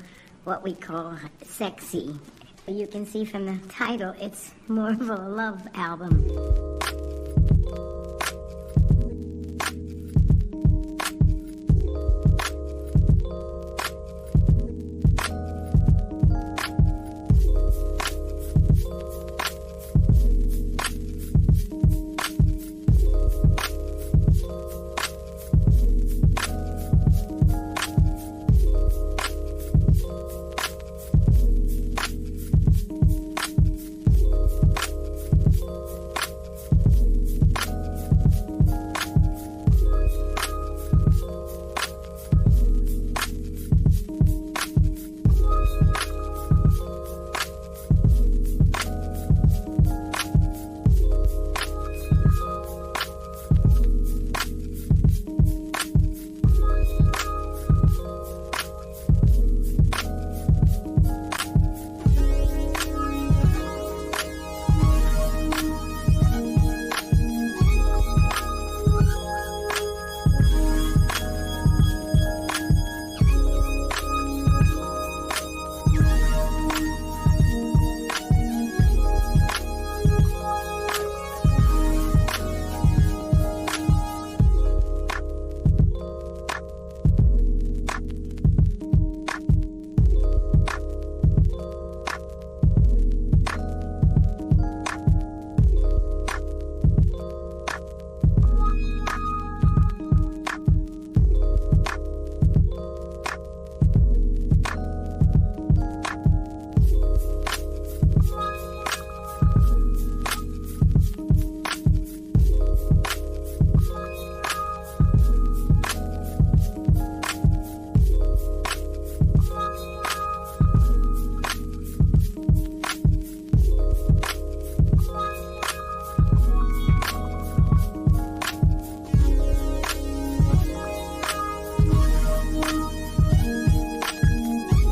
what we call sexy. You can see from the title, it's more of a love album.